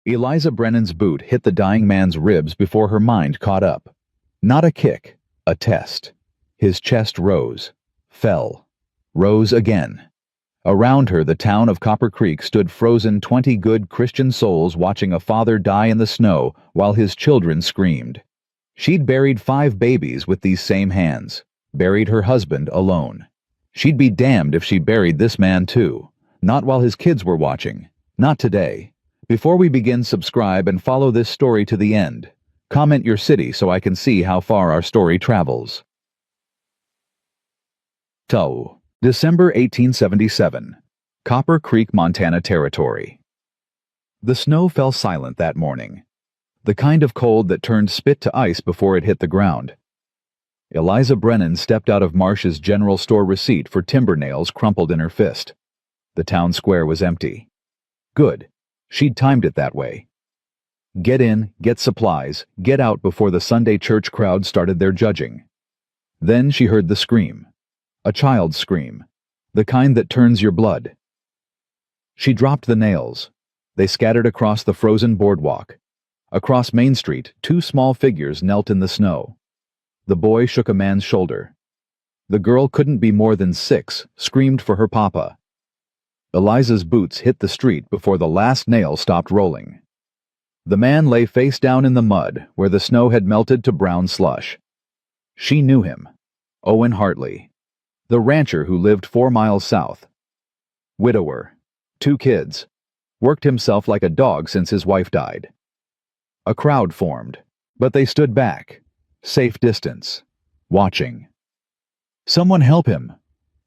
Eliza Brennan's boot hit the dying man's ribs before her mind caught up. Not a kick, a test. His chest rose, fell, rose again. Around her, the town of Copper Creek stood frozen, 20 good Christian souls watching a father die in the snow while his children screamed. She'd buried 5 babies with these same hands, buried her husband alone. She'd be damned if she buried this man too. Not while his kids were watching. Not today. Before we begin, subscribe and follow this story to the end. Comment your city so I can see how far our story travels. Tau, December 1877. Copper Creek, Montana Territory. The snow fell silent that morning. The kind of cold that turned spit to ice before it hit the ground. Eliza Brennan stepped out of Marsh's general store receipt for timber nails crumpled in her fist. The town square was empty. Good. She'd timed it that way. Get in, get supplies, get out before the Sunday church crowd started their judging. Then she heard the scream. A child's scream. The kind that turns your blood. She dropped the nails. They scattered across the frozen boardwalk. Across Main Street, 2 small figures knelt in the snow. The boy shook a man's shoulder. The girl couldn't be more than 6, screamed for her papa. Eliza's boots hit the street before the last nail stopped rolling. The man lay face down in the mud where the snow had melted to brown slush. She knew him. Owen Hartley, the rancher who lived 4 miles south. Widower, 2 kids, worked himself like a dog since his wife died. A crowd formed, but they stood back, safe distance, watching. "Someone help him,"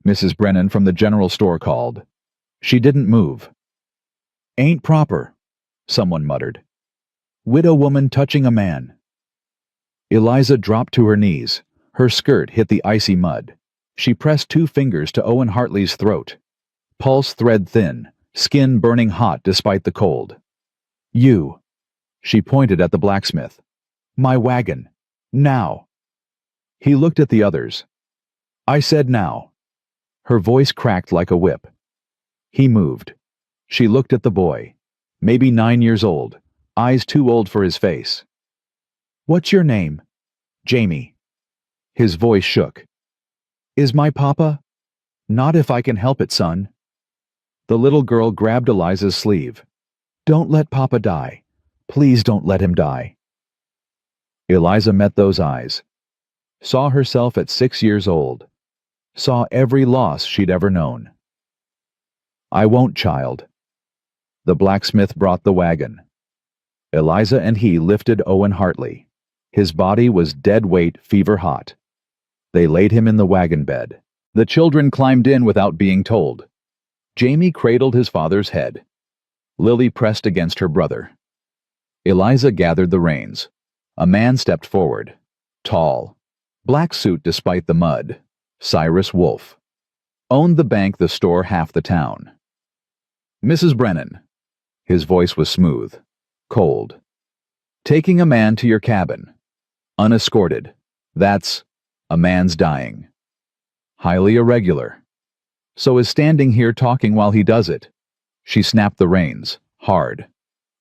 Mrs. Brennan from the general store called. She didn't move. "Ain't proper," someone muttered. "Widow woman touching a man." Eliza dropped to her knees. Her skirt hit the icy mud. She pressed 2 fingers to Owen Hartley's throat. Pulse thread thin, skin burning hot despite the cold. "You." She pointed at the blacksmith. "My wagon. Now." He looked at the others. "I said now." Her voice cracked like a whip. He moved. She looked at the boy. Maybe 9 years old, eyes too old for his face. "What's your name?" "Jamie." His voice shook. "Is my papa?" "Not if I can help it, son." The little girl grabbed Eliza's sleeve. "Don't let papa die. Please don't let him die." Eliza met those eyes. Saw herself at 6 years old. Saw every loss she'd ever known. "I won't, child." The blacksmith brought the wagon. Eliza and he lifted Owen Hartley. His body was dead weight, fever hot. They laid him in the wagon bed. The children climbed in without being told. Jamie cradled his father's head. Lily pressed against her brother. Eliza gathered the reins. A man stepped forward. Tall. Black suit despite the mud. Cyrus Wolfe. Owned the bank, the store, half the town. "Mrs. Brennan." His voice was smooth. Cold. "Taking a man to your cabin. Unescorted. That's... a man's dying. Highly irregular. So is standing here talking while he does it." She snapped the reins, hard.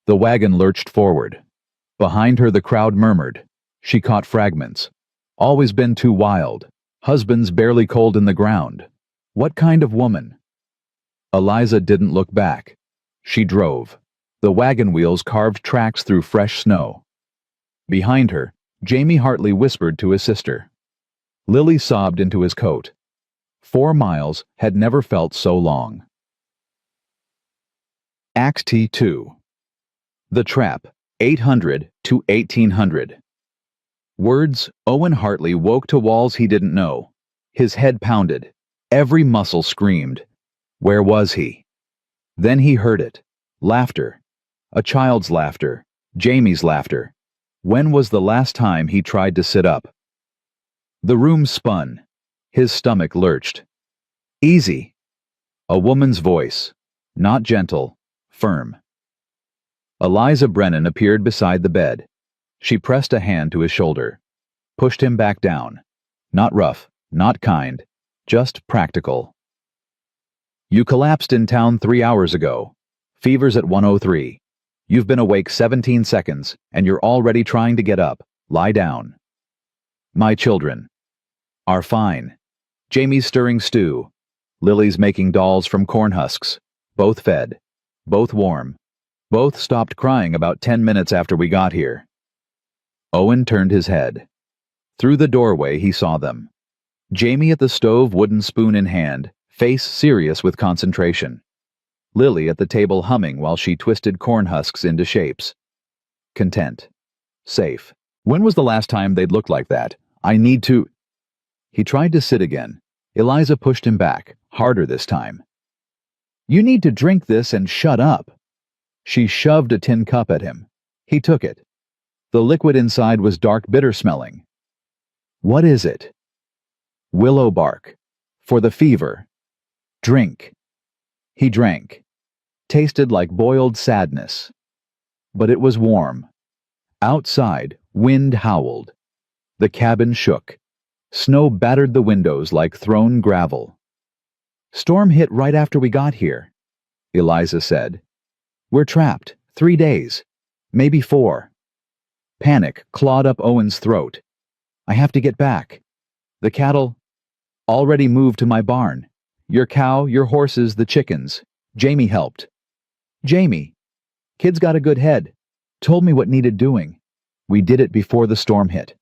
The wagon lurched forward. Behind her the crowd murmured. She caught fragments. "Always been too wild. Husband's barely cold in the ground. What kind of woman?" Eliza didn't look back. She drove. The wagon wheels carved tracks through fresh snow. Behind her, Jamie Hartley whispered to his sister. Lily sobbed into his coat. 4 miles had never felt so long. Act T2. The Trap, 800 to 1800. Words, Owen Hartley woke to walls he didn't know. His head pounded. Every muscle screamed. Where was he? Then he heard it. Laughter. A child's laughter. Jamie's laughter. When was the last time he tried to sit up? The room spun. His stomach lurched. "Easy." A woman's voice. Not gentle. Firm. Eliza Brennan appeared beside the bed. She pressed a hand to his shoulder. Pushed him back down. Not rough, not kind, just practical. "You collapsed in town 3 hours ago. Fever's at 103. You've been awake 17 seconds, and you're already trying to get up. Lie down. My children are fine. Jamie's stirring stew. Lily's making dolls from corn husks. Both fed. Both warm. Both stopped crying about 10 minutes after we got here. Owen turned his head. Through the doorway he saw them. Jamie at the stove, wooden spoon in hand, face serious with concentration. Lily at the table humming while she twisted corn husks into shapes. Content. Safe. When was the last time they'd looked like that? I need to... He tried to sit again. Eliza pushed him back, harder this time. You need to drink this and shut up. She shoved a tin cup at him. He took it. The liquid inside was dark, bitter-smelling. What is it? Willow bark. For the fever. Drink. He drank. Tasted like boiled sadness. But it was warm. Outside, wind howled. The cabin shook. Snow battered the windows like thrown gravel. Storm hit right after we got here, Eliza said. We're trapped. 3 days. Maybe 4. Panic clawed up Owen's throat. I have to get back. The cattle already moved to my barn. Your cow, your horses, the chickens. Jamie helped. Jamie. Kid's got a good head. Told me what needed doing. We did it before the storm hit.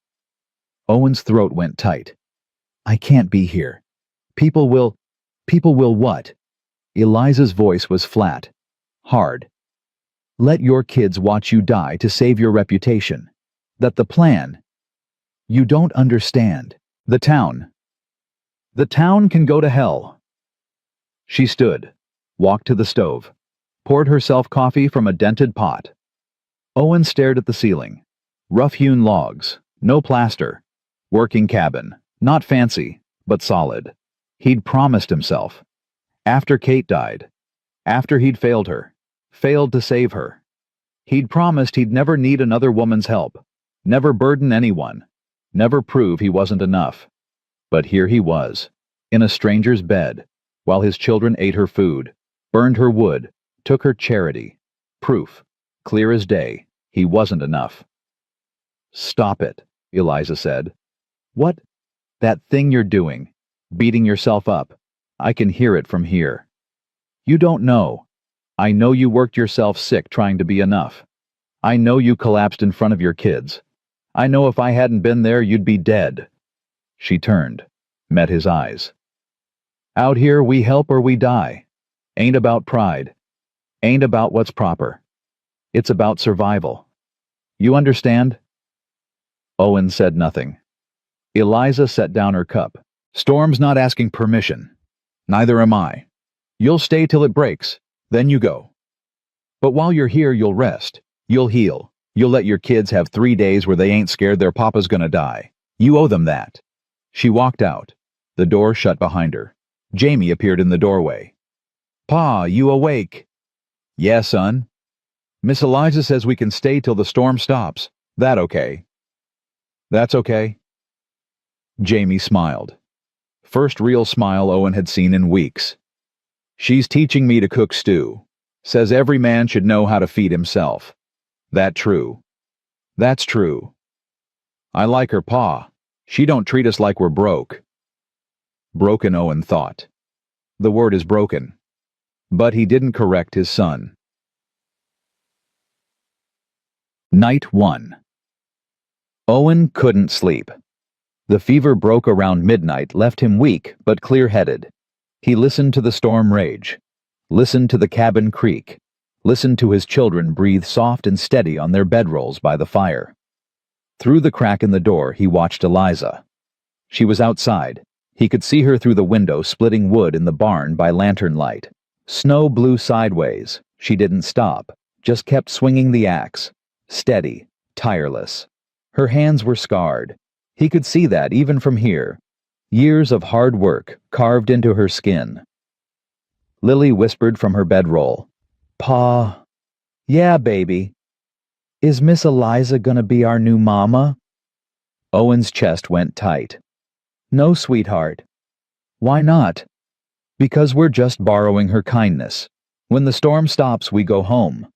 Owen's throat went tight. I can't be here. People will what? Eliza's voice was flat. Hard. Let your kids watch you die to save your reputation. That the plan. You don't understand. The town. The town can go to hell. She stood, walked to the stove, poured herself coffee from a dented pot. Owen stared at the ceiling. Rough-hewn logs, no plaster. Working cabin, not fancy, but solid. He'd promised himself. After Kate died, after he'd failed her, failed to save her, he'd promised he'd never need another woman's help, never burden anyone, never prove he wasn't enough. But here he was, in a stranger's bed, while his children ate her food, burned her wood, took her charity. Proof, clear as day, he wasn't enough. Stop it, Eliza said. What? That thing you're doing, beating yourself up. I can hear it from here. You don't know. I know you worked yourself sick trying to be enough. I know you collapsed in front of your kids. I know if I hadn't been there, you'd be dead. She turned, met his eyes. Out here, we help or we die. Ain't about pride. Ain't about what's proper. It's about survival. You understand? Owen said nothing. Eliza set down her cup. Storm's not asking permission. Neither am I. You'll stay till it breaks, then you go. But while you're here, you'll rest. You'll heal. You'll let your kids have 3 days where they ain't scared their papa's gonna die. You owe them that. She walked out. The door shut behind her. Jamie appeared in the doorway. Pa, you awake? Yeah, son. Miss Eliza says we can stay till the storm stops. That okay? That's okay. Jamie smiled. First real smile Owen had seen in weeks. She's teaching me to cook stew. Says every man should know how to feed himself. That true? That's true. I like her pa. She don't treat us like we're broke. Broken, Owen thought. The word is broken. But he didn't correct his son. Night 1. Owen couldn't sleep. The fever broke around midnight, left him weak but clear-headed. He listened to the storm rage, listened to the cabin creak, listened to his children breathe soft and steady on their bedrolls by the fire. Through the crack in the door, he watched Eliza. She was outside. He could see her through the window splitting wood in the barn by lantern light. Snow blew sideways. She didn't stop, just kept swinging the axe, steady, tireless. Her hands were scarred. He could see that even from here. Years of hard work carved into her skin. Lily whispered from her bedroll. Pa. Yeah, baby. Is Miss Eliza gonna be our new mama? Owen's chest went tight. No, sweetheart. Why not? Because we're just borrowing her kindness. When the storm stops, we go home.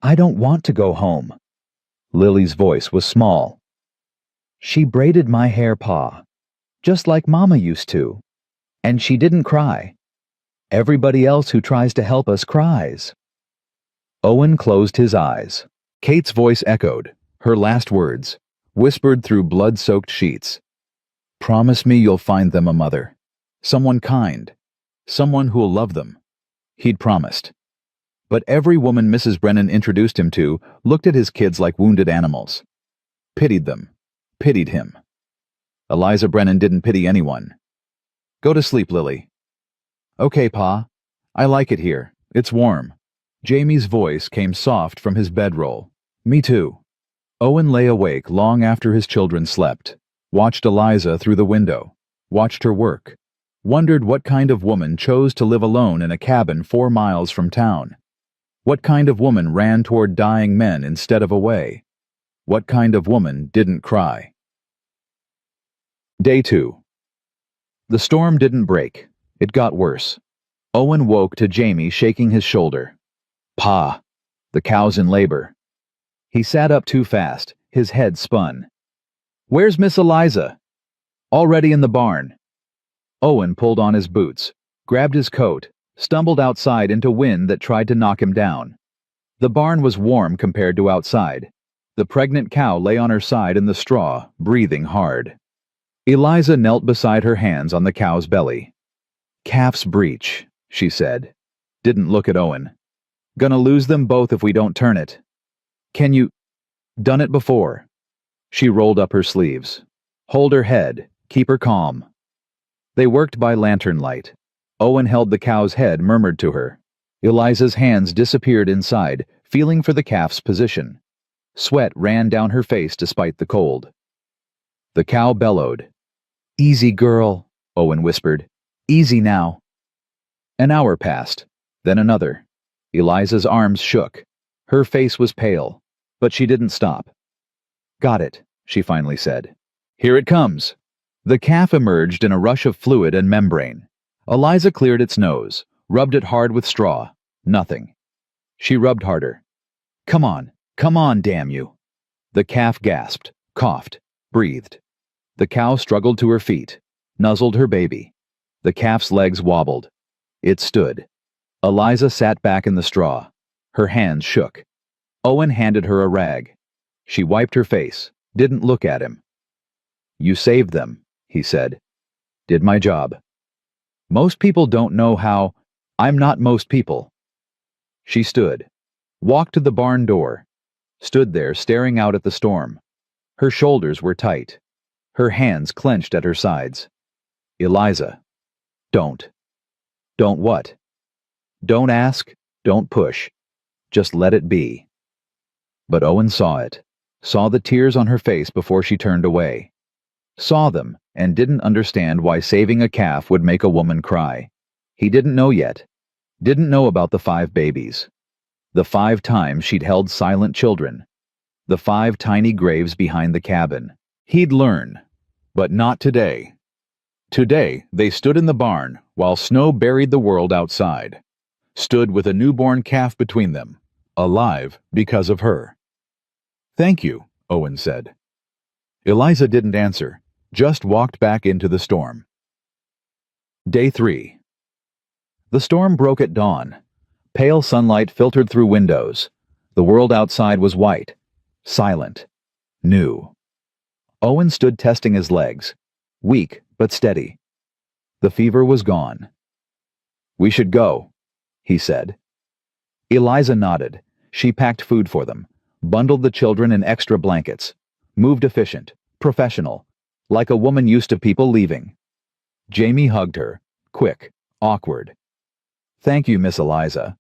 I don't want to go home. Lily's voice was small. She braided my hair, Pa, just like Mama used to. And she didn't cry. Everybody else who tries to help us cries. Owen closed his eyes. Kate's voice echoed, her last words, whispered through blood-soaked sheets. Promise me you'll find them a mother. Someone kind. Someone who'll love them. He'd promised. But every woman Mrs. Brennan introduced him to looked at his kids like wounded animals. Pitied them. Pitied him. Eliza Brennan didn't pity anyone. Go to sleep, Lily. Okay, Pa. I like it here. It's warm. Jamie's voice came soft from his bedroll. Me too. Owen lay awake long after his children slept, watched Eliza through the window, watched her work, wondered what kind of woman chose to live alone in a cabin 4 miles from town. What kind of woman ran toward dying men instead of away? What kind of woman didn't cry? Day 2. The storm didn't break. It got worse. Owen woke to Jamie shaking his shoulder. Pa, the cow's in labor. He sat up too fast, his head spun. Where's Miss Eliza? Already in the barn. Owen pulled on his boots, grabbed his coat, stumbled outside into wind that tried to knock him down. The barn was warm compared to outside. The pregnant cow lay on her side in the straw, breathing hard. Eliza knelt beside her, hands on the cow's belly. Calf's breech, she said. Didn't look at Owen. Gonna lose them both if we don't turn it. Can you... Done it before. She rolled up her sleeves. Hold her head. Keep her calm. They worked by lantern light. Owen held the cow's head, murmured to her. Eliza's hands disappeared inside, feeling for the calf's position. Sweat ran down her face despite the cold. The cow bellowed. Easy, girl, Owen whispered. Easy now. An hour passed, then another. Eliza's arms shook. Her face was pale, but she didn't stop. Got it, she finally said. Here it comes. The calf emerged in a rush of fluid and membrane. Eliza cleared its nose, rubbed it hard with straw. Nothing. She rubbed harder. Come on, damn you. The calf gasped, coughed, breathed. The cow struggled to her feet, nuzzled her baby. The calf's legs wobbled. It stood. Eliza sat back in the straw. Her hands shook. Owen handed her a rag. She wiped her face, didn't look at him. You saved them, he said. Did my job. Most people don't know how. I'm not most people. She stood, walked to the barn door, stood there staring out at the storm. Her shoulders were tight. Her hands clenched at her sides. Eliza. Don't. Don't what? Don't ask, don't push. Just let it be. But Owen saw it, saw the tears on her face before she turned away. Saw them and didn't understand why saving a calf would make a woman cry. He didn't know yet. Didn't know about the 5 babies. The 5 times she'd held silent children. The 5 tiny graves behind the cabin. He'd learn, but not today. Today, they stood in the barn while snow buried the world outside. Stood with a newborn calf between them, alive because of her. Thank you, Owen said. Eliza didn't answer, just walked back into the storm. Day 3. The storm broke at dawn. Pale sunlight filtered through windows. The world outside was white, silent, new. Owen stood testing his legs, weak but steady. The fever was gone. We should go, he said. Eliza nodded. She packed food for them, bundled the children in extra blankets, moved efficient, professional, like a woman used to people leaving. Jamie hugged her, quick, awkward. Thank you, Miss Eliza.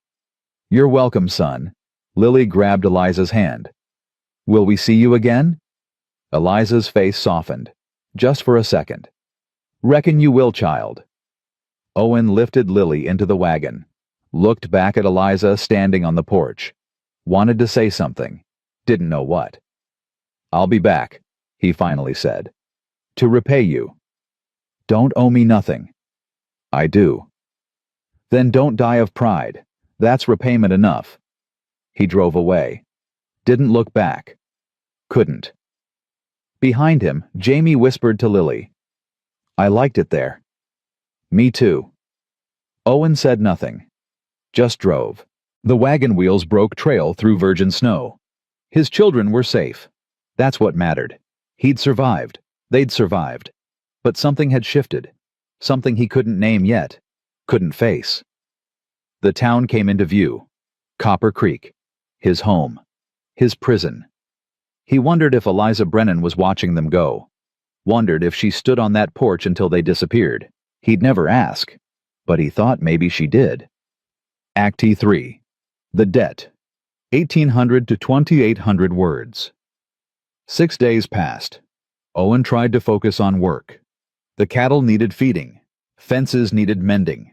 You're welcome, son. Lily grabbed Eliza's hand. Will we see you again? Eliza's face softened, just for a second. Reckon you will, child. Owen lifted Lily into the wagon, looked back at Eliza standing on the porch. Wanted to say something, didn't know what. I'll be back, he finally said. To repay you. Don't owe me nothing. I do. Then don't die of pride. That's repayment enough. He drove away. Didn't look back. Couldn't. Behind him, Jamie whispered to Lily, "I liked it there." "Me too." Owen said nothing. Just drove. The wagon wheels broke trail through virgin snow. His children were safe. That's what mattered. He'd survived. They'd survived. But something had shifted. Something he couldn't name yet. Couldn't face. The town came into view. Copper Creek. His home. His prison. He wondered if Eliza Brennan was watching them go. Wondered if she stood on that porch until they disappeared. He'd never ask, but he thought maybe she did. Act 3. The Debt. 1,800 to 2,800 words. 6 days passed. Owen tried to focus on work. The cattle needed feeding. Fences needed mending.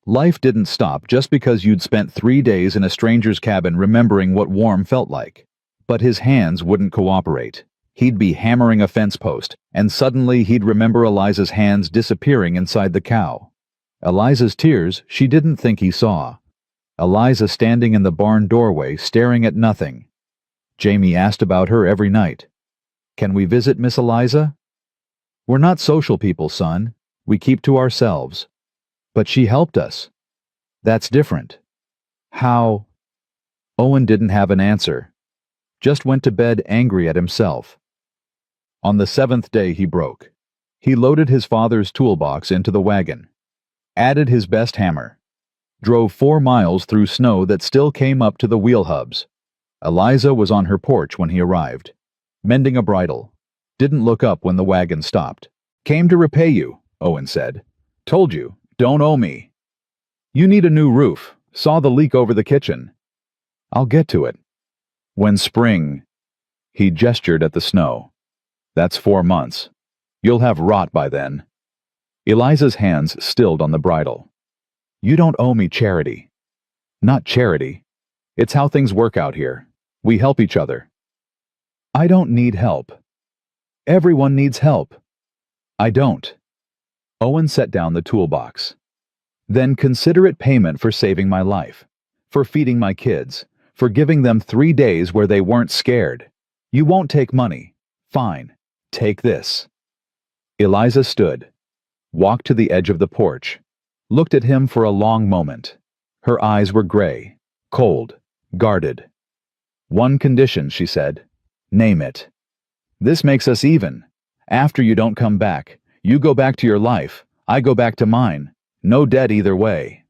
Life didn't stop just because you'd spent 3 days in a stranger's cabin remembering what warm felt like. But his hands wouldn't cooperate. He'd be hammering a fence post, and suddenly he'd remember Eliza's hands disappearing inside the cow. Eliza's tears she didn't think he saw. Eliza standing in the barn doorway staring at nothing. Jamie asked about her every night. "Can we visit Miss Eliza?" "We're not social people, son. We keep to ourselves." "But she helped us." "That's different." "How?" Owen didn't have an answer. Just went to bed angry at himself. On the 7th day he broke. He loaded his father's toolbox into the wagon. Added his best hammer. Drove 4 miles through snow that still came up to the wheel hubs. Eliza was on her porch when he arrived. Mending a bridle. Didn't look up when the wagon stopped. "Came to repay you," Owen said. "Told you, don't owe me." "You need a new roof. Saw the leak over the kitchen." "I'll get to it." "When spring..." He gestured at the snow. "That's 4 months. You'll have rot by then." Eliza's hands stilled on the bridle. "You don't owe me charity." "Not charity. It's how things work out here. We help each other." "I don't need help." "Everyone needs help." "I don't." Owen set down the toolbox. "Then consider it payment for saving my life, for feeding my kids, for giving them 3 days where they weren't scared. You won't take money. Fine. Take this." Eliza stood, walked to the edge of the porch, looked at him for a long moment. Her eyes were gray, cold, guarded. "One condition," she said. "Name it. This makes us even. After you don't come back, you go back to your life, I go back to mine. No debt either way."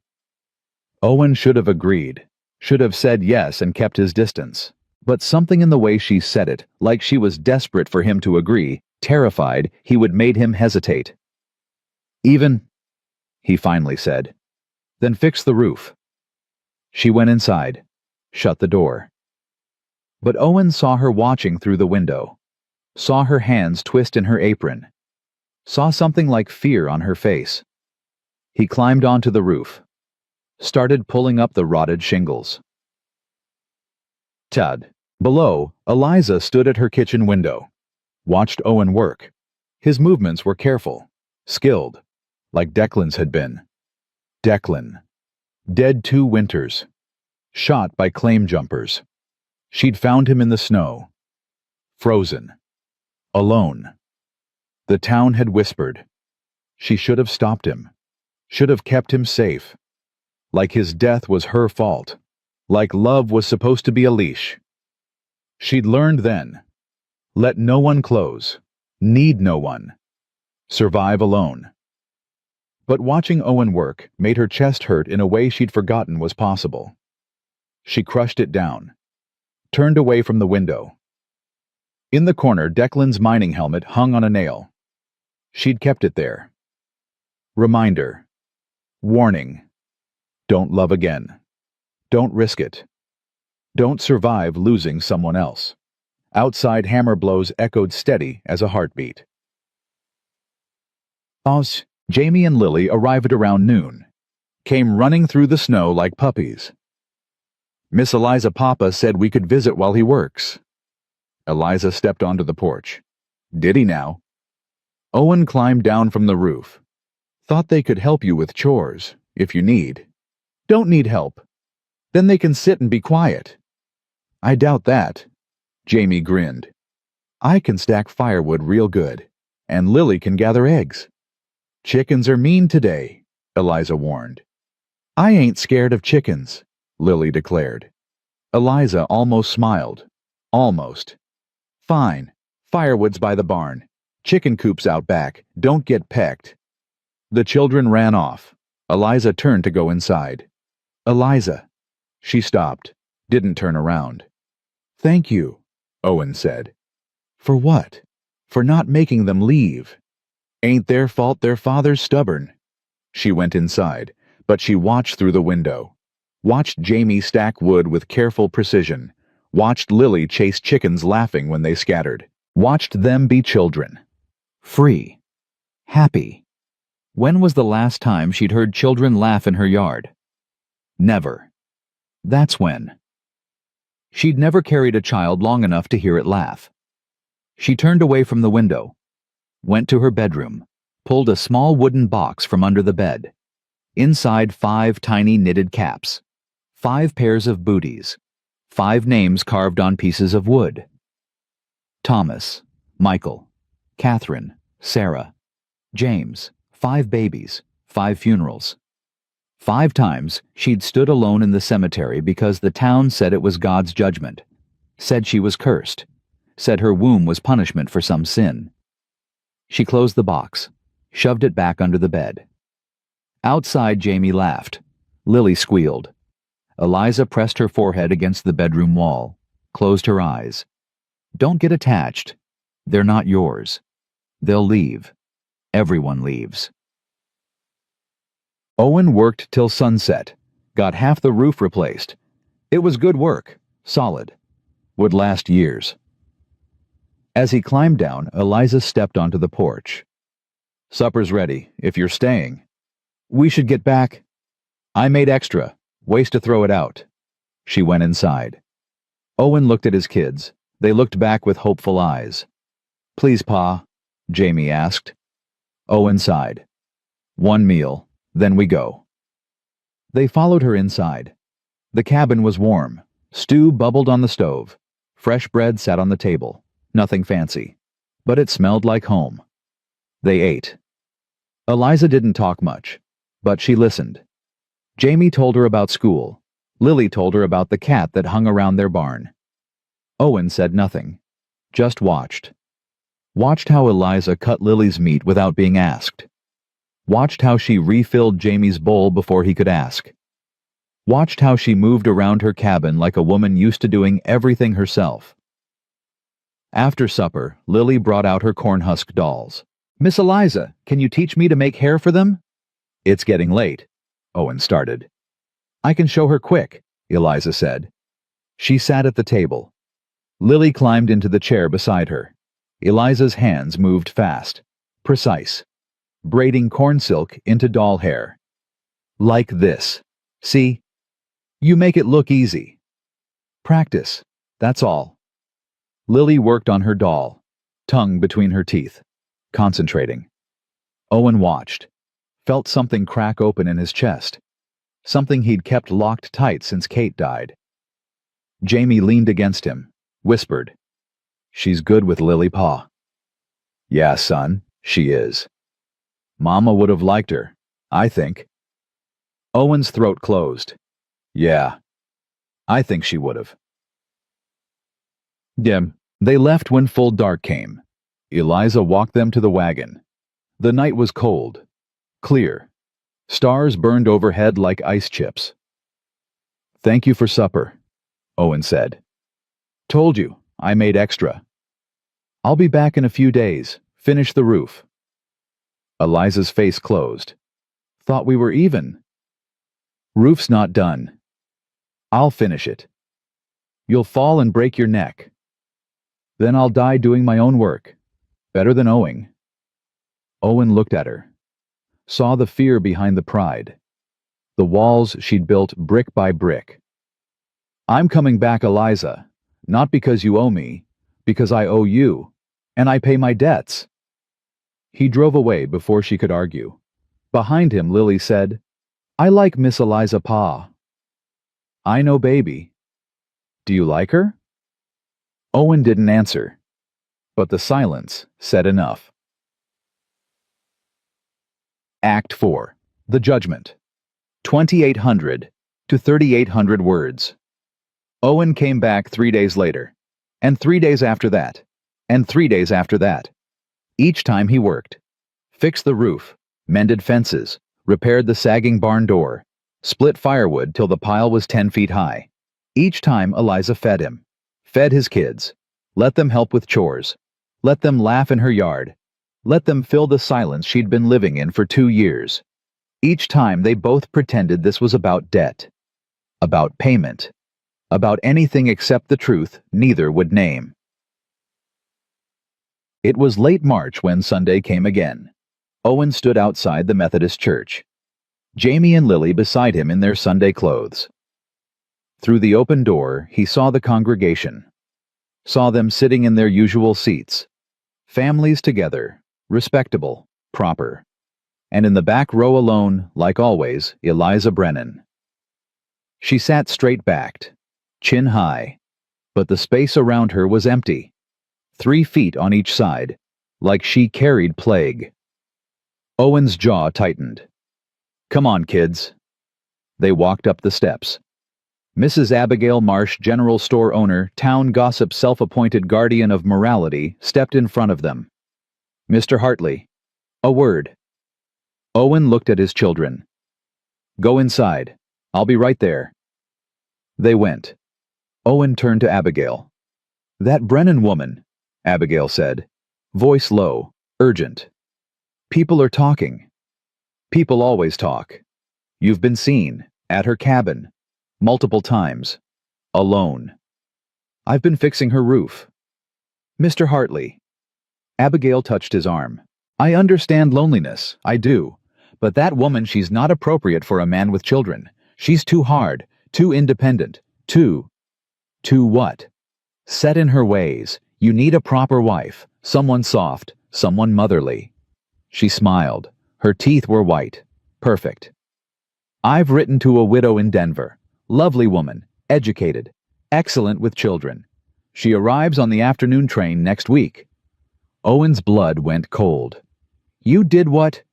Owen should have agreed, should have said yes and kept his distance. But something in the way she said it, like she was desperate for him to agree, terrified he would made him hesitate. "Even," he finally said. "Then fix the roof." She went inside, shut the door. But Owen saw her watching through the window, saw her hands twist in her apron, saw something like fear on her face. He climbed onto the roof, started pulling up the rotted shingles. Below, Eliza stood at her kitchen window, watched Owen work. His movements were careful, skilled, like Declan's had been. Declan. Dead 2 winters. Shot by claim jumpers. She'd found him in the snow. Frozen. Alone. The town had whispered. She should have stopped him. Should have kept him safe. Like his death was her fault. Like love was supposed to be a leash. She'd learned then. Let no one close. Need no one. Survive alone. But watching Owen work made her chest hurt in a way she'd forgotten was possible. She crushed it down. Turned away from the window. In the corner, Declan's mining helmet hung on a nail. She'd kept it there. Reminder. Warning. Don't love again. Don't risk it. Don't survive losing someone else. Outside hammer blows echoed steady as a heartbeat. Jamie and Lily arrived around noon. Came running through the snow like puppies. "Miss Eliza Papa said we could visit while he works." Eliza stepped onto the porch. "Did he now?" Owen climbed down from the roof. "Thought they could help you with chores, if you need." "Don't need help. Then they can sit and be quiet." I doubt that. Jamie grinned. I can stack firewood real good, and Lily can gather eggs. Chickens are mean today, Eliza warned. I ain't scared of chickens, Lily declared. Eliza almost smiled. Almost. Fine. Firewood's by the barn. Chicken coops out back. Don't get pecked. The children ran off. Eliza turned to go inside. Eliza. She stopped, didn't turn around. Thank you, Owen said. For what? For not making them leave. Ain't their fault their father's stubborn. She went inside, but she watched through the window. Watched Jamie stack wood with careful precision. Watched Lily chase chickens laughing when they scattered. Watched them be children. Free. Happy. When was the last time she'd heard children laugh in her yard? Never. That's when. She'd never carried a child long enough to hear it laugh. She turned away from the window, went to her bedroom, pulled a small wooden box from under the bed. Inside 5 tiny knitted caps, 5 pairs of booties, 5 names carved on pieces of wood. Thomas, Michael, Catherine, Sarah, James, 5 babies, 5 funerals. 5 times she'd stood alone in the cemetery because the town said it was God's judgment, said she was cursed, said her womb was punishment for some sin. She closed the box, shoved it back under the bed. Outside, Jamie laughed. Lily squealed. Eliza pressed her forehead against the bedroom wall, closed her eyes. Don't get attached. They're not yours. They'll leave. Everyone leaves. Owen worked till sunset, got half the roof replaced. It was good work, solid, would last years. As he climbed down, Eliza stepped onto the porch. Supper's ready, if you're staying. We should get back. I made extra. Waste to throw it out. She went inside. Owen looked at his kids. They looked back with hopeful eyes. Please, Pa, Jamie asked. Owen sighed. 1 meal, then we go. They followed her inside. The cabin was warm. Stew bubbled on the stove. Fresh bread sat on the table. Nothing fancy. But it smelled like home. They ate. Eliza didn't talk much, but she listened. Jamie told her about school. Lily told her about the cat that hung around their barn. Owen said nothing, just watched. Watched how Eliza cut Lily's meat without being asked. Watched how she refilled Jamie's bowl before he could ask. Watched how she moved around her cabin like a woman used to doing everything herself. After supper, Lily brought out her cornhusk dolls. Miss Eliza, can you teach me to make hair for them? It's getting late, Owen started. I can show her quick, Eliza said. She sat at the table. Lily climbed into the chair beside her. Eliza's hands moved fast, precise, braiding corn silk into doll hair. Like this. See? You make it look easy. Practice, that's all. Lily worked on her doll, tongue between her teeth, concentrating. Owen watched, felt something crack open in his chest, something he'd kept locked tight since Kate died. Jamie leaned against him, whispered, She's good with Lily, Pa. Yeah, son, she is. Mama would have liked her, I think. Owen's throat closed. Yeah, I think she would have. They left when full dark came. Eliza walked them to the wagon. The night was cold, clear. Stars burned overhead like ice chips. Thank you for supper, Owen said. Told you, I made extra. I'll be back in a few days, finish the roof. Eliza's face closed. Thought we were even. Roof's not done. I'll finish it. You'll fall and break your neck. Then I'll die doing my own work. Better than owing. Owen looked at her. Saw the fear behind the pride. The walls she'd built brick by brick. I'm coming back, Eliza. Not because you owe me, because I owe you, and I pay my debts. He drove away before she could argue. Behind him, Lily said, I like Miss Eliza, Pa. I know, baby. Do you like her? Owen didn't answer, but the silence said enough. Act 4. The Judgment. 2,800 to 3,800 words. Owen came back 3 days later, and 3 days after that, and 3 days after that. Each time he worked. Fixed the roof, mended fences, repaired the sagging barn door, split firewood till the pile was 10 feet high. Each time Eliza fed him, fed his kids, let them help with chores, let them laugh in her yard, let them fill the silence she'd been living in for 2 years. Each time they both pretended this was about debt, about payment, about anything except the truth neither would name. It was late March when Sunday came again. Owen stood outside the Methodist church. Jamie and Lily beside him in their Sunday clothes. Through the open door, he saw the congregation. Saw them sitting in their usual seats. Families together, respectable, proper. And in the back row alone, like always, Eliza Brennan. She sat straight-backed, chin high, but the space around her was empty. 3 feet on each side, like she carried plague. Owen's jaw tightened. Come on, kids. They walked up the steps. Mrs. Abigail Marsh, general store owner, town gossip, self-appointed guardian of morality, stepped in front of them. Mr. Hartley, a word. Owen looked at his children. Go inside. I'll be right there. They went. Owen turned to Abigail. That Brennan woman, Abigail said, voice low, urgent. People are talking. People always talk. You've been seen, at her cabin, multiple times, alone. I've been fixing her roof. Mr. Hartley. Abigail touched his arm. I understand loneliness, I do. But that woman, she's not appropriate for a man with children. She's too hard, too independent, too what? Set in her ways. You need a proper wife, someone soft, someone motherly. She smiled. Her teeth were white. Perfect. I've written to a widow in Denver. Lovely woman, educated, excellent with children. She arrives on the afternoon train next week. Owen's blood went cold. You did what?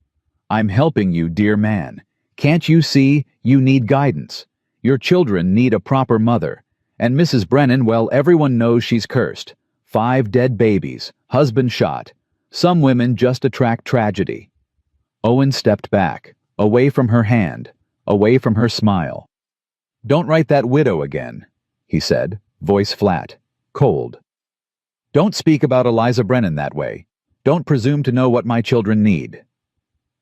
I'm helping you, dear man. Can't you see you need guidance? Your children need a proper mother. And Mrs. Brennan, well, everyone knows she's cursed. 5 dead babies, husband shot. Some women just attract tragedy. Owen stepped back, away from her hand, away from her smile. Don't write that widow again, he said, voice flat, cold. Don't speak about Eliza Brennan that way. Don't presume to know what my children need.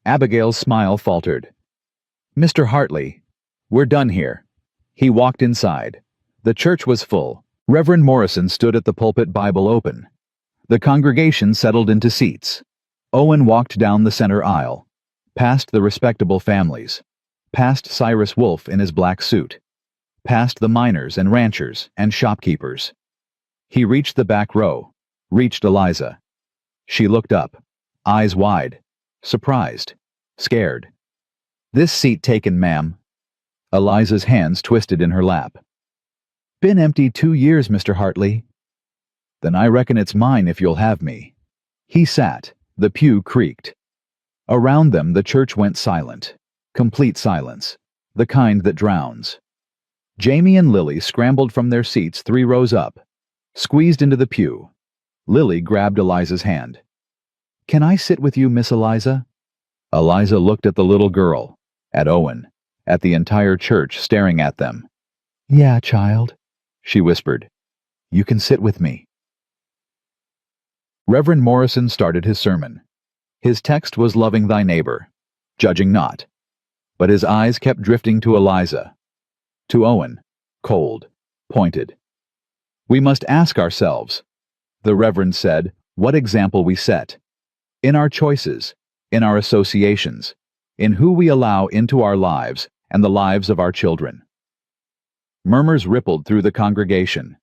Abigail's smile faltered. Mr. Hartley, we're done here. He walked inside. The church was full. Reverend Morrison stood at the pulpit, Bible open. The congregation settled into seats. Owen walked down the center aisle, past the respectable families, past Cyrus Wolfe in his black suit, past the miners and ranchers and shopkeepers. He reached the back row, reached Eliza. She looked up, eyes wide, surprised, scared. This seat taken, ma'am. Eliza's hands twisted in her lap. Been empty 2 years, Mr. Hartley. Then I reckon it's mine if you'll have me. He sat, the pew creaked. Around them the church went silent, complete silence, the kind that drowns. Jamie and Lily scrambled from their seats 3 rows up, squeezed into the pew. Lily grabbed Eliza's hand. Can I sit with you, Miss Eliza? Eliza looked at the little girl, at Owen, at the entire church staring at them. Yeah, child, she whispered. You can sit with me. Reverend Morrison started his sermon. His text was loving thy neighbor, judging not. But his eyes kept drifting to Eliza, to Owen, cold, pointed. We must ask ourselves, the Reverend said, what example we set. In our choices, in our associations, in who we allow into our lives and the lives of our children. Murmurs rippled through the congregation.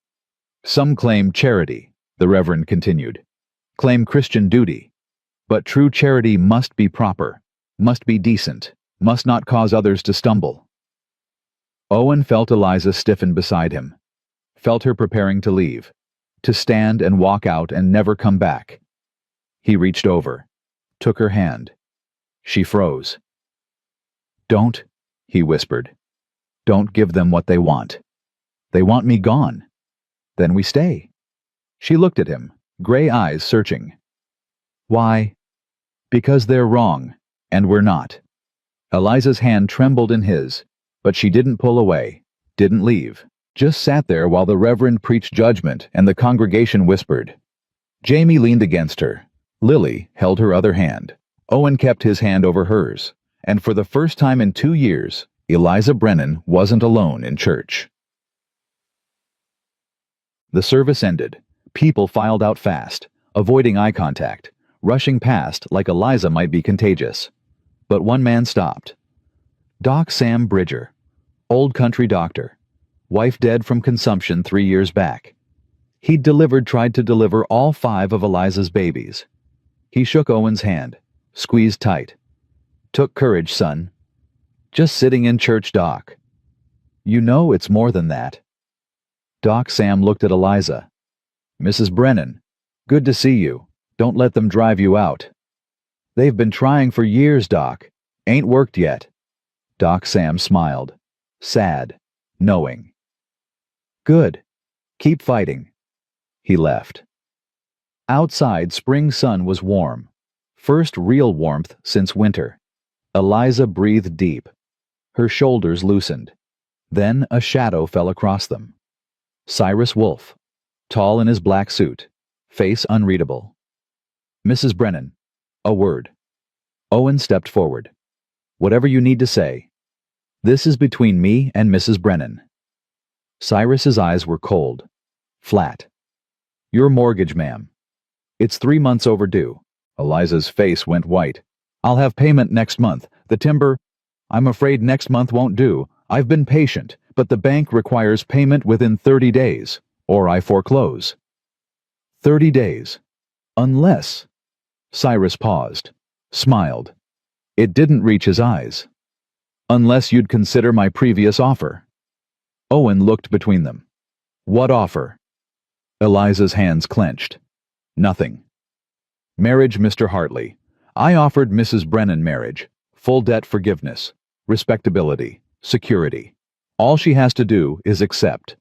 Some claim charity, the Reverend continued, claim Christian duty, but true charity must be proper, must be decent, must not cause others to stumble. Owen felt Eliza stiffen beside him, felt her preparing to leave, to stand and walk out and never come back. He reached over, took her hand. She froze. "Don't," he whispered. "Don't give them what they want. They want me gone. Then we stay." She looked at him, gray eyes searching. "Why?" "Because they're wrong, and we're not." Eliza's hand trembled in his, but she didn't pull away, didn't leave, just sat there while the Reverend preached judgment and the congregation whispered. Jamie leaned against her. Lily held her other hand. Owen kept his hand over hers, and for the first time in 2 years, Eliza Brennan wasn't alone in church. The service ended. People filed out fast, avoiding eye contact, rushing past like Eliza might be contagious. But one man stopped. Doc Sam Bridger, old country doctor, wife dead from consumption 3 years back. He'd tried to deliver all 5 of Eliza's babies. He shook Owen's hand, squeezed tight. "Took courage, son. Just sitting in church, Doc. You know it's more than that." Doc Sam looked at Eliza. "Mrs. Brennan, good to see you. Don't let them drive you out." "They've been trying for years, Doc. Ain't worked yet." Doc Sam smiled, sad, knowing. "Good. Keep fighting." He left. Outside, spring sun was warm. First real warmth since winter. Eliza breathed deep. Her shoulders loosened. Then a shadow fell across them. Cyrus Wolfe, tall in his black suit, face unreadable. "Mrs. Brennan, a word." Owen stepped forward. "Whatever you need to say. This is between me and Mrs. Brennan." Cyrus's eyes were cold, flat. "Your mortgage, ma'am. It's 3 months overdue." Eliza's face went white. "I'll have payment next month. The timber, I'm afraid next month won't do. I've been patient, but the bank requires payment within 30 days, or I foreclose." 30 days. Unless... Cyrus paused, smiled. It didn't reach his eyes. "Unless you'd consider my previous offer." Owen looked between them. "What offer?" Eliza's hands clenched. "Nothing. Marriage, Mr. Hartley. I offered Mrs. Brennan marriage, full debt forgiveness, respectability, security. All she has to do is accept."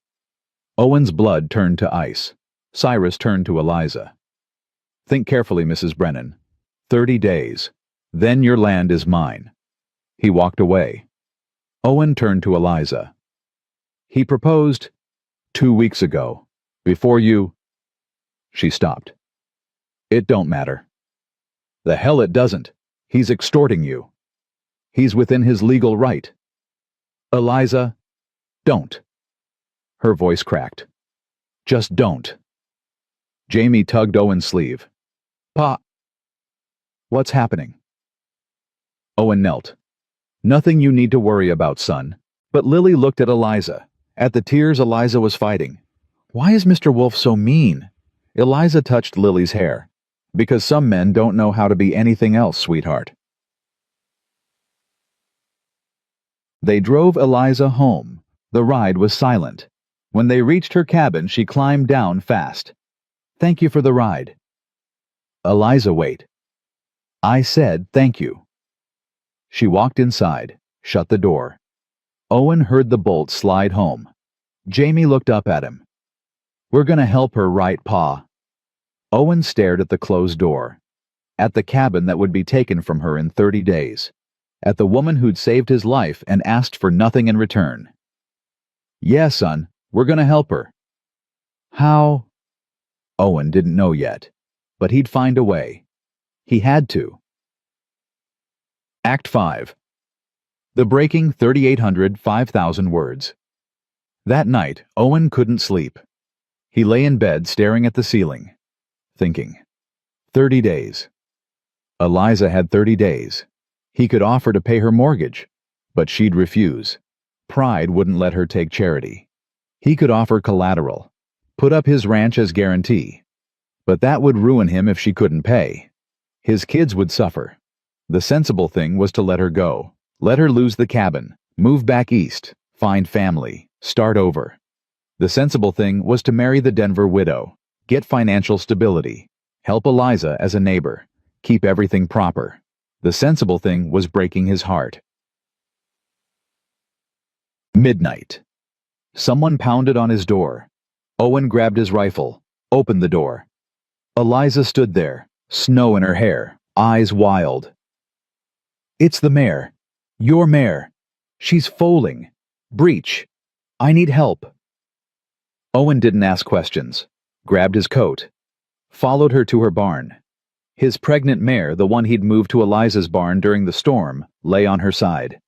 Owen's blood turned to ice. Cyrus turned to Eliza. "Think carefully, Mrs. Brennan. 30 days. Then your land is mine." He walked away. Owen turned to Eliza. "He proposed 2 weeks ago, before you—" She stopped. "It don't matter." "The hell it doesn't. He's extorting you. He's within his legal right." "Eliza, don't." Her voice cracked. "Just don't." Jamie tugged Owen's sleeve. "Pa." "What's happening?" Owen knelt. "Nothing you need to worry about, son." But Lily looked at Eliza, at the tears Eliza was fighting. "Why is Mr. Wolfe so mean?" Eliza touched Lily's hair. "Because some men don't know how to be anything else, sweetheart." They drove Eliza home. The ride was silent. When they reached her cabin, she climbed down fast. "Thank you for the ride." "Eliza, wait." "I said thank you." She walked inside, shut the door. Owen heard the bolt slide home. Jamie looked up at him. "We're gonna help her, right, Pa?" Owen stared at the closed door. At the cabin that would be taken from her in 30 days. At the woman who'd saved his life and asked for nothing in return. "Yeah, son, we're gonna help her." "How?" Owen didn't know yet, but he'd find a way. He had to. Act 5. The breaking 3,800 5,000 words. That night, Owen couldn't sleep. He lay in bed staring at the ceiling, thinking. 30 days. Eliza had 30 days. He could offer to pay her mortgage, but she'd refuse. Pride wouldn't let her take charity. He could offer collateral, put up his ranch as guarantee, but that would ruin him if she couldn't pay. His kids would suffer. The sensible thing was to let her go. Let her lose the cabin, move back east, find family, start over. The sensible thing was to marry the Denver widow, get financial stability, help Eliza as a neighbor, keep everything proper. The sensible thing was breaking his heart. Midnight. Someone pounded on his door. Owen grabbed his rifle, opened the door. Eliza stood there, snow in her hair, eyes wild. "It's the mayor. Your mayor. She's foaling. Breach. I need help." Owen didn't ask questions, grabbed his coat, followed her to her barn. His pregnant mare, the one he'd moved to Eliza's barn during the storm, lay on her side,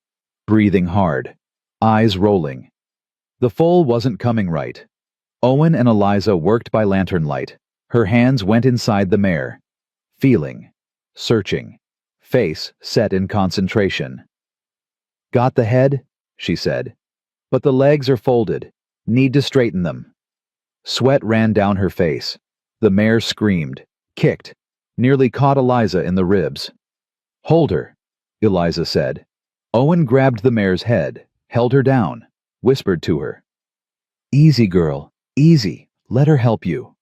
breathing hard, eyes rolling. The foal wasn't coming right. Owen and Eliza worked by lantern light. Her hands went inside the mare, feeling, searching, face set in concentration. "Got the head?" she said. "But the legs are folded. Need to straighten them." Sweat ran down her face. The mare screamed, kicked, nearly caught Eliza in the ribs. "Hold her," Eliza said. Owen grabbed the mare's head, held her down, whispered to her. "Easy, girl, easy. Let her help you."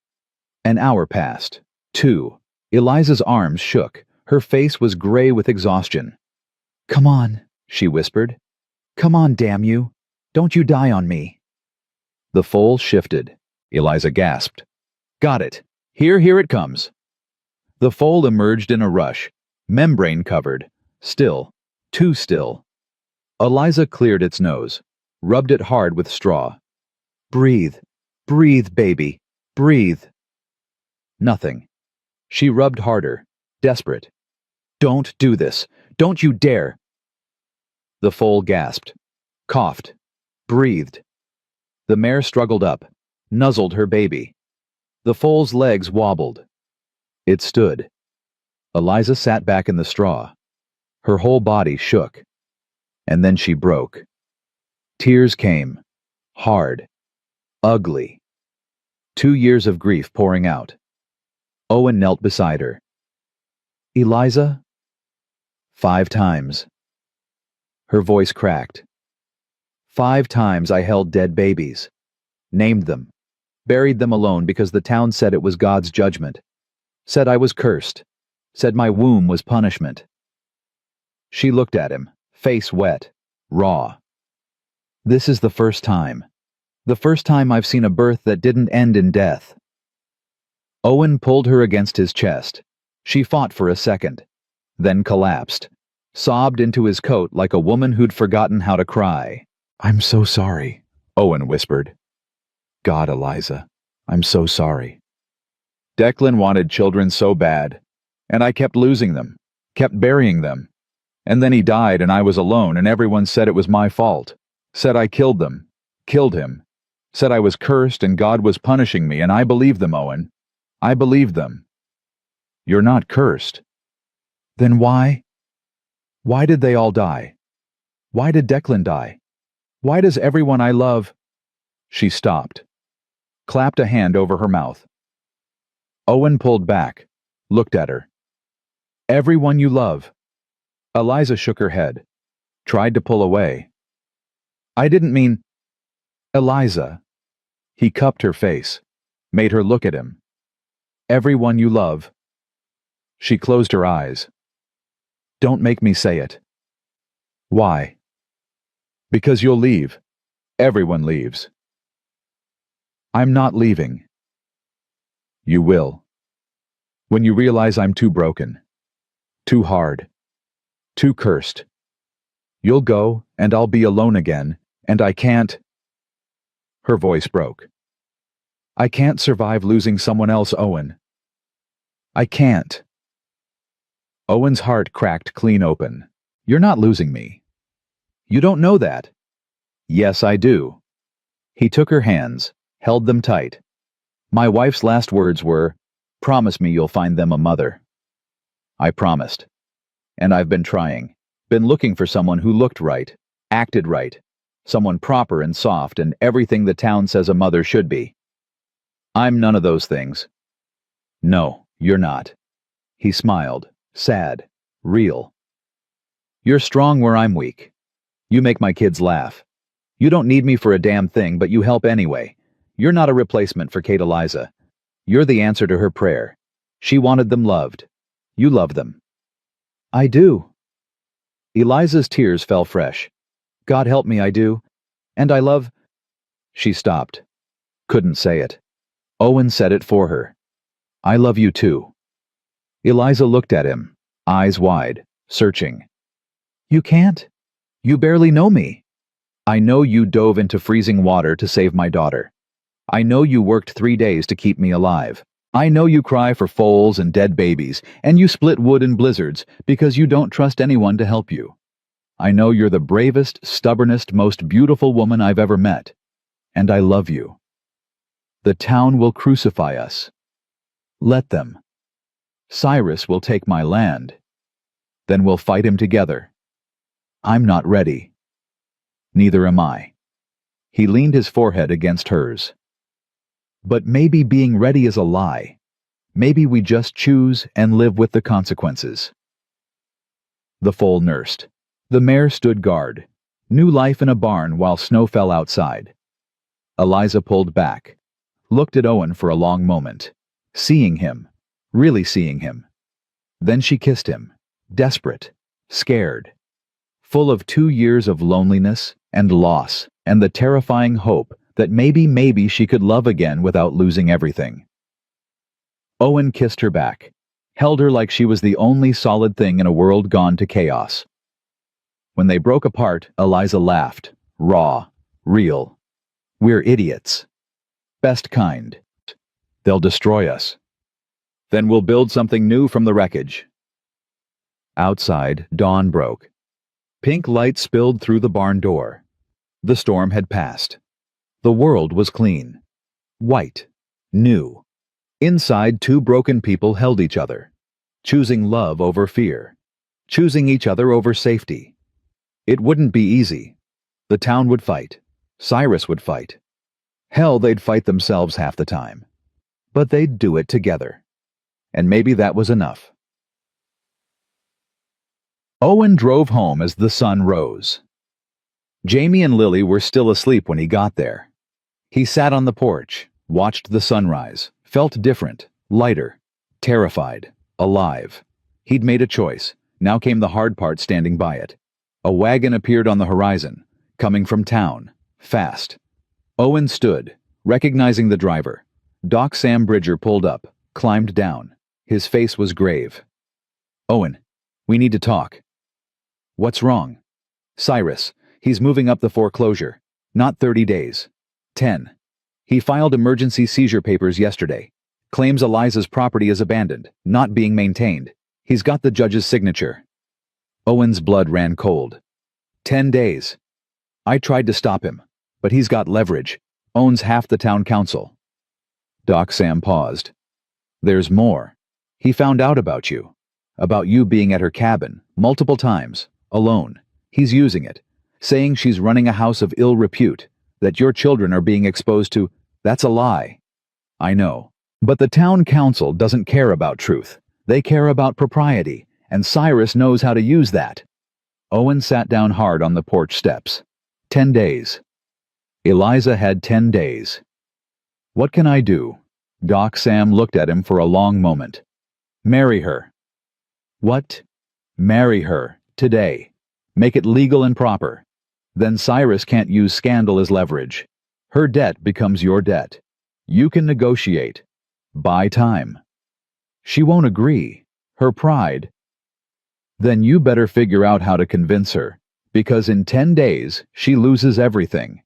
An hour passed. 2. Eliza's arms shook. Her face was gray with exhaustion. "Come on," she whispered. "Come on, damn you. Don't you die on me." The foal shifted. Eliza gasped. "Got it. Here it comes." The foal emerged in a rush, membrane covered, still, too still. Eliza cleared its nose, rubbed it hard with straw. "Breathe. Breathe, baby. Breathe." Nothing. She rubbed harder, desperate. "Don't do this. Don't you dare." The foal gasped, coughed, breathed. The mare struggled up, nuzzled her baby. The foal's legs wobbled. It stood. Eliza sat back in the straw. Her whole body shook. And then she broke. Tears came, hard, ugly. 2 years of grief pouring out. Owen knelt beside her. "Eliza?" 5 times. Her voice cracked. 5 times I held dead babies, named them, buried them alone because the town said it was God's judgment, said I was cursed, said my womb was punishment. She looked at him, face wet, raw. "This is the first time I've seen a birth that didn't end in death." Owen pulled her against his chest. She fought for a second, then collapsed, sobbed into his coat like a woman who'd forgotten how to cry. "I'm so sorry," Owen whispered. "God, Eliza, I'm so sorry." Declan wanted children so bad, and I kept losing them, kept burying them. And then he died and I was alone and everyone said it was my fault, said I killed them, killed him, said I was cursed and God was punishing me, and I believed them, Owen. I believed them. "You're not cursed." "Then why? Why did they all die? Why did Declan die? Why does everyone I love—" She stopped, clapped a hand over her mouth. Owen pulled back, looked at her. "Everyone you love." Eliza shook her head, tried to pull away. "I didn't mean—" "Eliza." He cupped her face, made her look at him. "Everyone you love." She closed her eyes. "Don't make me say it." "Why?" "Because you'll leave. Everyone leaves." "I'm not leaving." "You will. When you realize I'm too broken, too hard, too cursed. You'll go, and I'll be alone again, and I can't—" Her voice broke. "I can't survive losing someone else, Owen. I can't." Owen's heart cracked clean open. "You're not losing me. You don't know that." "Yes, I do." He took her hands, held them tight. "My wife's last words were, 'Promise me you'll find them a mother.' I promised. And I've been trying, been looking for someone who looked right, acted right, someone proper and soft and everything the town says a mother should be. I'm none of those things." "No, you're not." He smiled, sad, real. "You're strong where I'm weak. You make my kids laugh. You don't need me for a damn thing, but you help anyway. You're not a replacement for Kate Eliza. You're the answer to her prayer. She wanted them loved. You love them. I do. Eliza's tears fell fresh. God help me, I do. And I love... She stopped. Couldn't say it. Owen said it for her. I love you too. Eliza looked at him, eyes wide, searching. You can't? You barely know me. I know you dove into freezing water to save my daughter. I know you worked 3 days to keep me alive. I know you cry for foals and dead babies, and you split wood in blizzards because you don't trust anyone to help you. I know you're the bravest, stubbornest, most beautiful woman I've ever met. And I love you. The town will crucify us. Let them. Cyrus will take my land. Then we'll fight him together. I'm not ready. Neither am I. He leaned his forehead against hers. But maybe being ready is a lie. Maybe we just choose and live with the consequences. The foal nursed. The mare stood guard. New life in a barn while snow fell outside. Eliza pulled back, looked at Owen for a long moment, seeing him, really seeing him. Then she kissed him, desperate, scared, full of 2 years of loneliness and loss and the terrifying hope that maybe she could love again without losing everything. Owen kissed her back, held her like she was the only solid thing in a world gone to chaos. When they broke apart, Eliza laughed, raw, real. We're idiots. Best kind. They'll destroy us. Then we'll build something new from the wreckage. Outside, dawn broke. Pink light spilled through the barn door. The storm had passed. The world was clean. White. New. Inside, 2 broken people held each other, choosing love over fear, choosing each other over safety. It wouldn't be easy. The town would fight. Cyrus would fight. Hell, they'd fight themselves half the time. But they'd do it together. And maybe that was enough. Owen drove home as the sun rose. Jamie and Lily were still asleep when he got there. He sat on the porch, watched the sunrise, felt different, lighter, terrified, alive. He'd made a choice. Now came the hard part, standing by it. A wagon appeared on the horizon, coming from town, fast. Owen stood, recognizing the driver. Doc Sam Bridger pulled up, climbed down. His face was grave. Owen, we need to talk. What's wrong? Cyrus, he's moving up the foreclosure. Not 30 days. 10. He filed emergency seizure papers yesterday. Claims Eliza's property is abandoned, not being maintained. He's got the judge's signature. Owen's blood ran cold. 10 days. I tried to stop him, but he's got leverage, owns half the town council. Doc Sam paused. There's more. He found out about you being at her cabin, multiple times, alone. He's using it, saying she's running a house of ill repute, that your children are being exposed to. That's a lie. I know. But the town council doesn't care about truth. They care about propriety, and Cyrus knows how to use that. Owen sat down hard on the porch steps. 10 days. Eliza had 10 days. What can I do? Doc Sam looked at him for a long moment. Marry her. What? Marry her, today. Make it legal and proper. Then Cyrus can't use scandal as leverage. Her debt becomes your debt. You can negotiate. Buy time. She won't agree. Her pride. Then you better figure out how to convince her, because in 10 days she loses everything.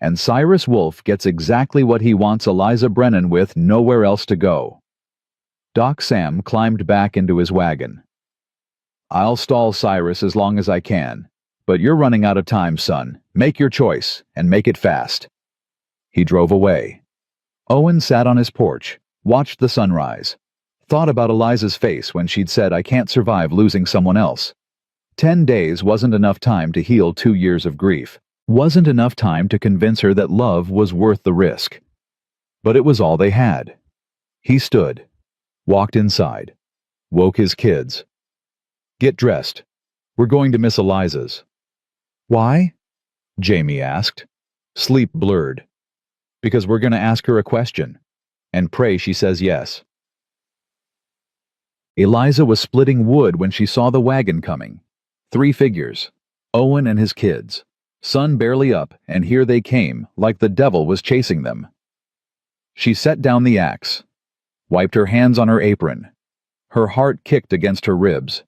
And Cyrus Wolfe gets exactly what he wants Eliza Brennan with, nowhere else to go. Doc Sam climbed back into his wagon. I'll stall Cyrus as long as I can, but you're running out of time, son. Make your choice, and make it fast. He drove away. Owen sat on his porch, watched the sunrise, thought about Eliza's face when she'd said, I can't survive losing someone else. 10 days wasn't enough time to heal 2 years of grief. Wasn't enough time to convince her that love was worth the risk. But it was all they had. He stood, walked inside, woke his kids. Get dressed. We're going to Miss Eliza's. Why? Jamie asked. Sleep blurred. Because we're going to ask her a question. And pray she says yes. Eliza was splitting wood when she saw the wagon coming. 3 figures. Owen and his kids. Sun barely up, and here they came, like the devil was chasing them. She set down the axe, wiped her hands on her apron. Her heart kicked against her ribs.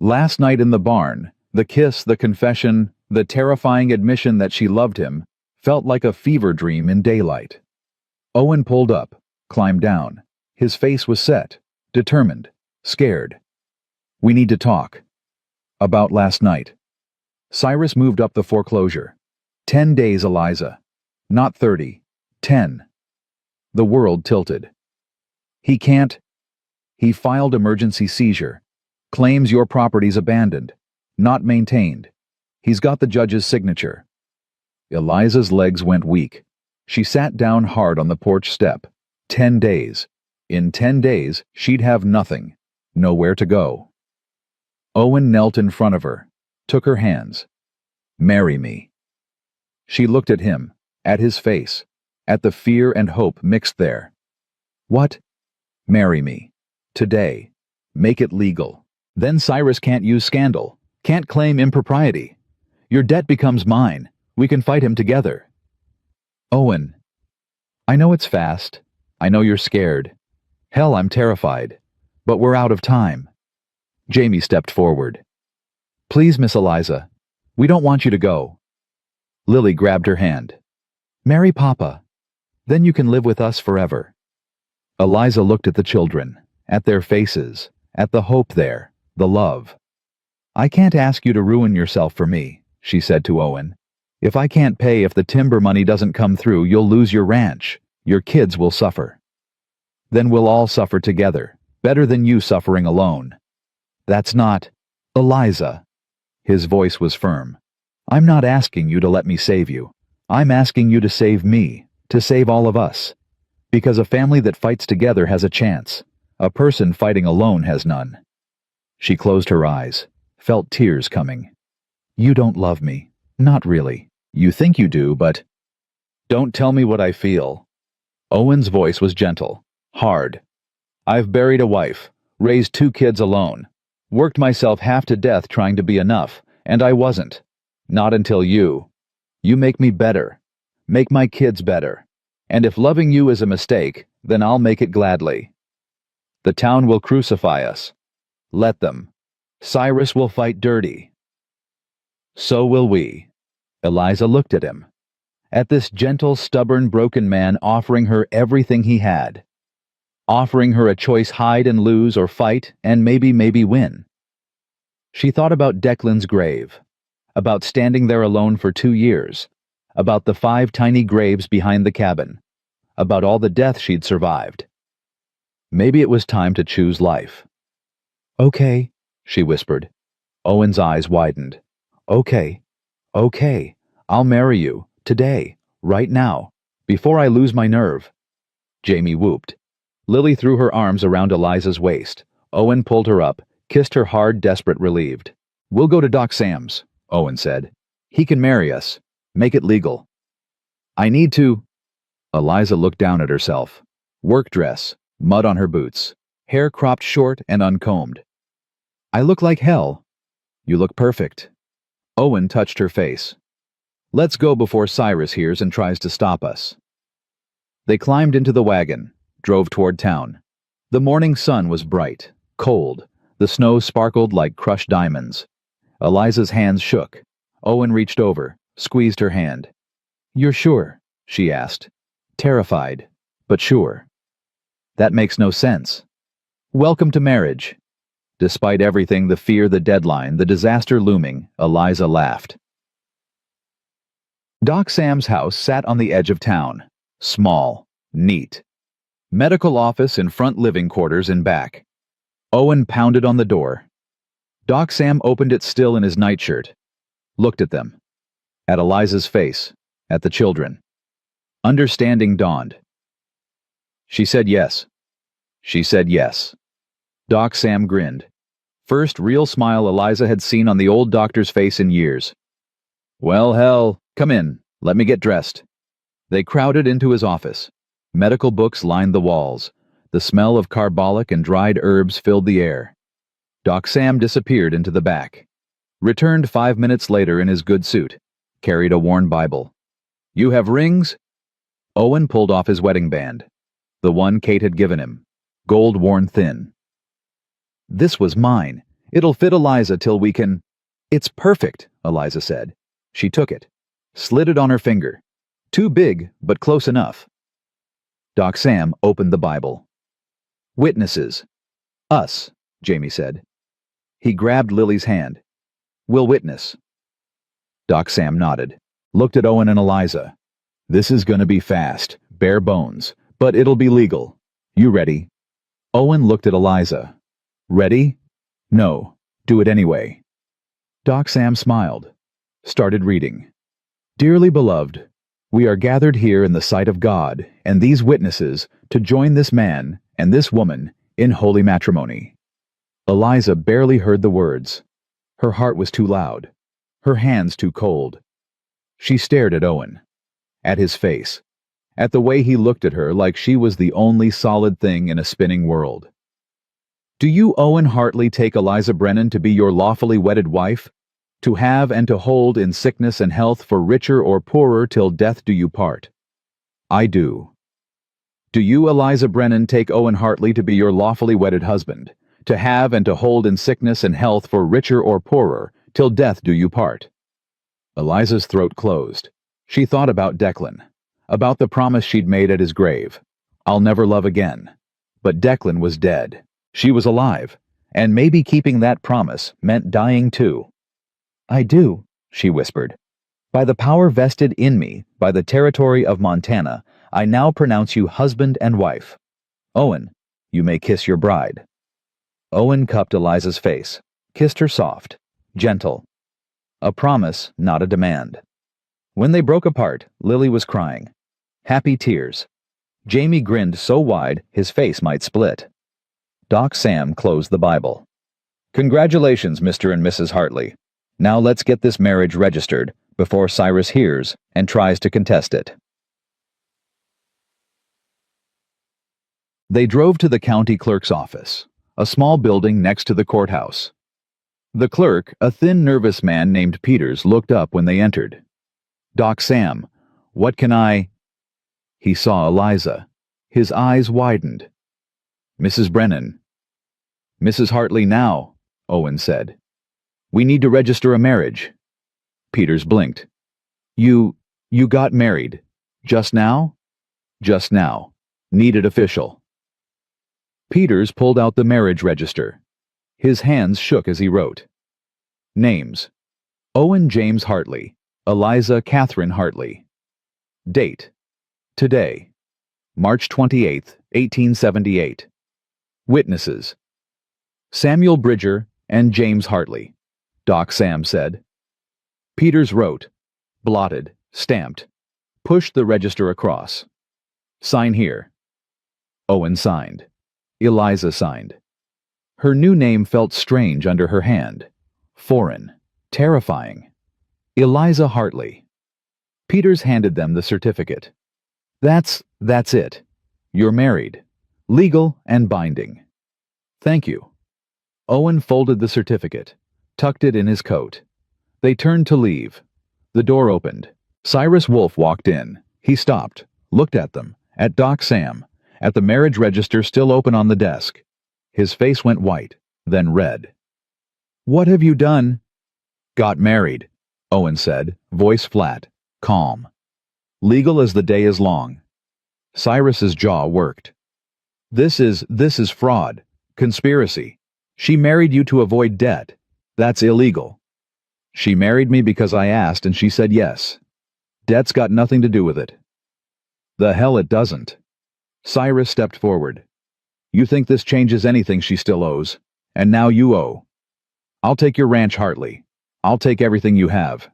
Last night in the barn, the kiss, the confession, the terrifying admission that she loved him, felt like a fever dream in daylight. Owen pulled up, climbed down. His face was set, determined, scared. We need to talk. About last night. Cyrus moved up the foreclosure. 10 days, Eliza. Not 30. 10. The world tilted. He can't. He filed emergency seizure. Claims your property's abandoned. Not maintained. He's got the judge's signature. Eliza's legs went weak. She sat down hard on the porch step. 10 days. In 10 days, she'd have nothing. Nowhere to go. Owen knelt in front of her, took her hands. Marry me. She looked at him, at his face, at the fear and hope mixed there. What? Marry me. Today. Make it legal. Then Cyrus can't use scandal, can't claim impropriety. Your debt becomes mine. We can fight him together. Owen. I know it's fast. I know you're scared. Hell, I'm terrified. But we're out of time. Jamie stepped forward. Please, Miss Eliza. We don't want you to go. Lily grabbed her hand. Marry Papa. Then you can live with us forever. Eliza looked at the children, at their faces, at the hope there, the love. I can't ask you to ruin yourself for me, she said to Owen. If I can't pay, if the timber money doesn't come through, you'll lose your ranch. Your kids will suffer. Then we'll all suffer together, better than you suffering alone. That's not... Eliza. His voice was firm. I'm not asking you to let me save you. I'm asking you to save me, to save all of us. Because a family that fights together has a chance. A person fighting alone has none. She closed her eyes, felt tears coming. You don't love me. Not really. You think you do, but... Don't tell me what I feel. Owen's voice was gentle, hard. I've buried a wife, raised 2 kids alone, worked myself half to death trying to be enough, and I wasn't. Not until you. You make me better. Make my kids better. And if loving you is a mistake, then I'll make it gladly. The town will crucify us. Let them. Cyrus will fight dirty. So will we. Eliza looked at him. At this gentle, stubborn, broken man offering her everything he had. Offering her a choice, hide and lose or fight and maybe win. She thought about Declan's grave. About standing there alone for 2 years. About the 5 tiny graves behind the cabin. About all the death she'd survived. Maybe it was time to choose life. Okay, she whispered. Owen's eyes widened. Okay. Okay. I'll marry you. Today. Right now. Before I lose my nerve. Jamie whooped. Lily threw her arms around Eliza's waist. Owen pulled her up, kissed her hard, desperate, relieved. We'll go to Doc Sam's, Owen said. He can marry us. Make it legal. I need to... Eliza looked down at herself. Work dress, mud on her boots, hair cropped short and uncombed. I look like hell. You look perfect. Owen touched her face. Let's go before Cyrus hears and tries to stop us. They climbed into the wagon, drove toward town. The morning sun was bright, cold. The snow sparkled like crushed diamonds. Eliza's hands shook. Owen reached over, squeezed her hand. You're sure? She asked. Terrified, but sure. That makes no sense. Welcome to marriage. Despite everything, the fear, the deadline, the disaster looming, Eliza laughed. Doc Sam's house sat on the edge of town. Small, neat. Medical office in front, living quarters in back. Owen pounded on the door. Doc Sam opened it still in his nightshirt. Looked at them. At Eliza's face. At the children. Understanding dawned. She said yes. She said yes. Doc Sam grinned. First real smile Eliza had seen on the old doctor's face in years. Well, hell, come in. Let me get dressed. They crowded into his office. Medical books lined the walls. The smell of carbolic and dried herbs filled the air. Doc Sam disappeared into the back. Returned 5 minutes later in his good suit. Carried a worn Bible. "You have rings?" Owen pulled off his wedding band. The one Kate had given him. Gold worn thin. "This was mine. It'll fit Eliza till we can—" "It's perfect," Eliza said. She took it. Slid it on her finger. Too big, but close enough. Doc Sam opened the Bible. "Witnesses." "Us," Jamie said. He grabbed Lily's hand. "We'll witness." Doc Sam nodded. Looked at Owen and Eliza. "This is gonna be fast, bare bones, but it'll be legal. You ready?" Owen looked at Eliza. "Ready?" "No. Do it anyway." Doc Sam smiled. Started reading. "Dearly beloved, we are gathered here in the sight of God and these witnesses to join this man and this woman in holy matrimony." Eliza barely heard the words. Her heart was too loud. Her hands too cold. She stared at Owen. At his face. At the way he looked at her like she was the only solid thing in a spinning world. "Do you, Owen Hartley, take Eliza Brennan to be your lawfully wedded wife? To have and to hold in sickness and health for richer or poorer till death do you part?" "I do." "Do you, Eliza Brennan, take Owen Hartley to be your lawfully wedded husband? To have and to hold in sickness and health for richer or poorer till death do you part?" Eliza's throat closed. She thought about Declan. About the promise she'd made at his grave. "I'll never love again." But Declan was dead. She was alive. And maybe keeping that promise meant dying too. "I do," she whispered. "By the power vested in me by the territory of Montana, I now pronounce you husband and wife. Owen, you may kiss your bride." Owen cupped Eliza's face, kissed her soft, gentle. A promise, not a demand. When they broke apart, Lily was crying. Happy tears. Jamie grinned so wide his face might split. Doc Sam closed the Bible. "Congratulations, Mr. and Mrs. Hartley. Now let's get this marriage registered before Cyrus hears and tries to contest it." They drove to the county clerk's office, a small building next to the courthouse. The clerk, a thin, nervous man named Peters, looked up when they entered. "Doc Sam, what can I—" He saw Eliza. His eyes widened. "Mrs. Brennan." "Mrs. Hartley now," Owen said. "We need to register a marriage." Peters blinked. You got married. Just now?" "Just now. Need it official." Peters pulled out the marriage register. His hands shook as he wrote. Names: Owen James Hartley, Eliza Catherine Hartley. Date: today, March 28, 1878. Witnesses: Samuel Bridger and James Hartley, Doc Sam said. Peters wrote, blotted, stamped, pushed the register across. Sign here. Owen signed. Eliza signed. Her new name felt strange under her hand. Foreign. Terrifying. Eliza Hartley. Peters handed them the certificate. That's it. You're married. Legal and binding. Thank you. Owen folded the certificate, tucked it in his coat. They turned to leave. The door opened. Cyrus Wolfe walked in. He stopped, looked at them, at Doc Sam, at the marriage register still open on the desk. His face went white, then red. "What have you done?" "Got married," Owen said, voice flat, calm. "Legal as the day is long." Cyrus's jaw worked. This is fraud. Conspiracy. She married you to avoid debt. That's illegal." "She married me because I asked and she said yes. Debt's got nothing to do with it." "The hell it doesn't." Cyrus stepped forward. "You think this changes anything she still owes, and now you owe. I'll take your ranch, Hartley. I'll take everything you have."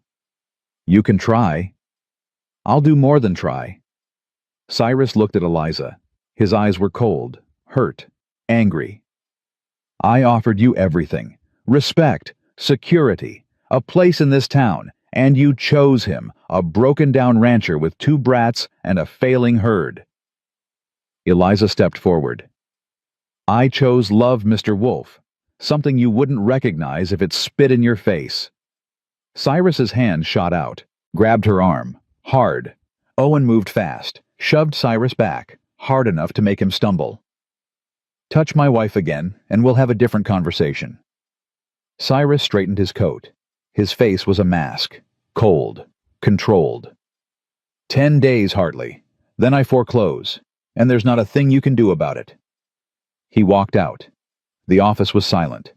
"You can try." "I'll do more than try." Cyrus looked at Eliza. His eyes were cold, hurt, angry. "I offered you everything. Respect, security, a place in this town, And you chose him, a broken-down rancher with 2 brats and a failing herd. Eliza stepped forward. I chose love, Mr. Wolf, something you wouldn't recognize if it spit in your face. Cyrus's hand shot out, grabbed her arm, hard. Owen moved fast, shoved Cyrus back, hard enough to make him stumble. Touch my wife again, and we'll have a different conversation. Cyrus straightened his coat. His face was a mask, cold, controlled. 10 days, Hartley. Then I foreclose, and there's not a thing you can do about it. He walked out. The office was silent.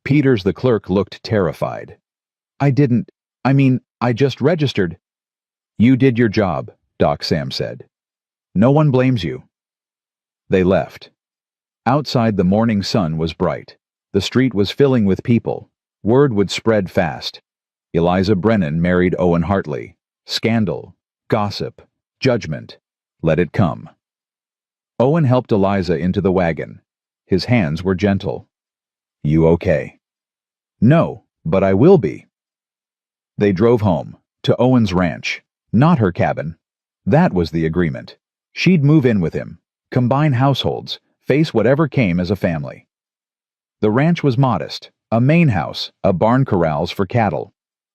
Peters, the clerk, looked terrified. I just registered. You did your job, Doc Sam said. No one blames you. They left. Outside, the morning sun was bright. The street was filling with people. Word would spread fast. Eliza Brennan married Owen Hartley. Scandal, gossip, judgment. Let it come. Owen helped Eliza into the wagon. His hands were gentle. You okay? No, but I will be. They drove home, to Owen's ranch, not her cabin. That was the agreement. She'd move in with him, combine households, face whatever came as a family. The ranch was modest, a main house, a barn corrals for cattle.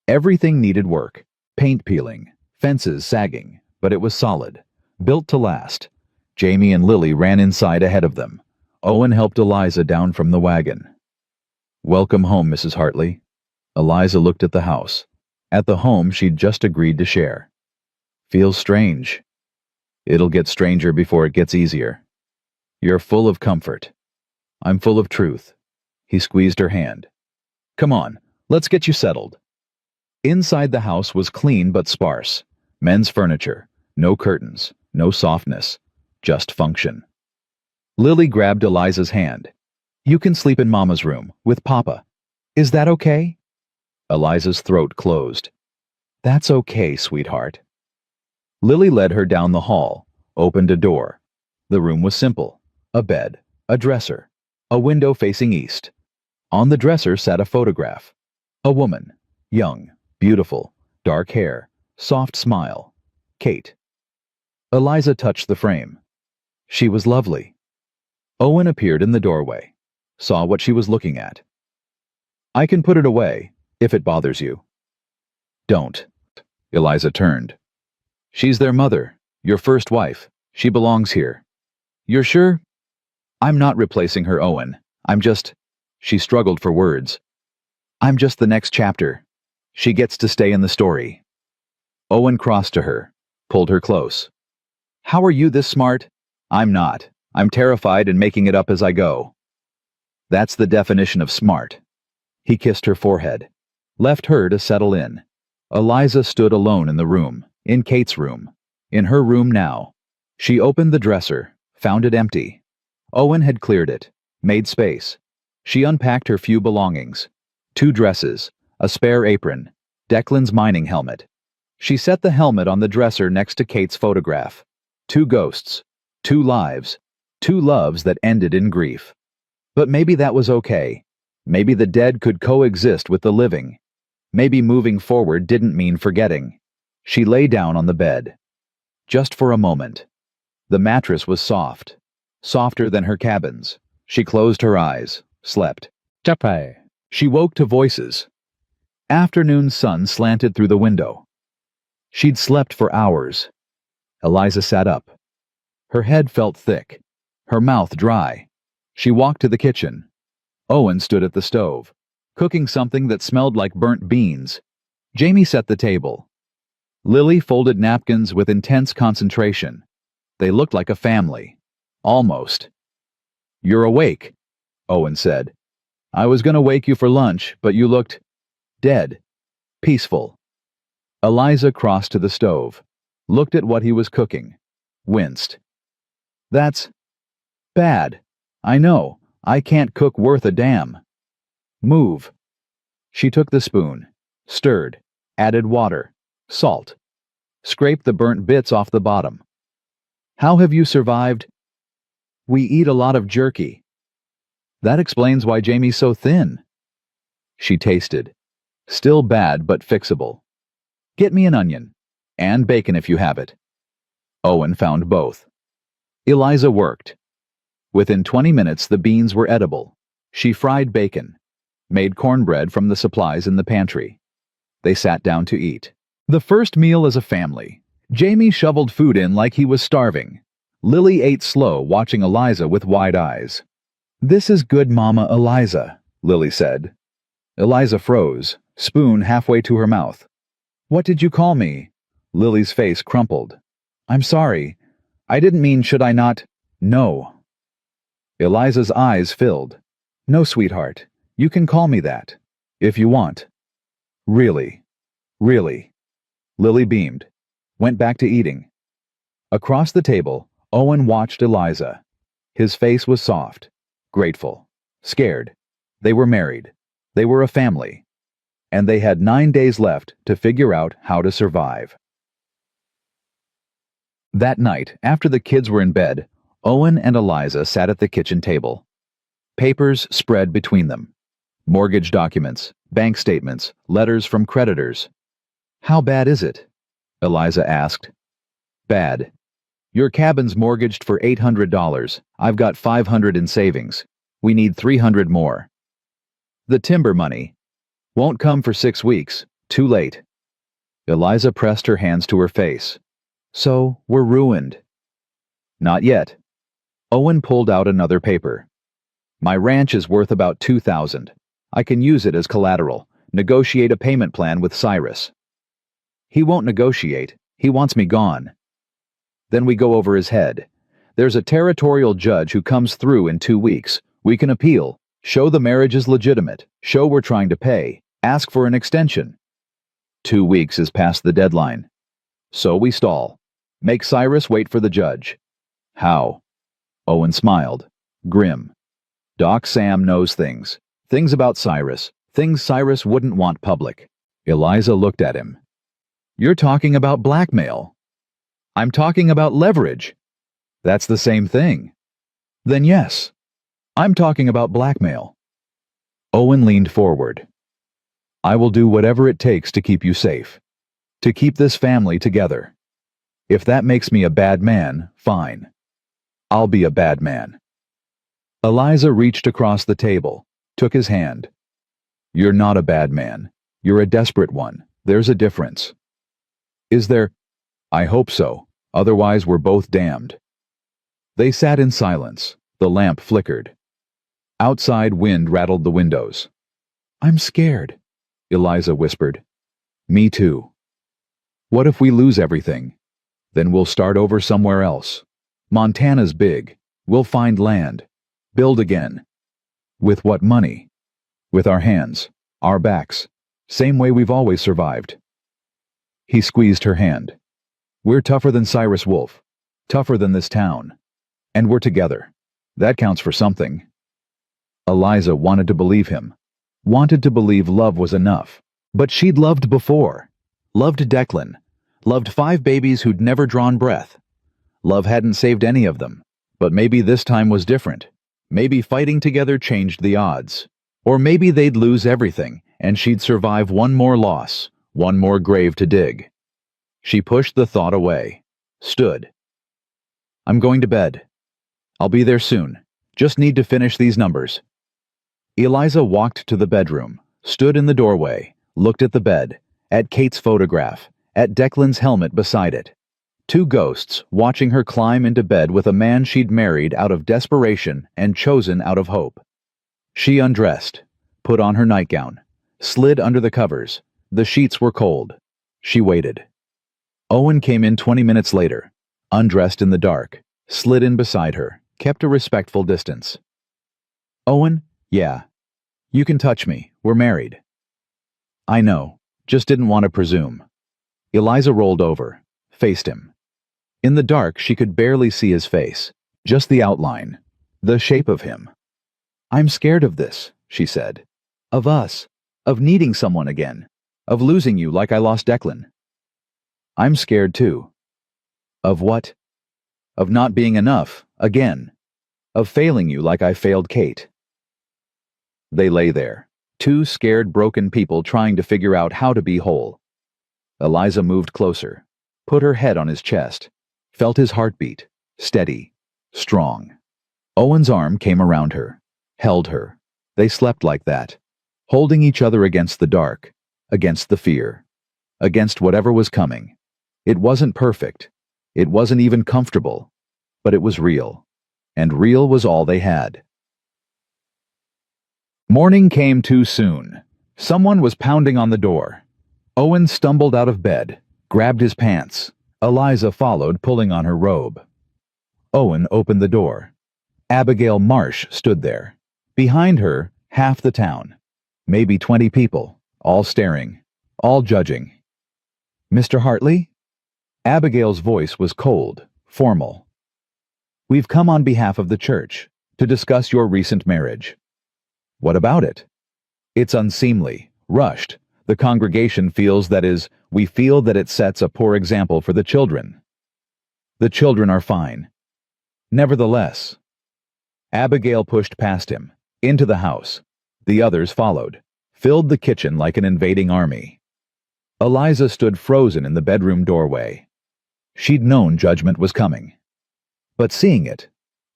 Everything needed work, paint peeling, fences sagging, but it was solid, built to last. Jamie and Lily ran inside ahead of them. Owen helped Eliza down from the wagon. Welcome home, Mrs. Hartley. Eliza looked at the house, at the home she'd just agreed to share. Feels strange. It'll get stranger before it gets easier. You're full of comfort. I'm full of truth. He squeezed her hand. Come on, let's get you settled. Inside the house was clean but sparse. Men's furniture, no curtains, no softness, just function. Lily grabbed Eliza's hand. You can sleep in Mama's room, with Papa. Is that okay? Eliza's throat closed. That's okay, sweetheart. Lily led her down the hall, opened a door. The room was simple. A bed, a dresser, a window facing east. On the dresser sat a photograph. A woman, young, beautiful, dark hair, soft smile. Kate. Eliza touched the frame. She was lovely. Owen appeared in the doorway, saw what she was looking at. I can put it away, if it bothers you. Don't. Eliza turned. She's their mother, your first wife. She belongs here. You're sure? I'm not replacing her, Owen. She struggled for words. I'm just the next chapter. She gets to stay in the story. Owen crossed to her, pulled her close. How are you this smart? I'm not. I'm terrified and making it up as I go. That's the definition of smart. He kissed her forehead, left her to settle in. Eliza stood alone in the room, in Kate's room, in her room now. She opened the dresser, found it empty. Owen had cleared it, made space. She unpacked her few belongings. 2 dresses, a spare apron, Declan's mining helmet. She set the helmet on the dresser next to Kate's photograph. 2 ghosts, 2 lives, 2 loves that ended in grief. But maybe that was okay. Maybe the dead could coexist with the living. Maybe moving forward didn't mean forgetting. She lay down on the bed. Just for a moment. The mattress was soft, softer than her cabin's. She closed her eyes, slept. Chapai. She woke to voices. Afternoon sun slanted through the window. She'd slept for hours. Eliza sat up. Her head felt thick, her mouth dry. She walked to the kitchen. Owen stood at the stove, cooking something that smelled like burnt beans. Jamie set the table. Lily folded napkins with intense concentration. They looked like a family. Almost. You're awake, Owen said. I was going to wake you for lunch, but you looked dead, peaceful. Eliza crossed to the stove, looked at what he was cooking, winced. That's bad. I know. I can't cook worth a damn. Move. She took the spoon, stirred, added water, salt, scraped the burnt bits off the bottom. How have you survived? We eat a lot of jerky. That explains why Jamie's so thin. She tasted. Still bad but fixable. Get me an onion. And bacon if you have it. Owen found both. Eliza worked. Within 20 minutes, the beans were edible. She fried bacon, made cornbread from the supplies in the pantry. They sat down to eat. The first meal as a family. Jamie shoveled food in like he was starving. Lily ate slow, watching Eliza with wide eyes. "This is good, Mama Eliza," Lily said. Eliza froze, spoon halfway to her mouth. "What did you call me?" Lily's face crumpled. "I'm sorry. I didn't mean should I not—" "No." Eliza's eyes filled. "No, sweetheart. You can call me that. If you want." "Really? Really?" Lily beamed. Went back to eating. Across the table, Owen watched Eliza. His face was soft, grateful, scared. They were married. They were a family. And they had 9 days left to figure out how to survive. That night, after the kids were in bed, Owen and Eliza sat at the kitchen table. Papers spread between them. Mortgage documents, bank statements, letters from creditors. "How bad is it?" Eliza asked. "Bad. Your cabin's mortgaged for $800. I've got $500 in savings. We need $300 more. The timber money won't come for 6 weeks. Too late." Eliza pressed her hands to her face. "So, we're ruined." "Not yet." Owen pulled out another paper. "My ranch is worth about $2,000. I can use it as collateral. Negotiate a payment plan with Cyrus." "He won't negotiate. He wants me gone." "Then we go over his head. There's a territorial judge who comes through in 2 weeks. We can appeal, show the marriage is legitimate, show we're trying to pay, ask for an extension." 2 weeks is past the deadline. So we stall. Make Cyrus wait for the judge. "How?" Owen smiled, grim. "Doc Sam knows things. Things about Cyrus. Things Cyrus wouldn't want public." Eliza looked at him. "You're talking about blackmail." "I'm talking about leverage." "That's the same thing." "Then yes. I'm talking about blackmail." Owen leaned forward. "I will do whatever it takes to keep you safe. To keep this family together. If that makes me a bad man, fine. I'll be a bad man." Eliza reached across the table, took his hand. "You're not a bad man. You're a desperate one. There's a difference." "Is there?" "I hope so. Otherwise we're both damned." They sat in silence. The lamp flickered. Outside wind rattled the windows. "I'm scared," Eliza whispered. "Me too." "What if we lose everything? Then we'll start over somewhere else. Montana's big. We'll find land. Build again. With what money? With our hands, our backs. Same way we've always survived." He squeezed her hand. "We're tougher than Cyrus Wolf. Tougher than this town. And we're together. That counts for something." Eliza wanted to believe him. Wanted to believe love was enough. But she'd loved before. Loved Declan. Loved 5 babies who'd never drawn breath. Love hadn't saved any of them. But maybe this time was different. Maybe fighting together changed the odds. Or maybe they'd lose everything, and she'd survive one more loss, one more grave to dig. She pushed the thought away. Stood. "I'm going to bed. I'll be there soon. Just need to finish these numbers." Eliza walked to the bedroom, stood in the doorway, looked at the bed, at Kate's photograph, at Declan's helmet beside it. 2 ghosts watching her climb into bed with a man she'd married out of desperation and chosen out of hope. She undressed, put on her nightgown, slid under the covers. The sheets were cold. She waited. Owen came in 20 minutes later, undressed in the dark, slid in beside her, kept a respectful distance. "Owen, yeah. You can touch me. We're married." "I know. Just didn't want to presume." Eliza rolled over, faced him. In the dark, she could barely see his face, just the outline, the shape of him. "I'm scared of this," she said. "Of us. Of needing someone again. Of losing you like I lost Declan." "I'm scared too." "Of what?" "Of not being enough, again. Of failing you like I failed Kate." They lay there, 2 scared, broken people trying to figure out how to be whole. Eliza moved closer, put her head on his chest, felt his heartbeat, steady, strong. Owen's arm came around her, held her. They slept like that, holding each other against the dark, against the fear, against whatever was coming. It wasn't perfect. It wasn't even comfortable. But it was real. And real was all they had. Morning came too soon. Someone was pounding on the door. Owen stumbled out of bed, grabbed his pants. Eliza followed, pulling on her robe. Owen opened the door. Abigail Marsh stood there. Behind her, half the town. Maybe 20 people, all staring, all judging. "Mr. Hartley?" Abigail's voice was cold, formal. "We've come on behalf of the church to discuss your recent marriage." "What about it?" "It's unseemly, rushed. The congregation feels we feel that it sets a poor example for the children." "The children are fine." "Nevertheless." Abigail pushed past him, into the house. The others followed, filled the kitchen like an invading army. Eliza stood frozen in the bedroom doorway. She'd known judgment was coming. But seeing it,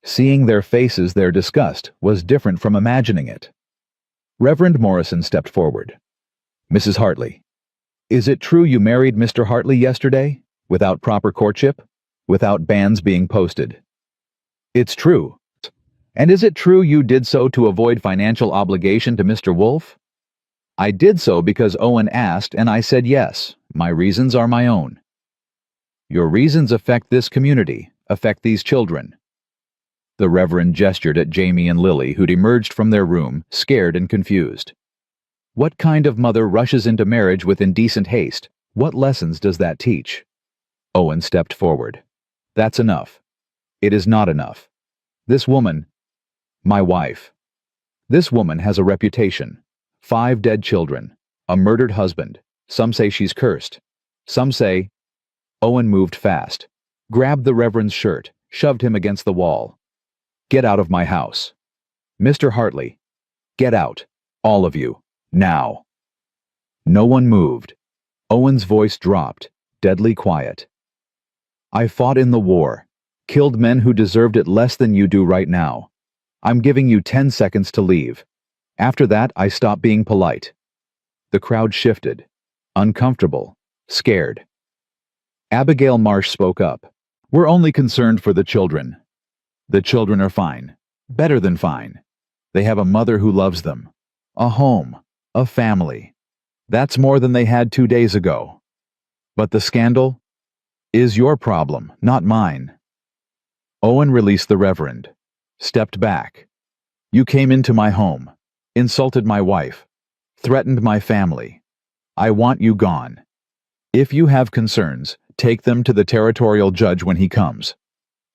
seeing their faces, their disgust, was different from imagining it. Reverend Morrison stepped forward. "Mrs. Hartley, is it true you married Mr. Hartley yesterday, without proper courtship, without banns being posted?" "It's true." "And is it true you did so to avoid financial obligation to Mr. Wolfe?" "I did so because Owen asked and I said yes. My reasons are my own." "Your reasons affect this community, affect these children." The Reverend gestured at Jamie and Lily, who'd emerged from their room, scared and confused. What kind of mother rushes into marriage with indecent haste? What lessons does that teach? Owen stepped forward. "That's enough." "It is not enough. This woman, my wife. This woman has a reputation. 5 dead children, a murdered husband. Some say she's cursed. Some say—" Owen moved fast, grabbed the Reverend's shirt, shoved him against the wall. "Get out of my house. Mr. Hartley, get out. All of you. Now." No one moved. Owen's voice dropped, deadly quiet. "I fought in the war, killed men who deserved it less than you do right now. I'm giving you 10 seconds to leave. After that, I stop being polite." The crowd shifted, uncomfortable, scared. Abigail Marsh spoke up. "We're only concerned for the children. The children are fine, better than fine. They have a mother who loves them, a home, a family. That's more than they had 2 days ago. But the scandal is your problem, not mine." Owen released the Reverend, stepped back. "You came into my home, insulted my wife, threatened my family. I want you gone. If you have concerns, take them to the territorial judge when he comes.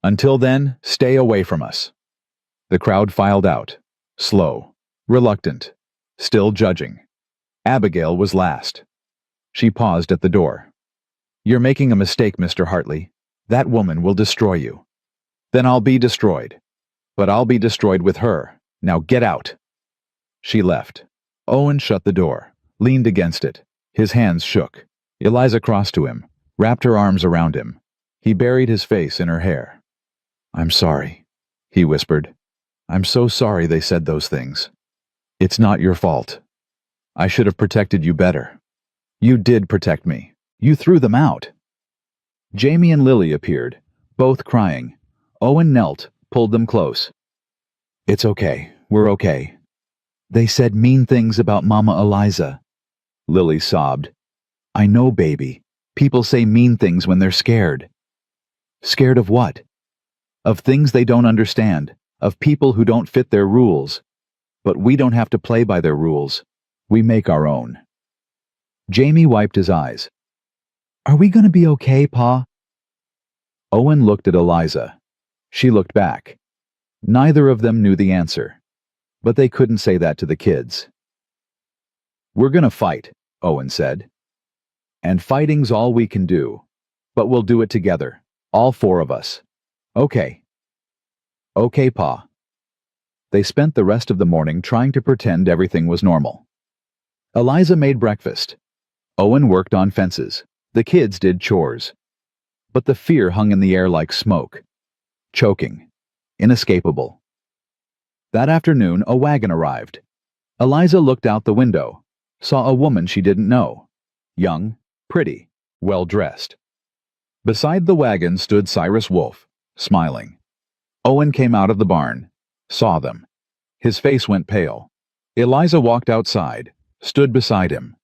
Until then, stay away from us." The crowd filed out, slow, reluctant, still judging. Abigail was last. She paused at the door. "You're making a mistake, Mr. Hartley. That woman will destroy you. Then I'll be destroyed. But I'll be destroyed with her. Now get out." She left. Owen shut the door, leaned against it. His hands shook. Eliza crossed to him, wrapped her arms around him. He buried his face in her hair. "I'm sorry," he whispered. "I'm so sorry they said those things. It's not your fault. I should have protected you better. You did protect me. You threw them out." Jamie and Lily appeared, both crying. Owen knelt, pulled them close. "It's okay. We're okay. They said mean things about Mama Eliza." Lily sobbed. "I know, baby. People say mean things when they're scared." "Scared of what?" "Of things they don't understand, of people who don't fit their rules. But we don't have to play by their rules. We make our own." Jamie wiped his eyes. "Are we going to be okay, Pa?" Owen looked at Eliza. She looked back. Neither of them knew the answer. But they couldn't say that to the kids. "We're going to fight," Owen said. "And fighting's all we can do. But we'll do it together, all 4 of us. Okay." "Okay, Pa." They spent the rest of the morning trying to pretend everything was normal. Eliza made breakfast. Owen worked on fences, The kids did chores. But the fear hung in the air like smoke. Choking. Inescapable. That afternoon, a wagon arrived. Eliza looked out the window, saw a woman she didn't know. Young, pretty, well-dressed. Beside the wagon stood Cyrus Wolfe, smiling. Owen came out of the barn, saw them. His face went pale. Eliza walked outside, stood beside him.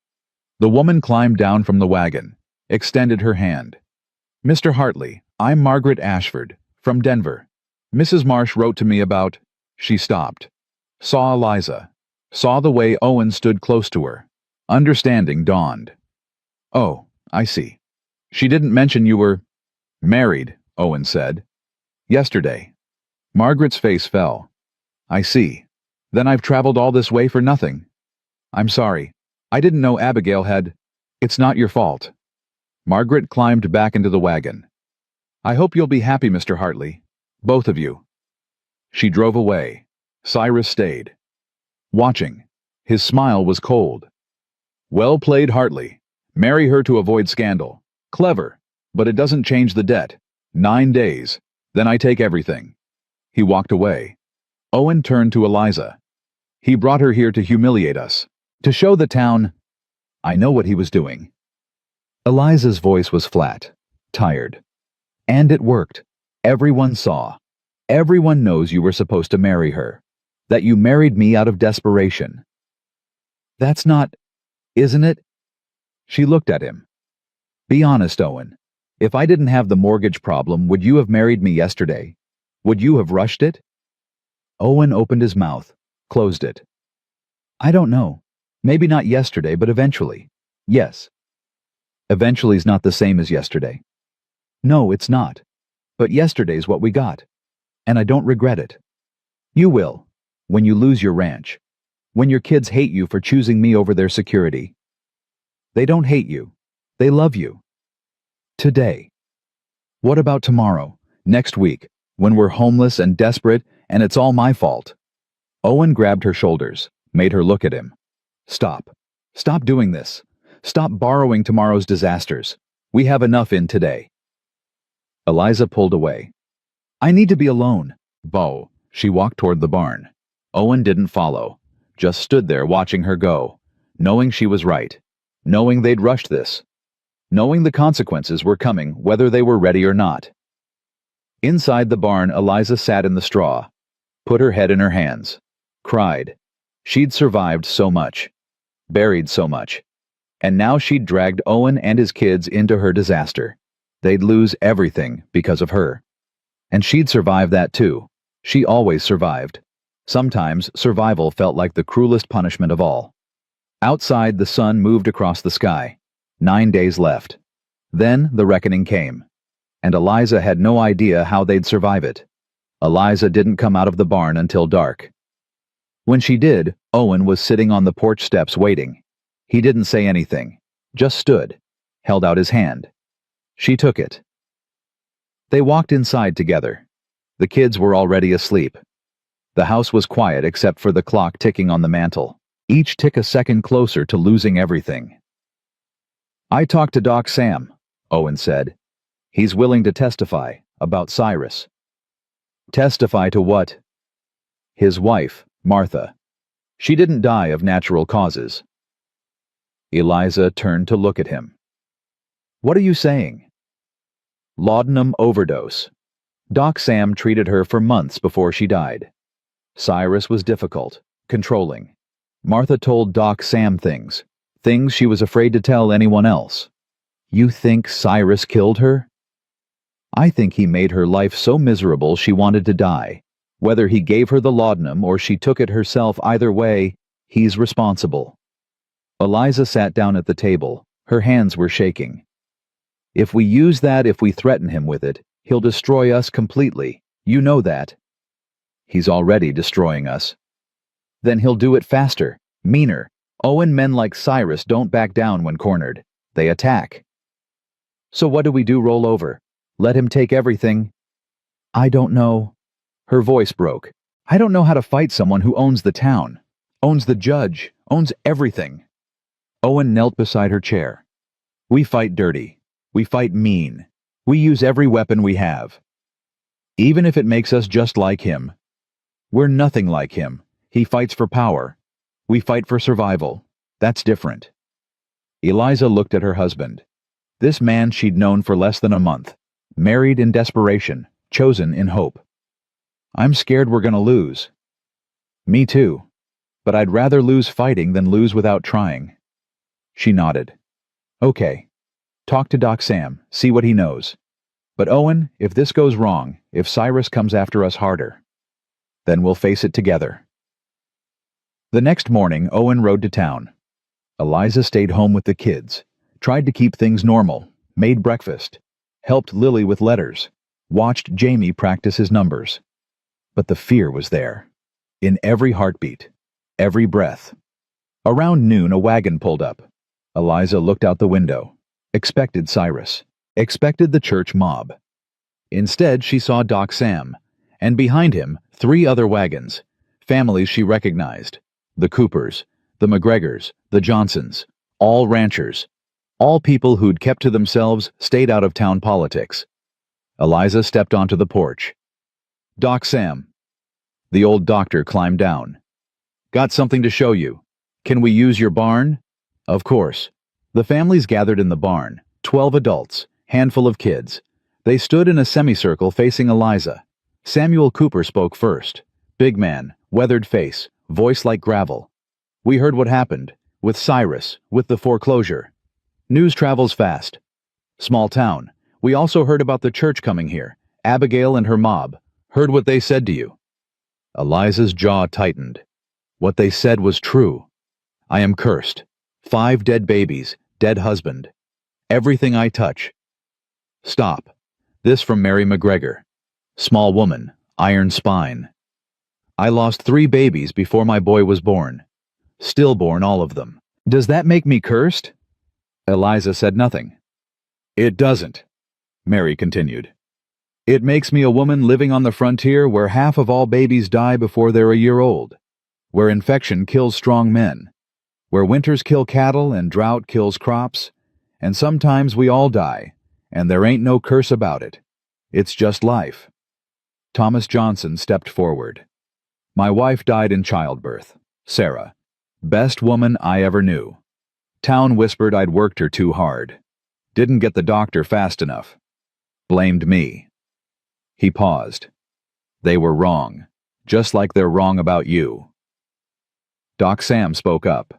The woman climbed down from the wagon, extended her hand. "Mr. Hartley, I'm Margaret Ashford, from Denver. Mrs. Marsh wrote to me about—" She stopped. Saw Eliza. Saw the way Owen stood close to her. Understanding dawned. "Oh, I see. She didn't mention you were—" "Married," Owen said. "Yesterday." Margaret's face fell. "I see. Then I've traveled all this way for nothing. I'm sorry. I didn't know Abigail had—" "It's not your fault." Margaret climbed back into the wagon. "I hope you'll be happy, Mr. Hartley. Both of you." She drove away. Cyrus stayed. Watching. His smile was cold. "Well played, Hartley. Marry her to avoid scandal. Clever, but it doesn't change the debt. 9 days. Then I take everything." He walked away. Owen turned to Eliza. "He brought her here to humiliate us. To show the town—" "I know what he was doing." Eliza's voice was flat, tired. "And it worked. Everyone saw. Everyone knows you were supposed to marry her. That you married me out of desperation." "That's not, isn't it?" She looked at him. "Be honest, Owen. If I didn't have the mortgage problem, would you have married me yesterday? Would you have rushed it?" Owen opened his mouth, closed it. "I don't know. Maybe not yesterday, but eventually. Yes." "Eventually's not the same as yesterday." "No, it's not. But yesterday's what we got. And I don't regret it. You will, when you lose your ranch. When your kids hate you for choosing me over their security. They don't hate you. They love you. Today. What about tomorrow, next week, when we're homeless and desperate and it's all my fault?" Owen grabbed her shoulders, made her look at him. "Stop. Stop doing this. Stop borrowing tomorrow's disasters. We have enough in today." Eliza pulled away. "I need to be alone." Bo. She walked toward the barn. Owen didn't follow, just stood there watching her go, knowing she was right, knowing they'd rushed this, knowing the consequences were coming whether they were ready or not. Inside the barn, Eliza sat in the straw, put her head in her hands, cried. She'd survived so much, buried so much, and now she'd dragged Owen and his kids into her disaster. They'd lose everything because of her. And she'd survive that too. She always survived. Sometimes survival felt like the cruelest punishment of all. Outside, the sun moved across the sky. 9 days left. Then the reckoning came. And Eliza had no idea how they'd survive it. Eliza didn't come out of the barn until dark. When she did, Owen was sitting on the porch steps waiting. He didn't say anything, just stood, held out his hand. She took it. They walked inside together. The kids were already asleep. The house was quiet except for the clock ticking on the mantel, each tick a second closer to losing everything. "I talked to Doc Sam," Owen said. "He's willing to testify about Cyrus." "Testify to what?" "His wife, Martha. She didn't die of natural causes." Eliza turned to look at him. "What are you saying?" "Laudanum overdose. Doc Sam treated her for months before she died. Cyrus was difficult, controlling. Martha told Doc Sam things she was afraid to tell anyone else. You think Cyrus killed her?" "I think he made her life so miserable she wanted to die. Whether he gave her the laudanum or she took it herself, either way, he's responsible." Eliza sat down at the table. Her hands were shaking. "If we use that, if we threaten him with it, he'll destroy us completely. You know that." "He's already destroying us." "Then he'll do it faster, meaner. Owen, men like Cyrus don't back down when cornered. They attack." "So what do we do, roll over? Let him take everything?" "I don't know." Her voice broke. "I don't know how to fight someone who owns the town, owns the judge, owns everything." Owen knelt beside her chair. "We fight dirty. We fight mean. We use every weapon we have. Even if it makes us just like him. We're nothing like him. He fights for power. We fight for survival. That's different. Eliza looked at her husband. This man she'd known for less than a month. Married in desperation. Chosen in hope. I'm scared we're gonna lose. Me too. But I'd rather lose fighting than lose without trying. She nodded. Okay. Talk to Doc Sam, see what he knows. But Owen, if this goes wrong, if Cyrus comes after us harder, then we'll face it together. The next morning, Owen rode to town. Eliza stayed home with the kids, tried to keep things normal, made breakfast, helped Lily with letters, watched Jamie practice his numbers. But the fear was there, in every heartbeat, every breath. Around noon, a wagon pulled up. Eliza looked out the window, expected Cyrus, expected the church mob. Instead, she saw Doc Sam, and behind him, 3 other wagons, families she recognized, the Coopers, the McGregors, the Johnsons, all ranchers, all people who'd kept to themselves, stayed out of town politics. Eliza stepped onto the porch. Doc Sam. The old doctor climbed down. Got something to show you. Can we use your barn? Of course. The families gathered in the barn, 12 adults, handful of kids. They stood in a semicircle facing Eliza. Samuel Cooper spoke first. Big man, weathered face, voice like gravel. We heard what happened, with Cyrus, with the foreclosure. News travels fast. Small town. We also heard about the church coming here, Abigail and her mob. Heard what they said to you. Eliza's jaw tightened. What they said was true. I am cursed. 5 dead babies, dead husband. Everything I touch. Stop. This from Mary McGregor. Small woman, iron spine. I lost 3 babies before my boy was born. Stillborn, all of them. Does that make me cursed? Eliza said nothing. It doesn't, Mary continued. It makes me a woman living on the frontier where half of all babies die before they're a year old, where infection kills strong men, where winters kill cattle and drought kills crops, and sometimes we all die, and there ain't no curse about it. It's just life. Thomas Johnson stepped forward. My wife died in childbirth, Sarah. Best woman I ever knew. Town whispered I'd worked her too hard. Didn't get the doctor fast enough. Blamed me. He paused. They were wrong, just like they're wrong about you. Doc Sam spoke up.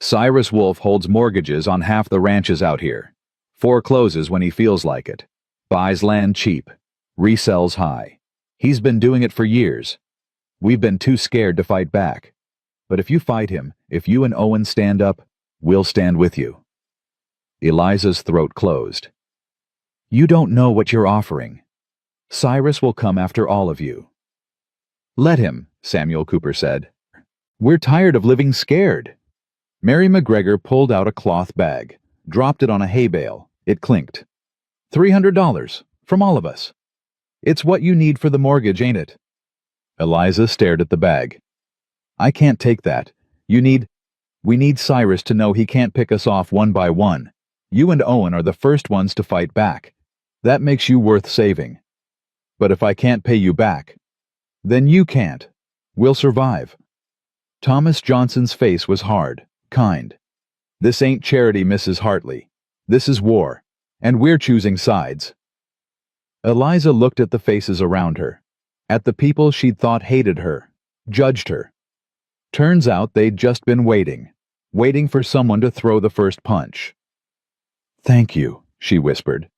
Cyrus Wolf holds mortgages on half the ranches out here. Forecloses when he feels like it. Buys land cheap. Resells high. He's been doing it for years. We've been too scared to fight back. But if you fight him, if you and Owen stand up, we'll stand with you. Eliza's throat closed. You don't know what you're offering. Cyrus will come after all of you. Let him, Samuel Cooper said. We're tired of living scared. Mary McGregor pulled out a cloth bag, dropped it on a hay bale. It clinked. $300, from all of us. It's what you need for the mortgage, ain't it? Eliza stared at the bag. I can't take that. We need Cyrus to know he can't pick us off one by one. You and Owen are the first ones to fight back. That makes you worth saving. But if I can't pay you back, then you can't. We'll survive. Thomas Johnson's face was hard, kind. This ain't charity, Mrs. Hartley. This is war, and we're choosing sides. Eliza looked at the faces around her, at the people she'd thought hated her, judged her. Turns out they'd just been waiting for someone to throw the first punch. Thank you, she whispered.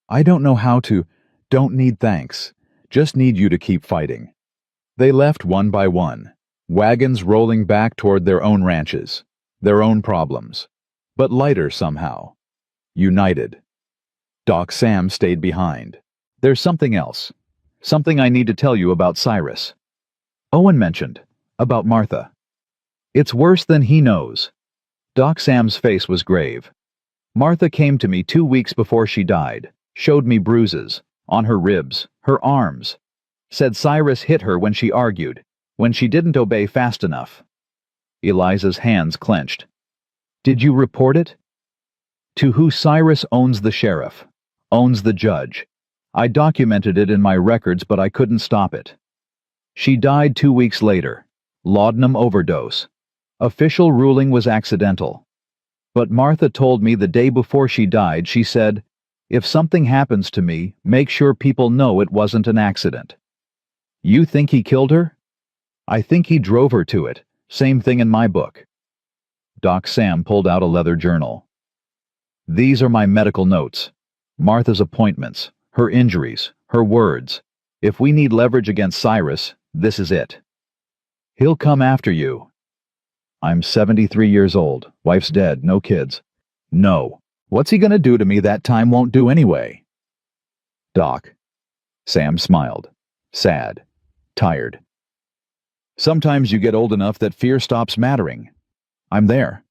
I don't know how to, don't need thanks, just need you to keep fighting. They left one by one, wagons rolling back toward their own ranches, their own problems, but lighter somehow. United. Doc Sam stayed behind. There's something else. Something I need to tell you about Cyrus. Owen mentioned, about Martha. It's worse than he knows. Doc Sam's face was grave. Martha came to me 2 weeks before she died, showed me bruises, on her ribs, her arms. Said Cyrus hit her when she argued, when she didn't obey fast enough. Eliza's hands clenched. Did you report it? To who Cyrus owns the sheriff, owns the judge. I documented it in my records, but I couldn't stop it. She died 2 weeks later. Laudanum overdose. Official ruling was accidental. But Martha told me the day before she died, she said, "If something happens to me, make sure people know it wasn't an accident." You think he killed her? I think he drove her to it. Same thing in my book. Doc Sam pulled out a leather journal. These are my medical notes. Martha's appointments, her injuries, her words. If we need leverage against Cyrus, this is it. He'll come after you. I'm 73 years old. Wife's dead, no kids. No. What's he gonna do to me that time won't do anyway? Doc. Sam smiled. Sad. Tired. Sometimes you get old enough that fear stops mattering. I'm there.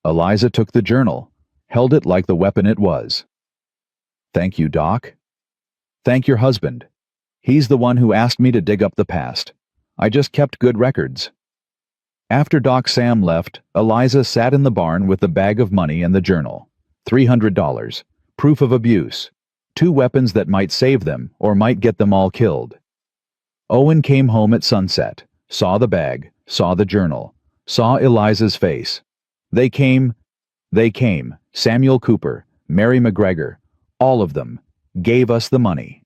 Eliza took the journal, held it like the weapon it was. Thank you, Doc. Thank your husband. He's the one who asked me to dig up the past. I just kept good records. After Doc Sam left, Eliza sat in the barn with the bag of money and the journal. $300. Proof of abuse. 2 weapons that might save them or might get them all killed. Owen came home at sunset, saw the bag, saw the journal, saw Eliza's face. They came, Samuel Cooper, Mary McGregor, all of them, gave us the money.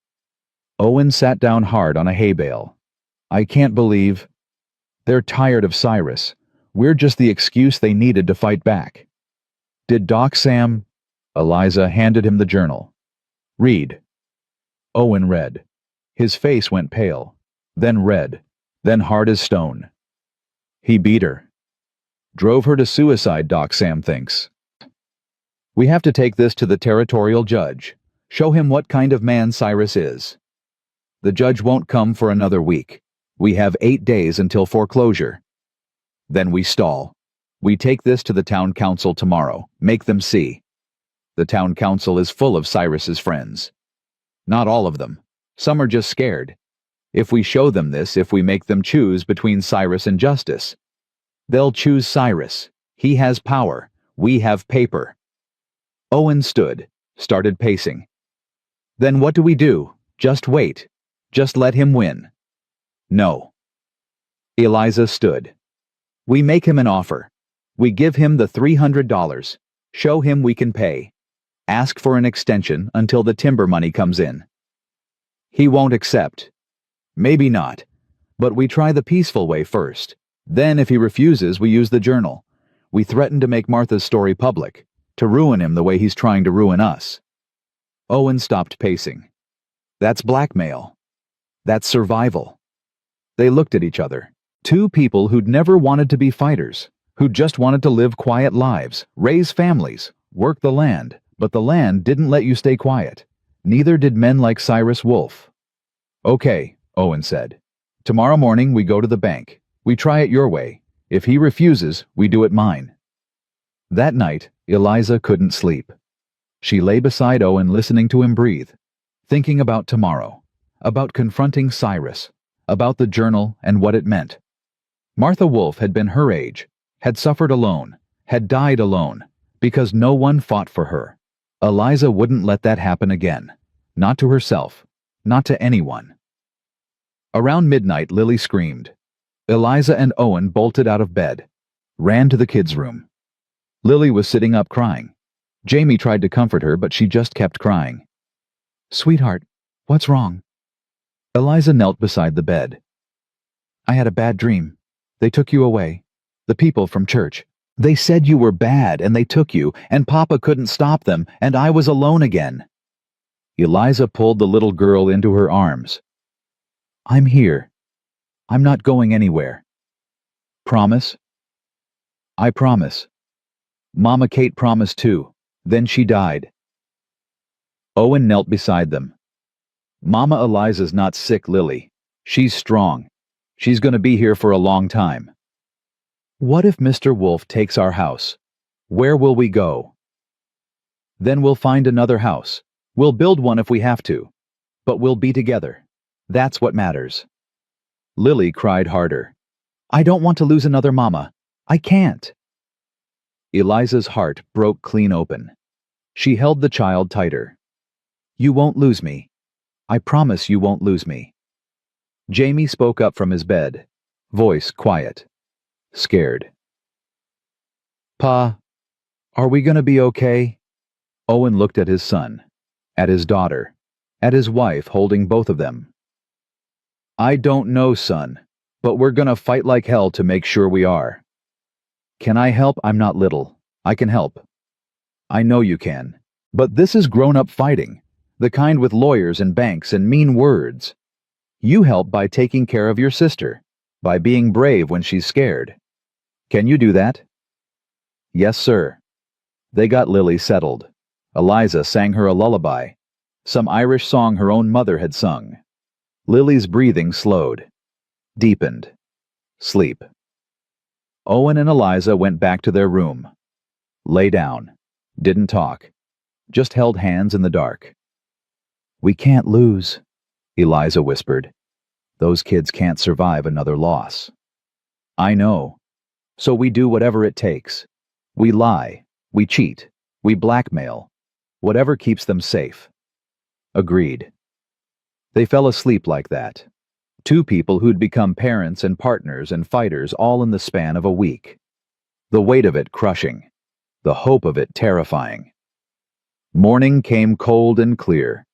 Owen sat down hard on a hay bale. I can't believe. They're tired of Cyrus. We're just the excuse they needed to fight back. Did Doc Sam? Eliza handed him the journal. Read. Owen read. His face went pale, then red, then hard as stone. He beat her. Drove her to suicide, Doc Sam thinks. We have to take this to the territorial judge. Show him what kind of man Cyrus is. The judge won't come for another week. We have 8 days until foreclosure. Then we stall. We take this to the town council tomorrow. Make them see. The town council is full of Cyrus's friends. Not all of them. Some are just scared. If we show them this, if we make them choose between Cyrus and justice, they'll choose Cyrus. He has power. We have paper. Owen stood, started pacing. Then what do we do? Just wait. Just let him win. No. Eliza stood. We make him an offer. We give him the $300. Show him we can pay. Ask for an extension until the timber money comes in. He won't accept. Maybe not. But we try the peaceful way first. Then if he refuses, we use the journal. We threaten to make Martha's story public, to ruin him the way he's trying to ruin us. Owen stopped pacing. That's blackmail. That's survival. They looked at each other. 2 people who'd never wanted to be fighters, who just wanted to live quiet lives, raise families, work the land, but the land didn't let you stay quiet. Neither did men like Cyrus Wolfe. Okay, Owen said. Tomorrow morning we go to the bank. We try it your way. If he refuses, we do it mine. That night, Eliza couldn't sleep. She lay beside Owen listening to him breathe, thinking about tomorrow, about confronting Cyrus, about the journal and what it meant. Martha Wolfe had been her age, had suffered alone, had died alone, because no one fought for her. Eliza wouldn't let that happen again. Not to herself, not to anyone. Around midnight, Lily screamed. Eliza and Owen bolted out of bed, ran to the kids' room. Lily was sitting up crying. Jamie tried to comfort her, but she just kept crying. Sweetheart, what's wrong? Eliza knelt beside the bed. I had a bad dream. They took you away. The people from church. They said you were bad and they took you, and Papa couldn't stop them, and I was alone again. Eliza pulled the little girl into her arms. I'm here. I'm not going anywhere. Promise? I promise. Mama Kate promised too. Then she died. Owen knelt beside them. Mama Eliza's not sick, Lily. She's strong. She's going to be here for a long time. What if Mr. Wolfe takes our house? Where will we go? Then we'll find another house. We'll build one if we have to. But we'll be together. That's what matters. Lily cried harder. I don't want to lose another mama. I can't. Eliza's heart broke clean open. She held the child tighter. "You won't lose me. I promise you won't lose me." Jamie spoke up from his bed, voice quiet, scared. "Pa, are we gonna be okay?" Owen looked at his son, at his daughter, at his wife holding both of them. "I don't know, son, but we're gonna fight like hell to make sure we are." "Can I help? I'm not little. I can help." "I know you can. But this is grown-up fighting, the kind with lawyers and banks and mean words. You help by taking care of your sister, by being brave when she's scared. Can you do that?" "Yes, sir." They got Lily settled. Eliza sang her a lullaby, some Irish song her own mother had sung. Lily's breathing slowed, deepened. Sleep. Owen and Eliza went back to their room. Lay down. Didn't talk. Just held hands in the dark. "We can't lose," Eliza whispered. "Those kids can't survive another loss." "I know. So we do whatever it takes. We lie. We cheat. We blackmail. Whatever keeps them safe." Agreed. They fell asleep like that. Two people who'd become parents and partners and fighters all in the span of a week. The weight of it crushing. The hope of it terrifying. Morning came cold and clear.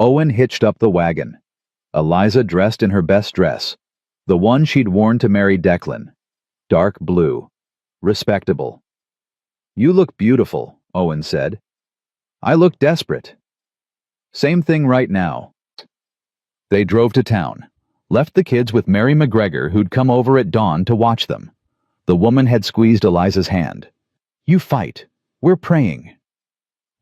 Owen hitched up the wagon. Eliza dressed in her best dress, the one she'd worn to marry Declan. Dark blue. Respectable. "You look beautiful," Owen said. "I look desperate." "Same thing right now." They drove to town, left the kids with Mary McGregor, who'd come over at dawn to watch them. The woman had squeezed Eliza's hand. "You fight. We're praying."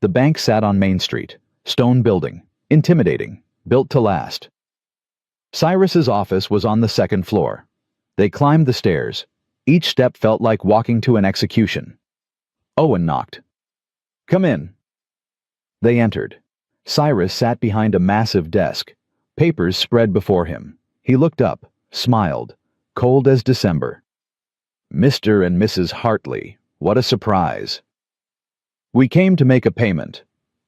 The bank sat on Main Street, stone building, intimidating, built to last. Cyrus's office was on the second floor. They climbed the stairs. Each step felt like walking to an execution. Owen knocked. "Come in." They entered. Cyrus sat behind a massive desk, papers spread before him. He looked up, smiled, cold as December. "Mr. and Mrs. Hartley, what a surprise." "We came to make a payment,"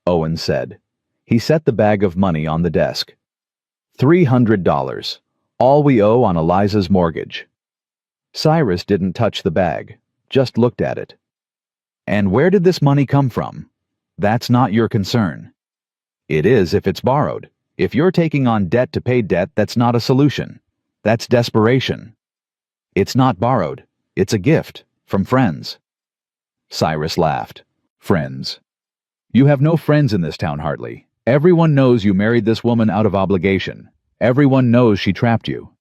Owen said. He set the bag of money on the desk. $300, all we owe on Eliza's mortgage. Cyrus didn't touch the bag, just looked at it. "And where did this money come from? That's not your concern." "It is if it's borrowed. If you're taking on debt to pay debt, that's not a solution. That's desperation." "It's not borrowed. It's a gift, from friends." Cyrus laughed. "Friends? You have no friends in this town, Hartley. Everyone knows you married this woman out of obligation. Everyone knows she trapped you."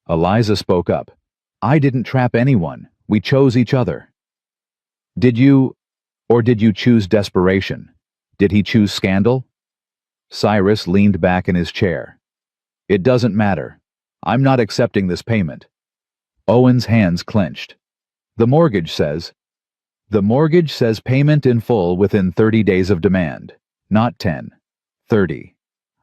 Eliza spoke up. "I didn't trap anyone. We chose each other." Did you choose desperation? Did he choose scandal?" Cyrus leaned back in his chair. "It doesn't matter. I'm not accepting this payment." Owen's hands clenched. The mortgage says payment in full within 30 days of demand, not 10. 30.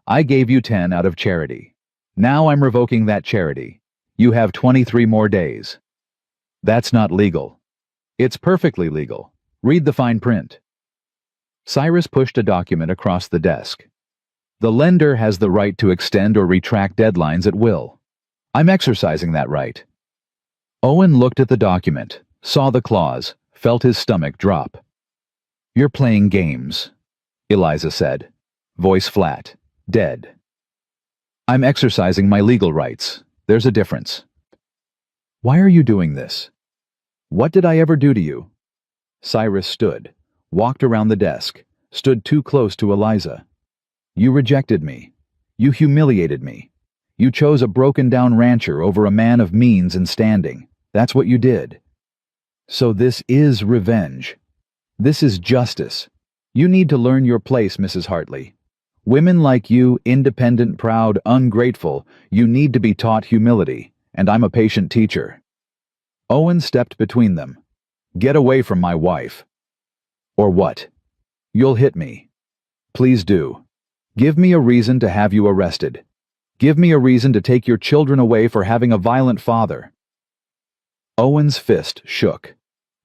I gave you 10 out of charity. Now I'm revoking that charity. You have 23 more days. That's not legal. It's perfectly legal. Read the fine print. Cyrus pushed a document across the desk. The lender has the right to extend or retract deadlines at will. I'm exercising that right. Owen looked at the document, saw the clause, felt his stomach drop. "You're playing games," Eliza said, voice flat, dead. "I'm exercising my legal rights. There's a difference." "Why are you doing this? What did I ever do to you?" Cyrus stood, walked around the desk, stood too close to Eliza. "You rejected me. You humiliated me. You chose a broken-down rancher over a man of means and standing. That's what you did. So this is revenge. This is justice. You need to learn your place, Mrs. Hartley. Women like you, independent, proud, ungrateful, you need to be taught humility, and I'm a patient teacher." Owen stepped between them. "Get away from my wife." "Or what? You'll hit me. Please do. Give me a reason to have you arrested. Give me a reason to take your children away for having a violent father." Owen's fist shook.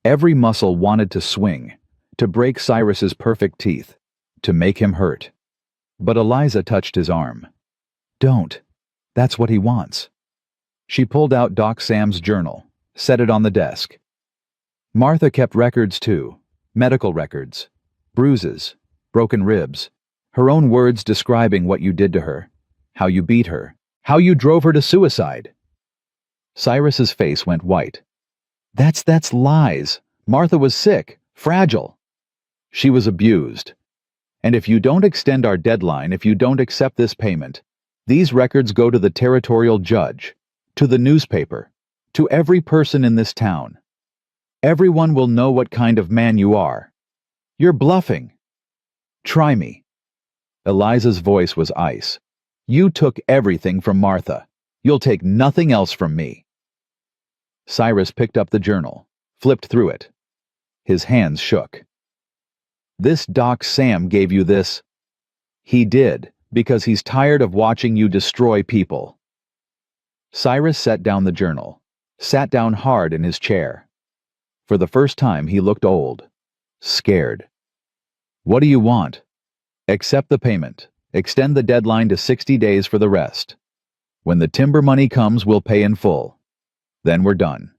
Every muscle wanted to swing, to break Cyrus's perfect teeth, to make him hurt. But Eliza touched his arm. Don't. That's what he wants. She pulled out Doc Sam's journal, set it on the desk. Martha kept records too, medical records, bruises, broken ribs, her own words describing what you did to her, how you beat her, how you drove her to suicide. Cyrus's face went white. That's lies. Martha was sick, fragile. She was abused. And if you don't extend our deadline, if you don't accept this payment, these records go to the territorial judge, to the newspaper, to every person in this town. Everyone will know what kind of man you are. You're bluffing. Try me. Eliza's voice was ice. You took everything from Martha. You'll take nothing else from me. Cyrus picked up the journal, flipped through it. His hands shook. This Doc Sam gave you this. He did, because he's tired of watching you destroy people. Cyrus set down the journal, sat down hard in his chair. For the first time he looked old, scared. What do you want? Accept the payment. Extend the deadline to 60 days for the rest. When the timber money comes, we'll pay in full. Then we're done.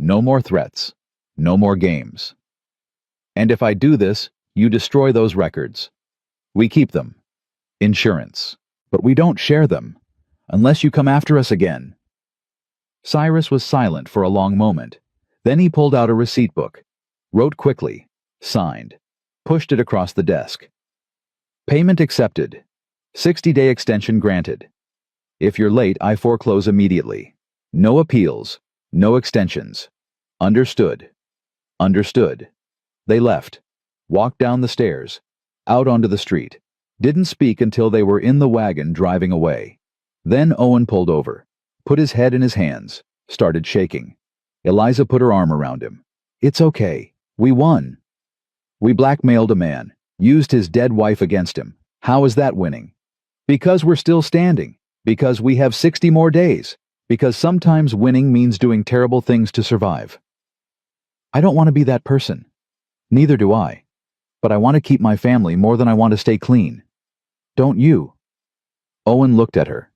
No more threats. No more games. And if I do this, you destroy those records. We keep them. Insurance. But we don't share them, unless you come after us again. Cyrus was silent for a long moment. Then he pulled out a receipt book, wrote quickly, signed, pushed it across the desk. Payment accepted. 60-day extension granted. If you're late, I foreclose immediately. No appeals. No extensions. Understood. Understood. They left, walked down the stairs, out onto the street, didn't speak until they were in the wagon driving away. Then Owen pulled over, put his head in his hands, started shaking. Eliza put her arm around him. It's okay. We won. We blackmailed a man, used his dead wife against him. How is that winning? Because we're still standing. Because we have 60 more days. Because sometimes winning means doing terrible things to survive. I don't want to be that person. Neither do I. But I want to keep my family more than I want to stay clean. Don't you? Owen looked at her.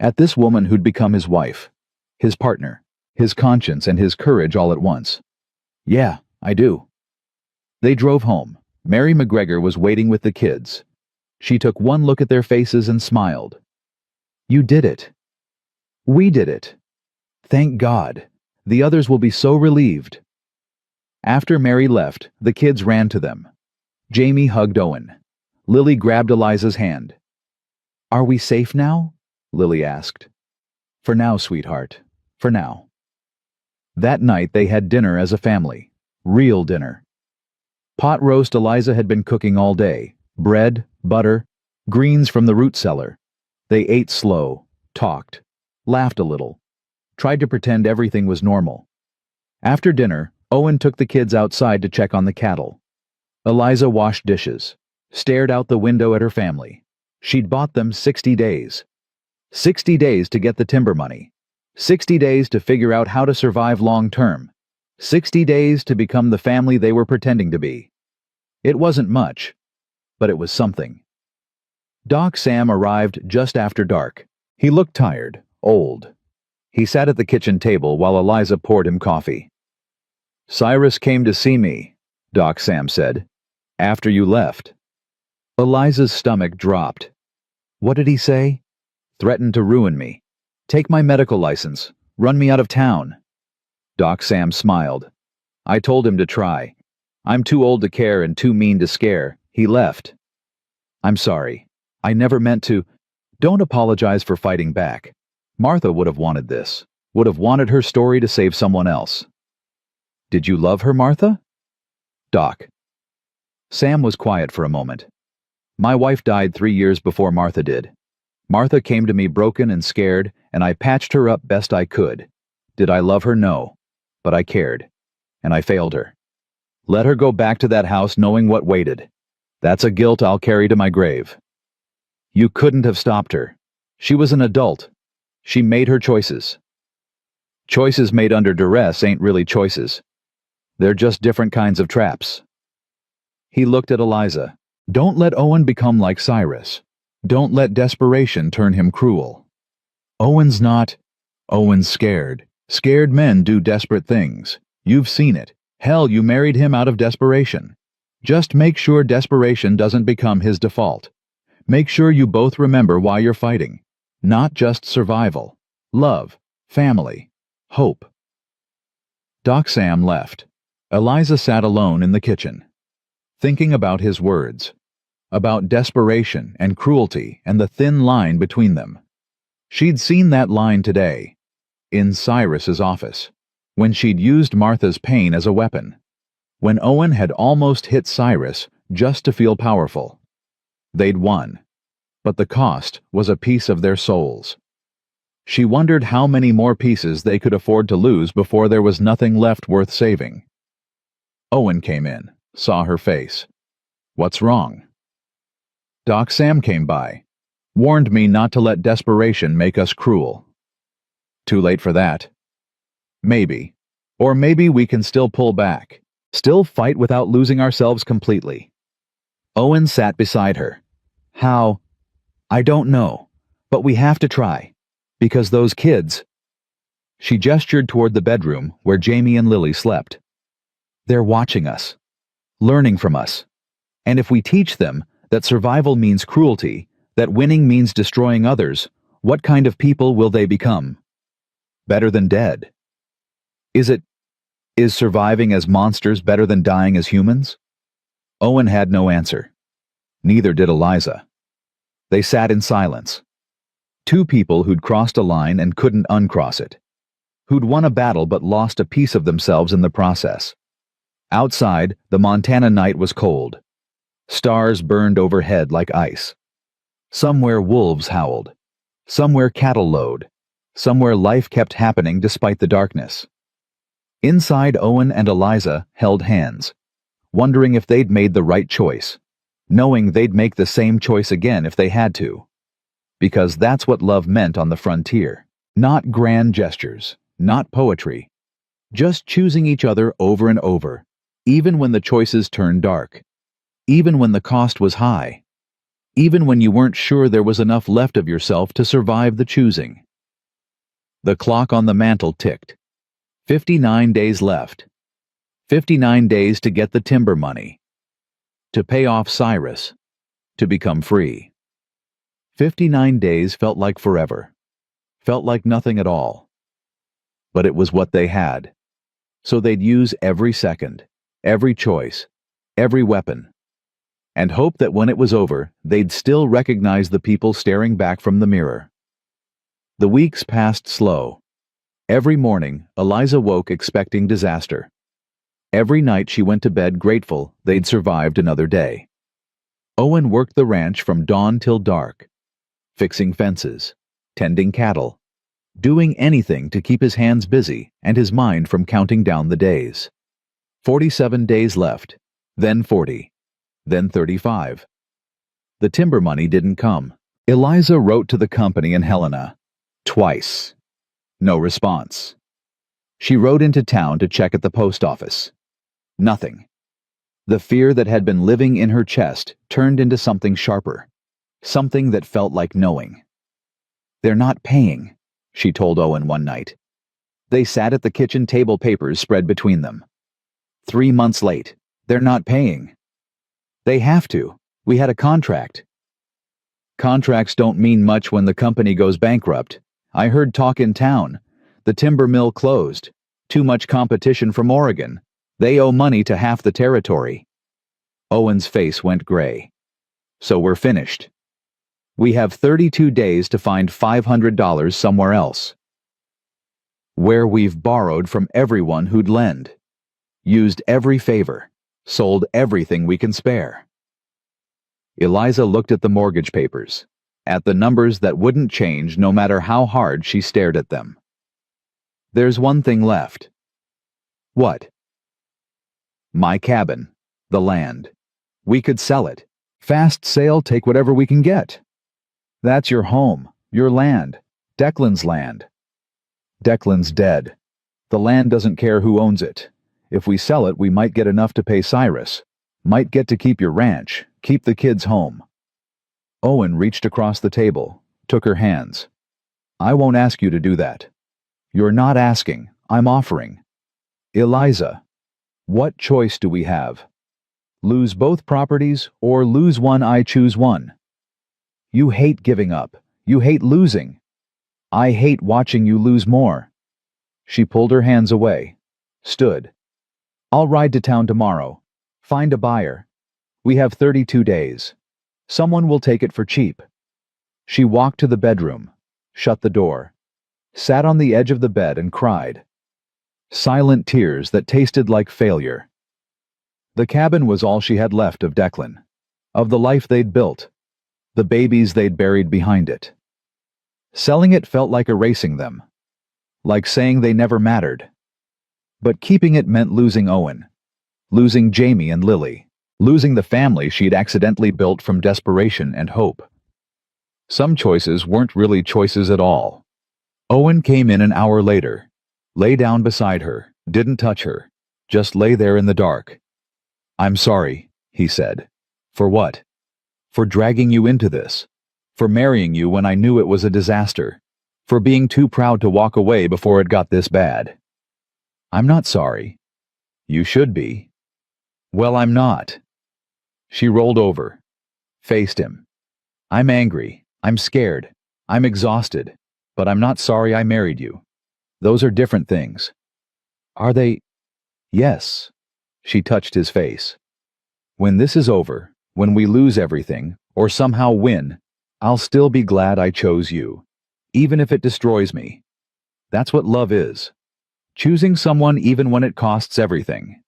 At this woman who'd become his wife, his partner, his conscience and his courage all at once. Yeah, I do. They drove home. Mary McGregor was waiting with the kids. She took one look at their faces and smiled. You did it. We did it. Thank God. The others will be so relieved. After Mary left, the kids ran to them. Jamie hugged Owen. Lily grabbed Eliza's hand. Are we safe now? Lily asked. For now, sweetheart. For now. That night they had dinner as a family. Real dinner. Pot roast Eliza had been cooking all day. Bread, butter, greens from the root cellar. They ate slow, talked, laughed a little, tried to pretend everything was normal. After dinner, Owen took the kids outside to check on the cattle. Eliza washed dishes, stared out the window at her family. She'd bought them 60 days. 60 days to get the timber money. 60 days to figure out how to survive long term. 60 days to become the family they were pretending to be. It wasn't much, but it was something. Doc Sam arrived just after dark. He looked tired, old. He sat at the kitchen table while Eliza poured him coffee. Cyrus came to see me, Doc Sam said, after you left. Eliza's stomach dropped. What did he say? Threatened to ruin me. Take my medical license. Run me out of town. Doc Sam smiled. I told him to try. I'm too old to care and too mean to scare. He left. I'm sorry. I never meant to. Don't apologize for fighting back. Martha would have wanted this. Would have wanted her story to save someone else. Did you love her, Martha? Doc. Sam was quiet for a moment. My wife died 3 years before Martha did. Martha came to me broken and scared, and I patched her up best I could. Did I love her? No. But I cared. And I failed her. Let her go back to that house knowing what waited. That's a guilt I'll carry to my grave. You couldn't have stopped her. She was an adult. She made her choices. Choices made under duress ain't really choices. They're just different kinds of traps. He looked at Eliza. Don't let Owen become like Cyrus. Don't let desperation turn him cruel. Owen's not. Owen's scared. Scared men do desperate things. You've seen it. Hell, you married him out of desperation. Just make sure desperation doesn't become his default. Make sure you both remember why you're fighting. Not just survival. Love. Family. Hope. Doc Sam left. Eliza sat alone in the kitchen, thinking about his words, about desperation and cruelty and the thin line between them. She'd seen that line today, in Cyrus's office, when she'd used Martha's pain as a weapon, when Owen had almost hit Cyrus just to feel powerful. They'd won, but the cost was a piece of their souls. She wondered how many more pieces they could afford to lose before there was nothing left worth saving. Owen came in, saw her face. What's wrong? Doc Sam came by, warned me not to let desperation make us cruel. Too late for that. Maybe. Or maybe we can still pull back, still fight without losing ourselves completely. Owen sat beside her. How? I don't know, but we have to try. Because those kids... She gestured toward the bedroom where Jamie and Lily slept. They're watching us, learning from us. And if we teach them that survival means cruelty, that winning means destroying others, what kind of people will they become? Better than dead. Is surviving as monsters better than dying as humans? Owen had no answer. Neither did Eliza. They sat in silence. Two people who'd crossed a line and couldn't uncross it. Who'd won a battle but lost a piece of themselves in the process. Outside, the Montana night was cold. Stars burned overhead like ice. Somewhere wolves howled. Somewhere cattle lowed. Somewhere life kept happening despite the darkness. Inside, Owen and Eliza held hands, wondering if they'd made the right choice, knowing they'd make the same choice again if they had to. Because that's what love meant on the frontier. Not grand gestures, not poetry. Just choosing each other over and over, even when the choices turned dark. Even when the cost was high. Even when you weren't sure there was enough left of yourself to survive the choosing. The clock on the mantel ticked. 59 days left. 59 days to get the timber money. To pay off Cyrus. To become free. 59 days felt like forever. Felt like nothing at all. But it was what they had. So they'd use every second, every choice, every weapon. And hope that when it was over, they'd still recognize the people staring back from the mirror. The weeks passed slow. Every morning, Eliza woke expecting disaster. Every night she went to bed grateful they'd survived another day. Owen worked the ranch from dawn till dark, fixing fences, tending cattle, doing anything to keep his hands busy and his mind from counting down the days. 47 days left, then 40. Then 35. The timber money didn't come. Eliza wrote to the company in Helena. Twice. No response. She rode into town to check at the post office. Nothing. The fear that had been living in her chest turned into something sharper. Something that felt like knowing. They're not paying, she told Owen one night. They sat at the kitchen table, papers spread between them. 3 months late. They're not paying. They have to. We had a contract. Contracts don't mean much when the company goes bankrupt. I heard talk in town. The timber mill closed. Too much competition from Oregon. They owe money to half the territory. Owen's face went gray. So we're finished. We have 32 days to find $500 somewhere else. Where we've borrowed from everyone who'd lend. Used every favor. Sold everything we can spare. Eliza looked at the mortgage papers, at the numbers that wouldn't change no matter how hard she stared at them. There's one thing left. What? My cabin, the land. We could sell it. Fast sale, take whatever we can get. That's your home, your land, Declan's land. Declan's dead. The land doesn't care who owns it. If we sell it, we might get enough to pay Cyrus. Might get to keep your ranch, keep the kids home. Owen reached across the table, took her hands. I won't ask you to do that. You're not asking, I'm offering. Eliza, what choice do we have? Lose both properties or lose one? I choose one. You hate giving up. You hate losing. I hate watching you lose more. She pulled her hands away, stood. I'll ride to town tomorrow. Find a buyer. We have 32 days. Someone will take it for cheap. She walked to the bedroom, shut the door, sat on the edge of the bed and cried. Silent tears that tasted like failure. The cabin was all she had left of Declan, of the life they'd built, the babies they'd buried behind it. Selling it felt like erasing them, like saying they never mattered. But keeping it meant losing Owen, losing Jamie and Lily, losing the family she'd accidentally built from desperation and hope. Some choices weren't really choices at all. Owen came in an hour later, lay down beside her, didn't touch her, just lay there in the dark. I'm sorry, he said. For what? For dragging you into this. For marrying you when I knew it was a disaster. For being too proud to walk away before it got this bad. I'm not sorry. You should be. Well, I'm not. She rolled over, faced him. I'm angry. I'm scared. I'm exhausted. But I'm not sorry I married you. Those are different things. Are they? Yes. She touched his face. When this is over, when we lose everything, or somehow win, I'll still be glad I chose you, even if it destroys me. That's what love is. Choosing someone even when it costs everything.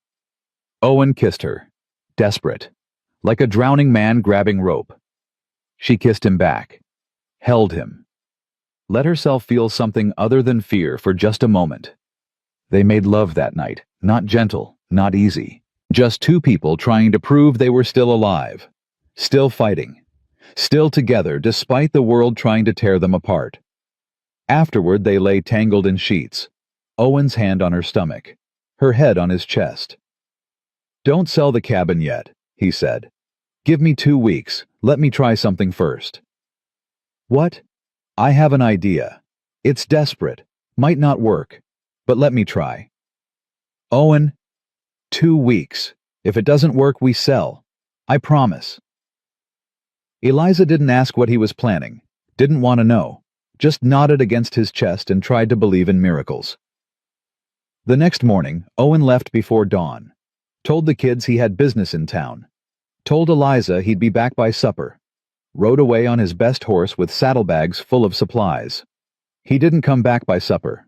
Owen kissed her, desperate, like a drowning man grabbing rope. She kissed him back, held him. Let herself feel something other than fear for just a moment. They made love that night, not gentle, not easy. Just two people trying to prove they were still alive, still fighting, still together despite the world trying to tear them apart. Afterward, they lay tangled in sheets, Owen's hand on her stomach, her head on his chest. Don't sell the cabin yet, he said. Give me 2 weeks, let me try something first. What? I have an idea. It's desperate, might not work, but let me try. Owen, 2 weeks. If it doesn't work, we sell. I promise. Eliza didn't ask what he was planning, didn't want to know, just nodded against his chest and tried to believe in miracles. The next morning, Owen left before dawn, told the kids he had business in town, told Eliza he'd be back by supper, rode away on his best horse with saddlebags full of supplies. He didn't come back by supper.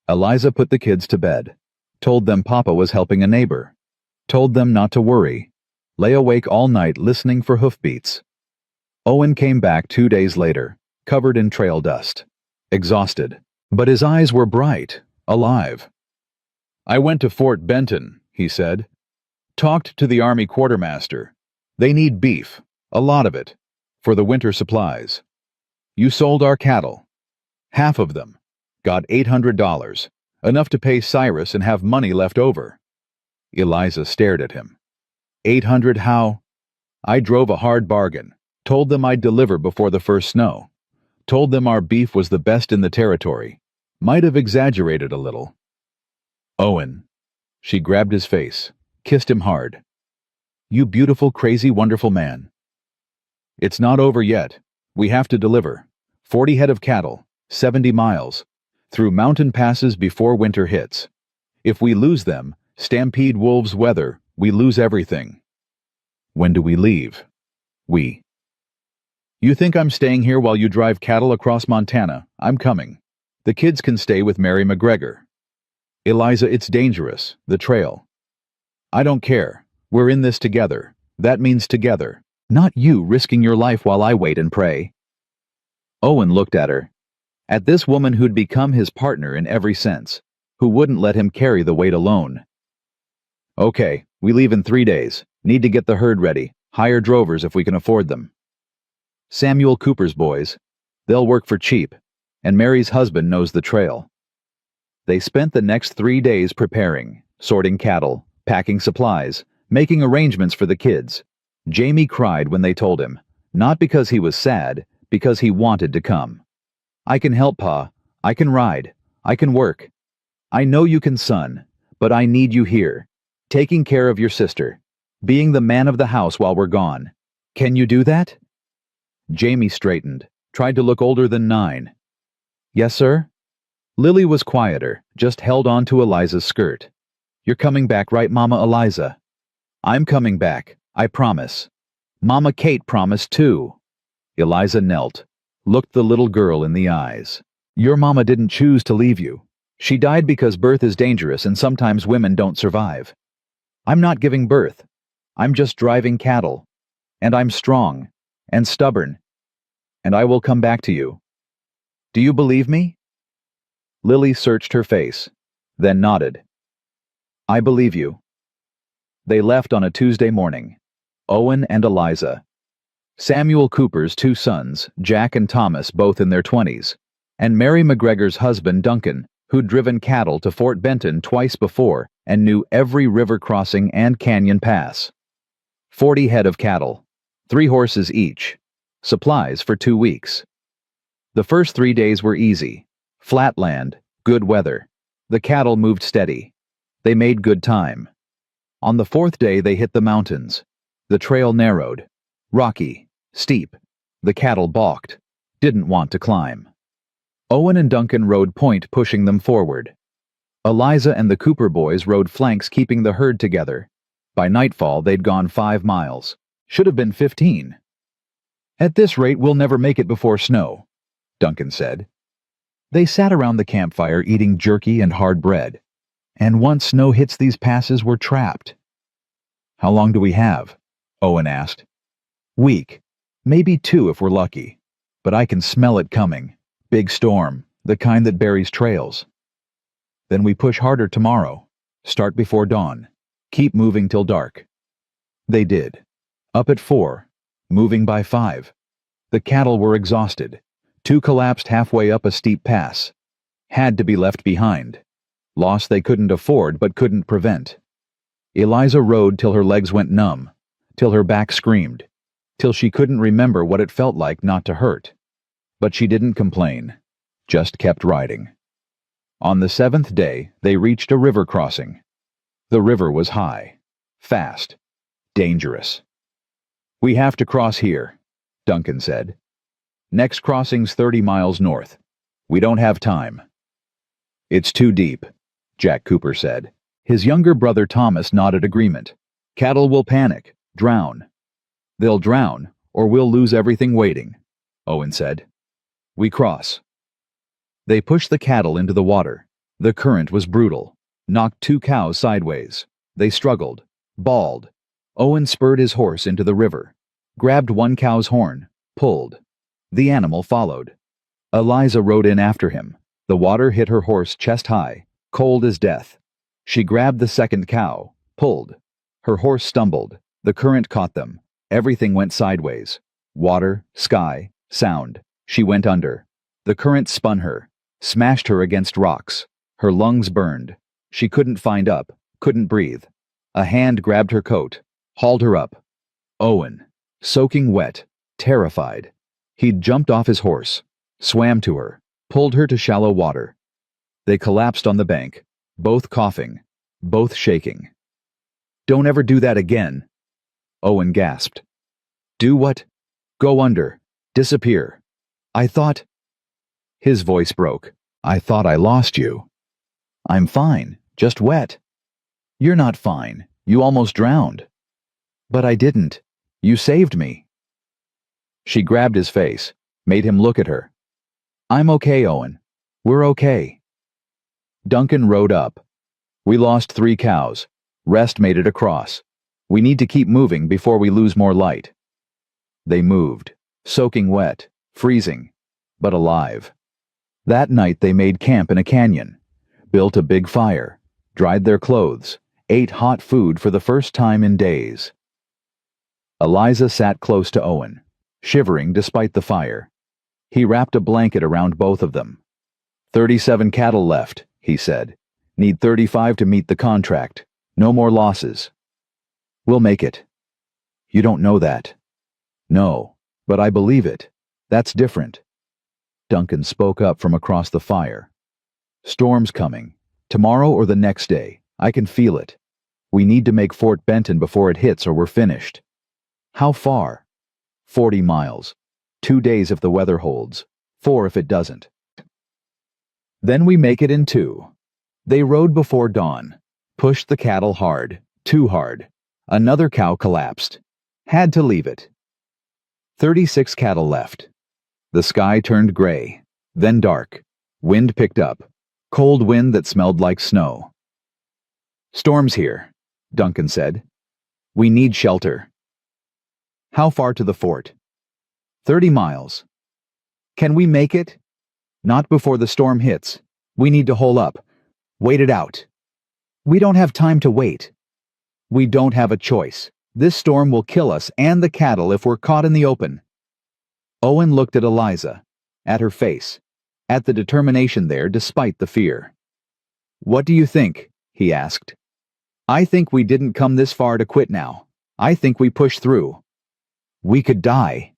Eliza put the kids to bed, told them Papa was helping a neighbor, told them not to worry, lay awake all night listening for hoofbeats. Owen came back 2 days later, covered in trail dust, exhausted, but his eyes were bright, alive. I went to Fort Benton, he said. Talked to the Army quartermaster. They need beef, a lot of it, for the winter supplies. You sold our cattle. Half of them. Got $800, enough to pay Cyrus and have money left over. Eliza stared at him. 800 how? I drove a hard bargain. Told them I'd deliver before the first snow. Told them our beef was the best in the territory. Might have exaggerated a little. Owen. She grabbed his face, kissed him hard. You beautiful, crazy, wonderful man. It's not over yet. We have to deliver. 40 head of cattle, 70 miles, through mountain passes before winter hits. If we lose them, stampede wolves weather, we lose everything. When do we leave? We. You think I'm staying here while you drive cattle across Montana? I'm coming. The kids can stay with Mary McGregor. Eliza, it's dangerous, the trail. I don't care. We're in this together. That means together. Not you risking your life while I wait and pray. Owen looked at her. At this woman who'd become his partner in every sense, who wouldn't let him carry the weight alone. Okay, we leave in 3 days. Need to get the herd ready. Hire drovers if we can afford them. Samuel Cooper's boys. They'll work for cheap, and Mary's husband knows the trail. They spent the next 3 days preparing, sorting cattle, packing supplies, making arrangements for the kids. Jamie cried when they told him, not because he was sad, because he wanted to come. "I can help, Pa. I can ride. I can work. I know you can, son, but I need you here, taking care of your sister, being the man of the house while we're gone. Can you do that?" Jamie straightened, tried to look older than 9. "Yes, sir?" Lily was quieter, just held on to Eliza's skirt. "You're coming back, right, Mama Eliza?" "I'm coming back, I promise. Mama Kate promised too." Eliza knelt, looked the little girl in the eyes. "Your mama didn't choose to leave you. She died because birth is dangerous and sometimes women don't survive. I'm not giving birth. I'm just driving cattle. And I'm strong and stubborn. And I will come back to you. Do you believe me?" Lily searched her face, then nodded. "I believe you." They left on a Tuesday morning. Owen and Eliza. Samuel Cooper's 2 sons, Jack and Thomas, both in their 20s, and Mary McGregor's husband, Duncan, who'd driven cattle to Fort Benton twice before and knew every river crossing and canyon pass. 40 head of cattle, 3 horses each, supplies for 2 weeks. The first 3 days were easy. Flat land, good weather. The cattle moved steady. They made good time. On the 4th day they hit the mountains. The trail narrowed, rocky, steep. The cattle balked, didn't want to climb. Owen and Duncan rode point, pushing them forward. Eliza and the Cooper boys rode flanks, keeping the herd together. By nightfall they'd gone 5 miles. Should have been 15. "At this rate we'll never make it before snow," Duncan said. They sat around the campfire eating jerky and hard bread. And once snow hits these passes, we're trapped. "How long do we have?" Owen asked. "Week. Maybe 2 if we're lucky. But I can smell it coming. Big storm, the kind that buries trails." "Then we push harder tomorrow. Start before dawn. Keep moving till dark." They did. Up at 4, moving by 5. The cattle were exhausted. 2 collapsed halfway up a steep pass. Had to be left behind. Loss they couldn't afford but couldn't prevent. Eliza rode till her legs went numb, till her back screamed, till she couldn't remember what it felt like not to hurt. But she didn't complain, just kept riding. On the 7th day, they reached a river crossing. The river was high, fast, dangerous. "We have to cross here," Duncan said. "Next crossing's 30 miles north. We don't have time." "It's too deep," Jack Cooper said. His younger brother Thomas nodded agreement. "Cattle will panic, drown." "They'll drown, or we'll lose everything waiting," Owen said. "We cross." They pushed the cattle into the water. The current was brutal, knocked 2 cows sideways. They struggled, bawled. Owen spurred his horse into the river, grabbed one cow's horn, pulled. The animal followed. Eliza rode in after him. The water hit her horse chest high, cold as death. She grabbed the second cow, pulled. Her horse stumbled. The current caught them. Everything went sideways. Water, sky, sound. She went under. The current spun her, smashed her against rocks. Her lungs burned. She couldn't find up, couldn't breathe. A hand grabbed her coat, hauled her up. Owen, soaking wet, terrified. He'd jumped off his horse, swam to her, pulled her to shallow water. They collapsed on the bank, both coughing, both shaking. "Don't ever do that again," Owen gasped. "Do what?" "Go under. Disappear. I thought—" His voice broke. "I thought I lost you." "I'm fine, just wet." "You're not fine. You almost drowned." "But I didn't. You saved me." She grabbed his face, made him look at her. "I'm okay, Owen. We're okay." Duncan rode up. "We lost 3 cows. Rest made it across. We need to keep moving before we lose more light." They moved, soaking wet, freezing, but alive. That night they made camp in a canyon, built a big fire, dried their clothes, ate hot food for the first time in days. Eliza sat close to Owen, shivering despite the fire. He wrapped a blanket around both of them. 37 cattle left, he said. Need 35 to meet the contract. No more losses. We'll make it. You don't know that. No, but I believe it. That's different. Duncan spoke up from across the fire. Storm's coming. Tomorrow or the next day. I can feel it. We need to make Fort Benton before it hits or we're finished. How far? 40 miles. 2 days if the weather holds. 4 if it doesn't. Then we make it in 2. They rode before dawn. Pushed the cattle hard. Too hard. Another cow collapsed. Had to leave it. 36 cattle left. The sky turned gray. Then dark. Wind picked up. Cold wind that smelled like snow. Storm's here, Duncan said. We need shelter. How far to the fort? 30 miles. Can we make it? Not before the storm hits. We need to hole up. Wait it out. We don't have time to wait. We don't have a choice. This storm will kill us and the cattle if we're caught in the open. Owen looked at Eliza, at her face, at the determination there despite the fear. What do you think? He asked. I think we didn't come this far to quit now. I think we push through. We could die.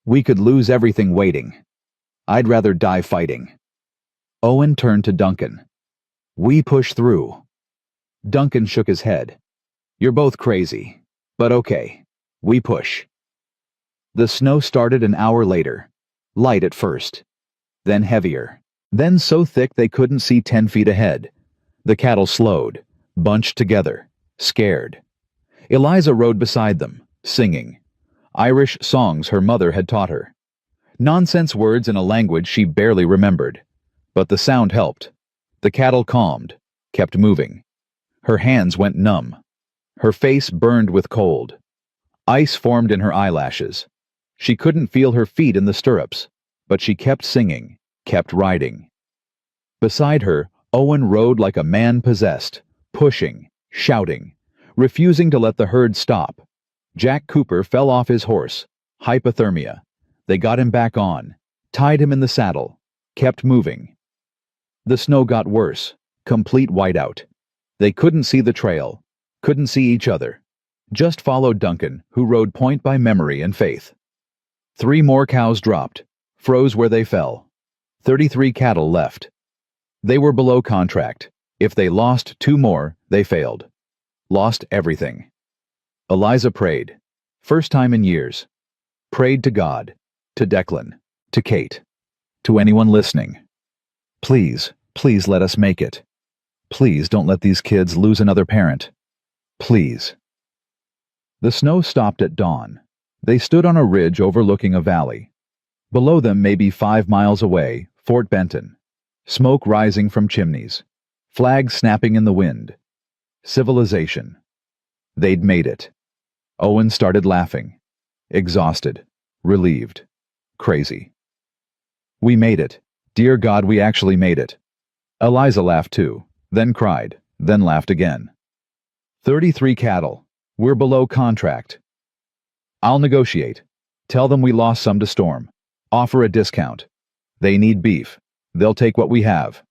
We could lose everything waiting. I'd rather die fighting. Owen turned to Duncan. We push through. Duncan shook his head. You're both crazy. But okay. We push. The snow started an hour later. Light at first. Then heavier. Then so thick they couldn't see 10 feet ahead. The cattle slowed, bunched together, scared. Eliza rode beside them, singing. Irish songs her mother had taught her. Nonsense words in a language she barely remembered. But the sound helped. The cattle calmed, kept moving. Her hands went numb. Her face burned with cold. Ice formed in her eyelashes. She couldn't feel her feet in the stirrups, but she kept singing, kept riding. Beside her, Owen rode like a man possessed, pushing, shouting, refusing to let the herd stop. Jack Cooper fell off his horse, hypothermia. They got him back on, tied him in the saddle, kept moving. The snow got worse, complete whiteout. They couldn't see the trail, couldn't see each other. Just followed Duncan, who rode point by memory and faith. 3 more cows dropped, froze where they fell. 33 cattle left. They were below contract. If they lost 2 more, they failed. Lost everything. Eliza prayed. First time in years. Prayed to God, to Declan, to Kate, to anyone listening. Please, please let us make it. Please don't let these kids lose another parent. Please. The snow stopped at dawn. They stood on a ridge overlooking a valley. Below them, maybe 5 miles away, Fort Benton. Smoke rising from chimneys. Flags snapping in the wind. Civilization. They'd made it. Owen started laughing. Exhausted. Relieved. Crazy. We made it. Dear God, we actually made it. Eliza laughed too, then cried, then laughed again. 33 cattle. We're below contract. I'll negotiate. Tell them we lost some to storm. Offer a discount. They need beef. They'll take what we have.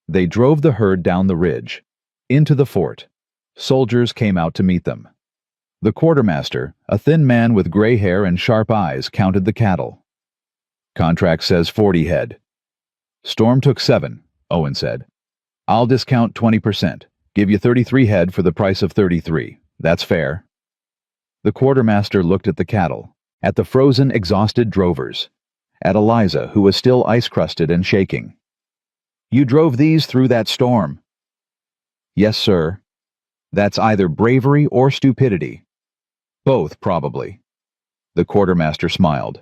They drove the herd down the ridge, into the fort. Soldiers came out to meet them. The quartermaster, a thin man with gray hair and sharp eyes, counted the cattle. Contract says 40 head. Storm took 7, Owen said. I'll discount 20%. Give you 33 head for the price of 33. That's fair. The quartermaster looked at the cattle, at the frozen, exhausted drovers, at Eliza, who was still ice-crusted and shaking. You drove these through that storm. Yes, sir. That's either bravery or stupidity. Both, probably. The quartermaster smiled.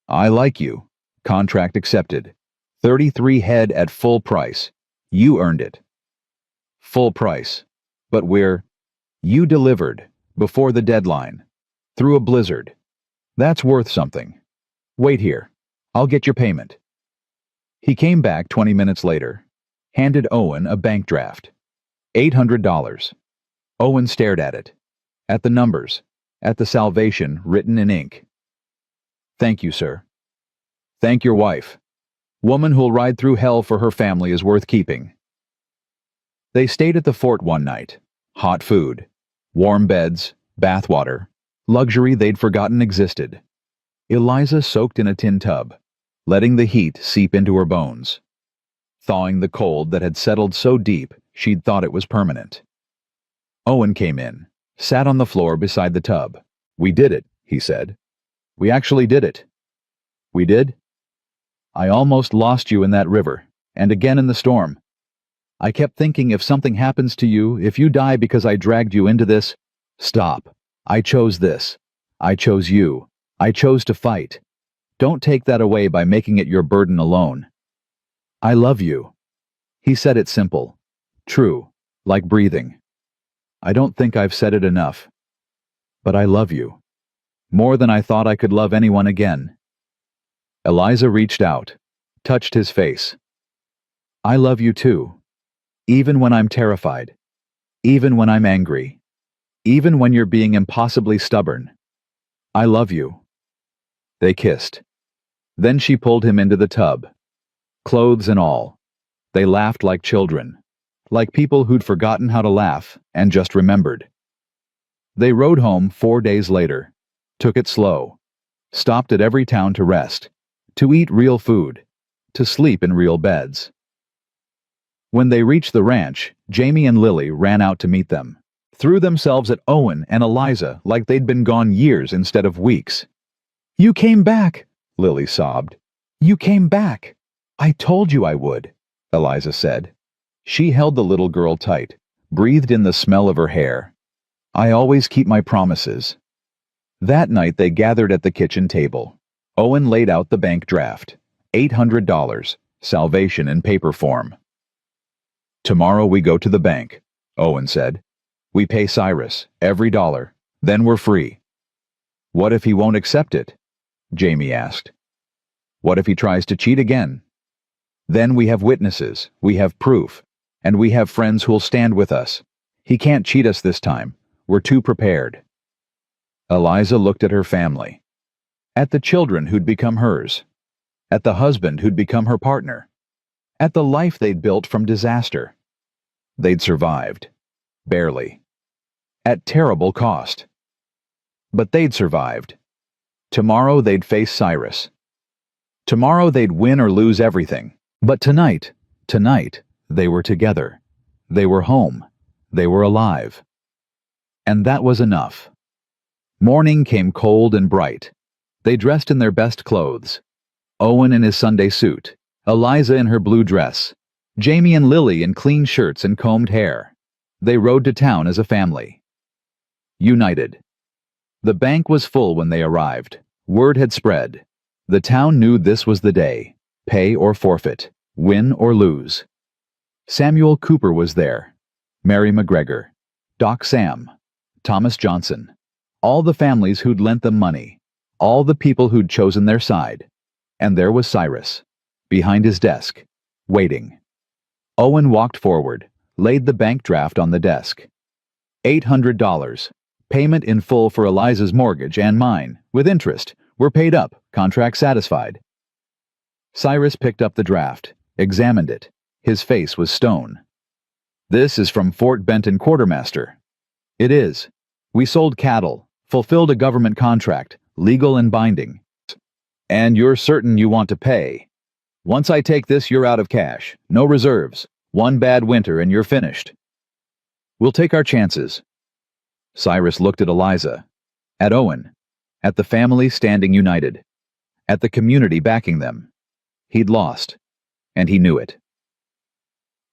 I like you. Contract accepted. 33 head at full price. You earned it. Full price. But you delivered, before the deadline, through a blizzard. That's worth something. Wait here. I'll get your payment. He came back 20 minutes later, handed Owen a bank draft. $800. Owen stared at it, at the numbers, at the salvation written in ink. Thank you, sir. Thank your wife. Woman who'll ride through hell for her family is worth keeping. They stayed at the fort one night. Hot food, warm beds, bathwater, luxury they'd forgotten existed. Eliza soaked in a tin tub, letting the heat seep into her bones, thawing the cold that had settled so deep she'd thought it was permanent. Owen came in, sat on the floor beside the tub. "We did it," he said. "We actually did it." "We did? I almost lost you in that river, and again in the storm. I kept thinking if something happens to you, if you die because I dragged you into this, stop. I chose this. I chose you. I chose to fight. Don't take that away by making it your burden alone. I love you." He said it simple, true, like breathing. I don't think I've said it enough. But I love you. More than I thought I could love anyone again. Eliza reached out, touched his face. I love you too. Even when I'm terrified. Even when I'm angry. Even when you're being impossibly stubborn. I love you. They kissed. Then she pulled him into the tub. Clothes and all. They laughed like children. Like people who'd forgotten how to laugh and just remembered. They rode home 4 days later. Took it slow. Stopped at every town to rest. To eat real food. To sleep in real beds. When they reached the ranch, Jamie and Lily ran out to meet them. Threw themselves at Owen and Eliza like they'd been gone years instead of weeks. "You came back," Lily sobbed. "You came back. I told you I would," Eliza said. She held the little girl tight, breathed in the smell of her hair. "I always keep my promises." That night they gathered at the kitchen table. Owen laid out the bank draft. $800, salvation in paper form. "Tomorrow we go to the bank," Owen said. "We pay Cyrus, every dollar. Then we're free." "What if he won't accept it?" Jamie asked. "What if he tries to cheat again?" "Then we have witnesses, we have proof, and we have friends who'll stand with us. He can't cheat us this time. We're too prepared." Eliza looked at her family. At the children who'd become hers. At the husband who'd become her partner. At the life they'd built from disaster. They'd survived. Barely. At terrible cost. But they'd survived. Tomorrow they'd face Cyrus. Tomorrow they'd win or lose everything. But tonight, they were together. They were home. They were alive. And that was enough. Morning came cold and bright. They dressed in their best clothes. Owen in his Sunday suit. Eliza in her blue dress. Jamie and Lily in clean shirts and combed hair. They rode to town as a family. United. The bank was full when they arrived. Word had spread. The town knew this was the day. Pay or forfeit. Win or lose. Samuel Cooper was there. Mary McGregor. Doc Sam. Thomas Johnson. All the families who'd lent them money. All the people who'd chosen their side. And there was Cyrus. Behind his desk. Waiting. Owen walked forward. Laid the bank draft on the desk. $800. Payment in full for Eliza's mortgage and mine, with interest. We're paid up. Contract satisfied. Cyrus picked up the draft. Examined it. His face was stone. "This is from Fort Benton Quartermaster." "It is. We sold cattle. Fulfilled a government contract. Legal and binding. And you're certain you want to pay. Once I take this, you're out of cash. No reserves. One bad winter and you're finished." "We'll take our chances." Cyrus looked at Eliza. At Owen. At the family standing united. At the community backing them. He'd lost. And he knew it.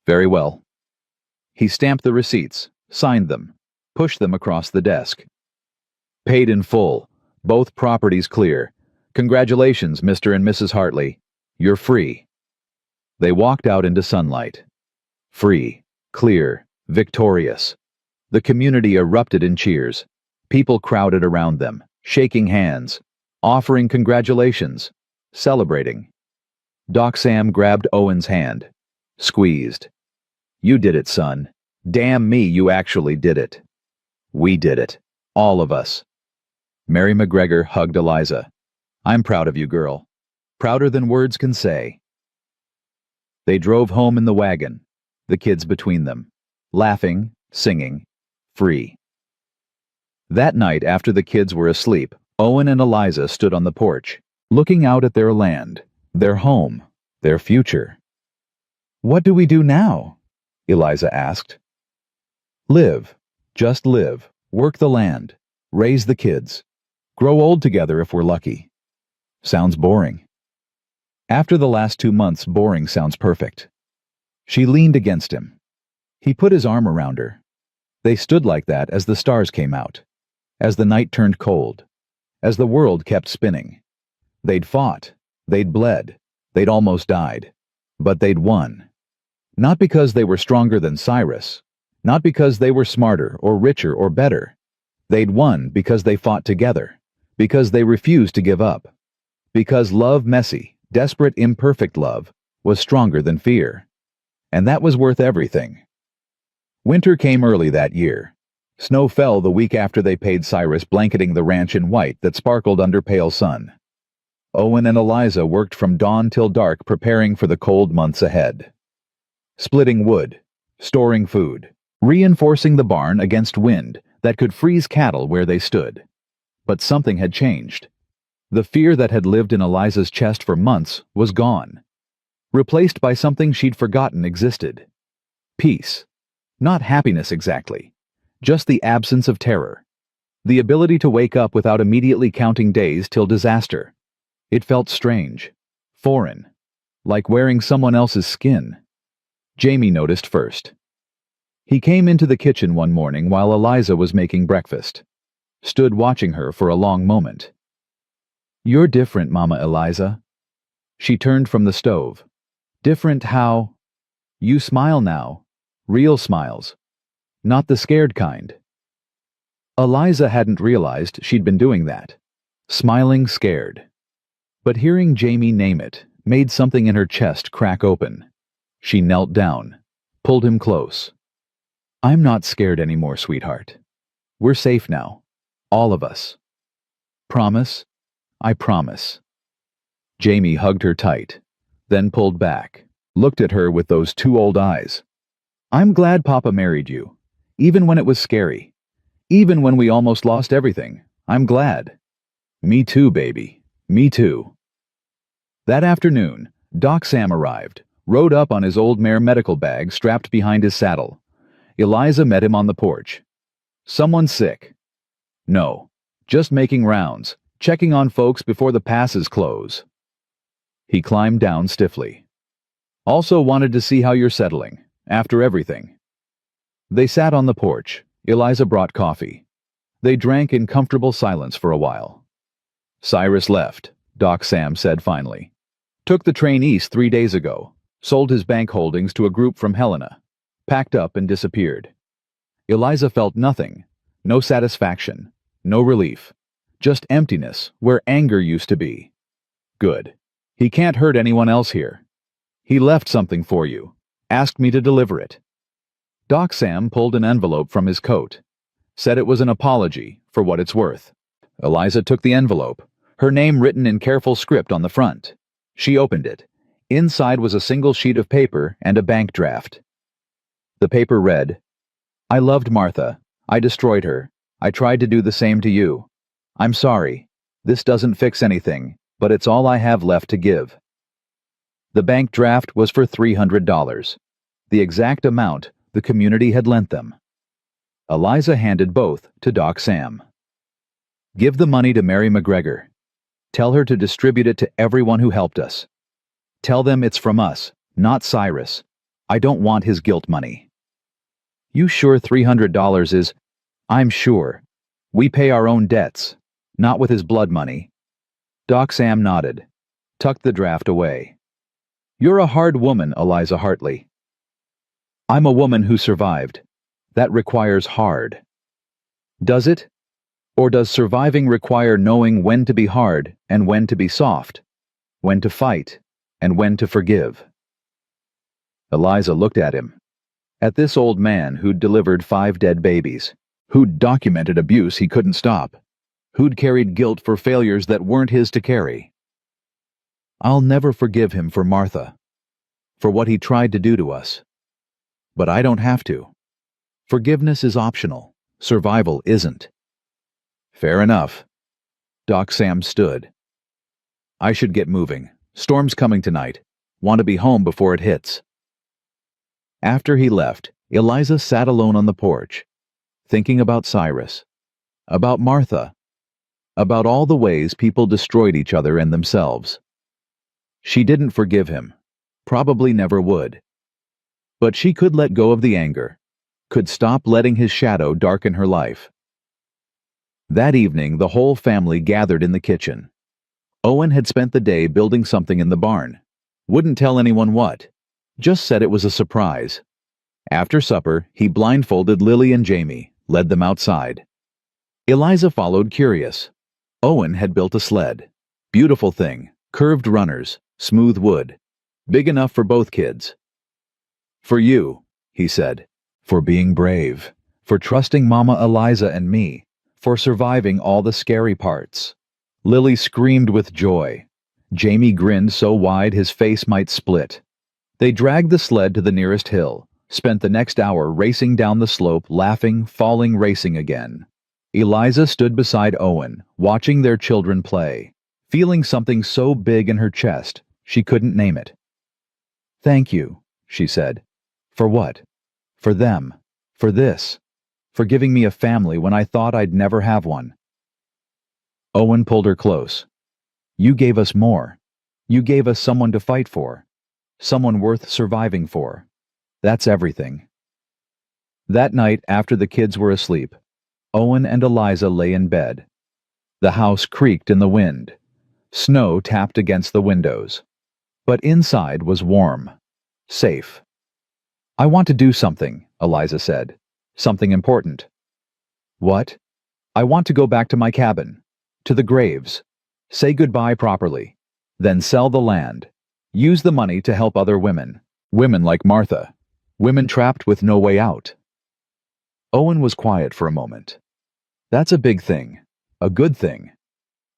"Very well." He stamped the receipts, signed them, pushed them across the desk. "Paid in full. Both properties clear. Congratulations, Mr. and Mrs. Hartley. You're free." They walked out into sunlight. Free, clear, victorious. The community erupted in cheers. People crowded around them, shaking hands, offering congratulations, celebrating. Doc Sam grabbed Owen's hand, squeezed. "You did it, son. Damn me, you actually did it. We did it. All of us." Mary McGregor hugged Eliza. "I'm proud of you, girl. Prouder than words can say." They drove home in the wagon, the kids between them. laughing, singing, free. That night, after the kids were asleep, Owen and Eliza stood on the porch, looking out at their land, their home, their future. "What do we do now?" Eliza asked. "Live. Just live. Work the land. Raise the kids. Grow old together if we're lucky." Sounds boring. After the last 2 months, boring sounds perfect. She leaned against him. He put his arm around her. They stood like that as the stars came out, as the night turned cold, as the world kept spinning. They'd fought, they'd bled, they'd almost died, but they'd won. Not because they were stronger than Cyrus, not because they were smarter or richer or better. They'd won because they fought together, because they refused to give up, because love, messy, desperate, imperfect love, was stronger than fear. And that was worth everything. Winter came early that year. Snow fell the week after they paid Cyrus, blanketing the ranch in white that sparkled under pale sun. Owen and Eliza worked from dawn till dark, preparing for the cold months ahead. Splitting wood, storing food, reinforcing the barn against wind that could freeze cattle where they stood. But something had changed. The fear that had lived in Eliza's chest for months was gone, replaced by something she'd forgotten existed. Peace. Not happiness exactly, just the absence of terror. The ability to wake up without immediately counting days till disaster. It felt strange, foreign, like wearing someone else's skin. Jamie noticed first. He came into the kitchen one morning while Eliza was making breakfast, stood watching her for a long moment. "You're different, Mama Eliza." She turned from the stove. "Different how?" "You smile now. Real smiles. Not the scared kind." Eliza hadn't realized she'd been doing that. Smiling scared. But hearing Jamie name it made something in her chest crack open. She knelt down, pulled him close. "I'm not scared anymore, sweetheart. We're safe now. All of us. Promise? I promise." Jamie hugged her tight, then pulled back, looked at her with those two old eyes. "I'm glad Papa married you, even when it was scary. Even when we almost lost everything. I'm glad." "Me too, baby. Me too." That afternoon, Doc Sam arrived, rode up on his old mare medical bag strapped behind his saddle. Eliza met him on the porch. "Someone sick?" "No, just making rounds, checking on folks before the passes close." He climbed down stiffly. "Also wanted to see how you're settling, after everything." They sat on the porch. Eliza brought coffee. They drank in comfortable silence for a while. "Cyrus left," Doc Sam said finally. "Took the train east 3 days ago, sold his bank holdings to a group from Helena, packed up and disappeared." Eliza felt nothing, no satisfaction, no relief, just emptiness where anger used to be. "Good. He can't hurt anyone else here. He left something for you, asked me to deliver it." Doc Sam pulled an envelope from his coat, said it was an apology for what it's worth. Eliza took the envelope, her name written in careful script on the front. She opened it. Inside was a single sheet of paper and a bank draft. The paper read, "I loved Martha. I destroyed her. I tried to do the same to you. I'm sorry. This doesn't fix anything, but it's all I have left to give." The bank draft was for $300, the exact amount the community had lent them. Eliza handed both to Doc Sam. "Give the money to Mary McGregor. Tell her to distribute it to everyone who helped us. Tell them it's from us, not Cyrus. I don't want his guilt money." "You sure $300 is—" "I'm sure. We pay our own debts, not with his blood money." Doc Sam nodded, tucked the draft away. "You're a hard woman, Eliza Hartley." "I'm a woman who survived. That requires hard." "Does it? Or does surviving require knowing when to be hard and when to be soft, when to fight and when to forgive?" Eliza looked at him, at this old man who'd delivered 5 dead babies, who'd documented abuse he couldn't stop, who'd carried guilt for failures that weren't his to carry. "I'll never forgive him for Martha, for what he tried to do to us. But I don't have to. Forgiveness is optional. Survival isn't. Fair enough. Doc Sam stood. I should get moving. Storm's coming tonight. Want to be home before it hits. After he left, Eliza sat alone on the porch, thinking about Cyrus, about Martha, about all the ways people destroyed each other and themselves. She didn't forgive him, probably never would. But she could let go of the anger, could stop letting his shadow darken her life. That evening, the whole family gathered in the kitchen. Owen had spent the day building something in the barn. Wouldn't tell anyone what, just said it was a surprise. After supper, he blindfolded Lily and Jamie, led them outside. Eliza followed, curious. Owen had built a sled. Beautiful thing, curved runners, smooth wood, big enough for both kids. For you, he said, for being brave, for trusting Mama Eliza and me, for surviving all the scary parts. Lily screamed with joy. Jamie grinned so wide his face might split. They dragged the sled to the nearest hill, spent the next hour racing down the slope, laughing, falling, racing again. Eliza stood beside Owen, watching their children play, feeling something so big in her chest, she couldn't name it. Thank you, she said. For what? For them. For this. For giving me a family when I thought I'd never have one. Owen pulled her close. You gave us more. You gave us someone to fight for. Someone worth surviving for. That's everything. That night, after the kids were asleep, Owen and Eliza lay in bed. The house creaked in the wind. Snow tapped against the windows. But inside was warm. Safe. I want to do something, Eliza said. Something important. What? I want to go back to my cabin. To the graves. Say goodbye properly. Then sell the land. Use the money to help other women. Women like Martha. Women trapped with no way out. Owen was quiet for a moment. That's a big thing. A good thing.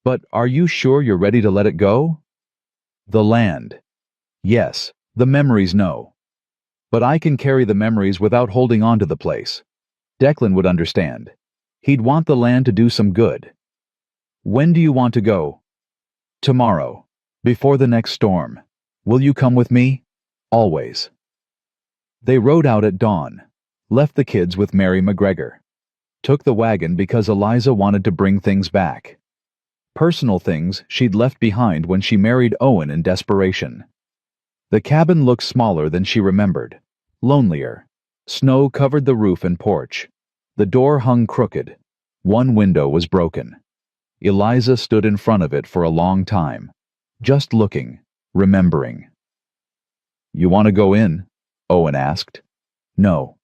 But are you sure you're ready to let it go? The land. Yes. The memories, no. But I can carry the memories without holding on to the place. Declan would understand. He'd want the land to do some good. When do you want to go? Tomorrow. Before the next storm. Will you come with me? Always. They rode out at dawn. Left the kids with Mary McGregor. Took the wagon because Eliza wanted to bring things back. Personal things she'd left behind when she married Owen in desperation. The cabin looked smaller than she remembered. Lonelier. Snow covered the roof and porch. The door hung crooked. One window was broken. Eliza stood in front of it for a long time, just looking, remembering. You want to go in? Owen asked. No.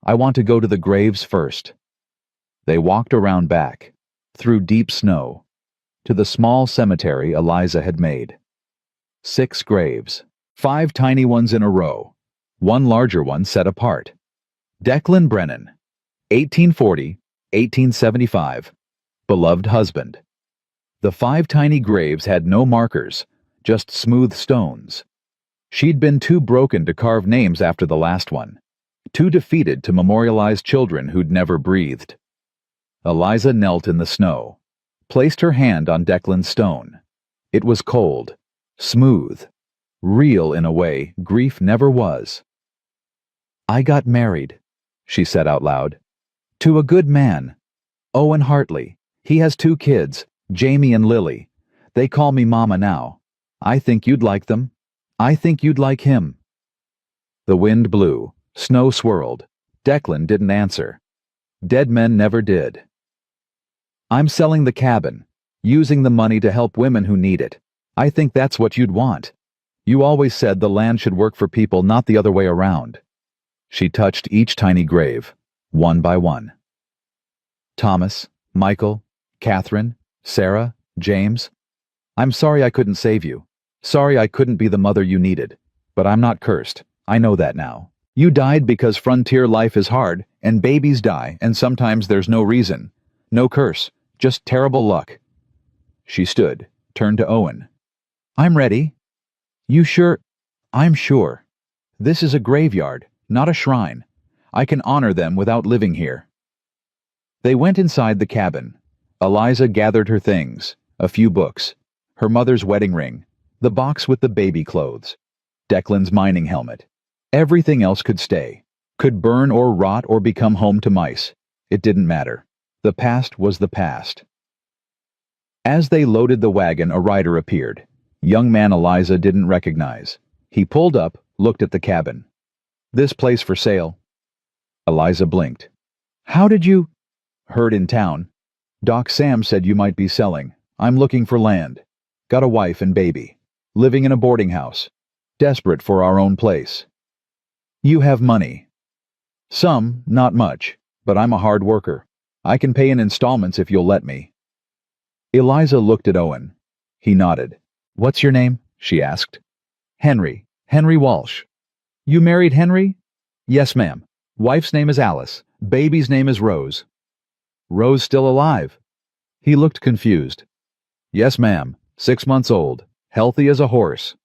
I want to go to the graves first. They walked around back, through deep snow, to the small cemetery Eliza had made. 6 graves, 5 tiny ones in a row, one larger one set apart. Declan Brennan, 1840, 1875, beloved husband. The 5 tiny graves had no markers, just smooth stones. She'd been too broken to carve names after the last one, too defeated to memorialize children who'd never breathed. Eliza knelt in the snow, placed her hand on Declan's stone. It was cold, smooth, real in a way grief never was. I got married, she said out loud, to a good man, Owen Hartley. He has 2 kids, Jamie and Lily. They call me Mama now. I think you'd like them. I think you'd like him. The wind blew, snow swirled. Declan didn't answer. Dead men never did. I'm selling the cabin, using the money to help women who need it. I think that's what you'd want. You always said the land should work for people, not the other way around. She touched each tiny grave, one by one. Thomas, Michael, Catherine, Sarah, James. I'm sorry I couldn't save you. Sorry I couldn't be the mother you needed. But I'm not cursed. I know that now. You died because frontier life is hard, and babies die, and sometimes there's no reason. No curse, just terrible luck. She stood, turned to Owen. I'm ready. You sure? I'm sure. This is a graveyard, not a shrine. I can honor them without living here." They went inside the cabin. Eliza gathered her things, a few books, her mother's wedding ring, the box with the baby clothes, Declan's mining helmet. Everything else could stay, could burn or rot or become home to mice. It didn't matter. The past was the past. As they loaded the wagon, a rider appeared. Young man Eliza didn't recognize. He pulled up, looked at the cabin. "This place for sale." Eliza blinked. "How did you—" "Heard in town. Doc Sam said you might be selling. I'm looking for land. Got a wife and baby. Living in a boarding house. Desperate for our own place." "You have money." "Some, not much, but I'm a hard worker. I can pay in installments if you'll let me." Eliza looked at Owen. He nodded. "What's your name?" she asked. "Henry. Henry Walsh." "You married Henry?" "Yes, ma'am. Wife's name is Alice. Baby's name is Rose." "Rose still alive?" He looked confused. "Yes, ma'am. 6 months old. Healthy as a horse."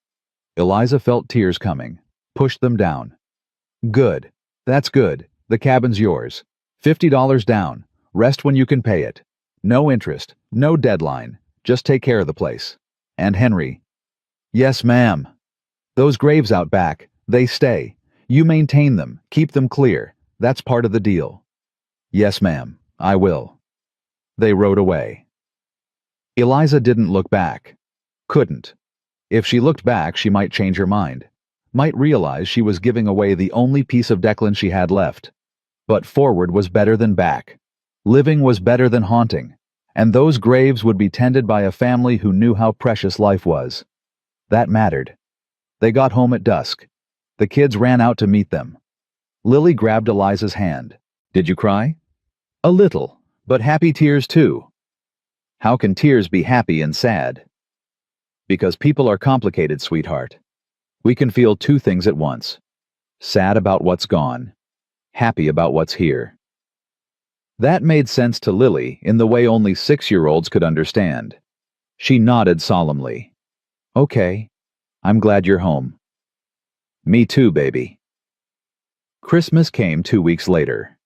Eliza felt tears coming. Pushed them down. "Good. That's good. The cabin's yours. $50 down. Rest when you can pay it. No interest. No deadline. Just take care of the place. And Henry." "Yes, ma'am." "Those graves out back, they stay. You maintain them. Keep them clear. That's part of the deal." "Yes, ma'am. I will." They rode away. Eliza didn't look back. Couldn't. If she looked back, she might change her mind. Might realize she was giving away the only piece of Declan she had left. But forward was better than back. Living was better than haunting. And those graves would be tended by a family who knew how precious life was. That mattered. They got home at dusk. The kids ran out to meet them. Lily grabbed Eliza's hand. "Did you cry?" "A little, but happy tears too." "How can tears be happy and sad?" "Because people are complicated, sweetheart. We can feel two things at once. Sad about what's gone. Happy about what's here." That made sense to Lily in the way only 6-year-olds could understand. She nodded solemnly. "Okay. I'm glad you're home." "Me too, baby." Christmas came 2 weeks later.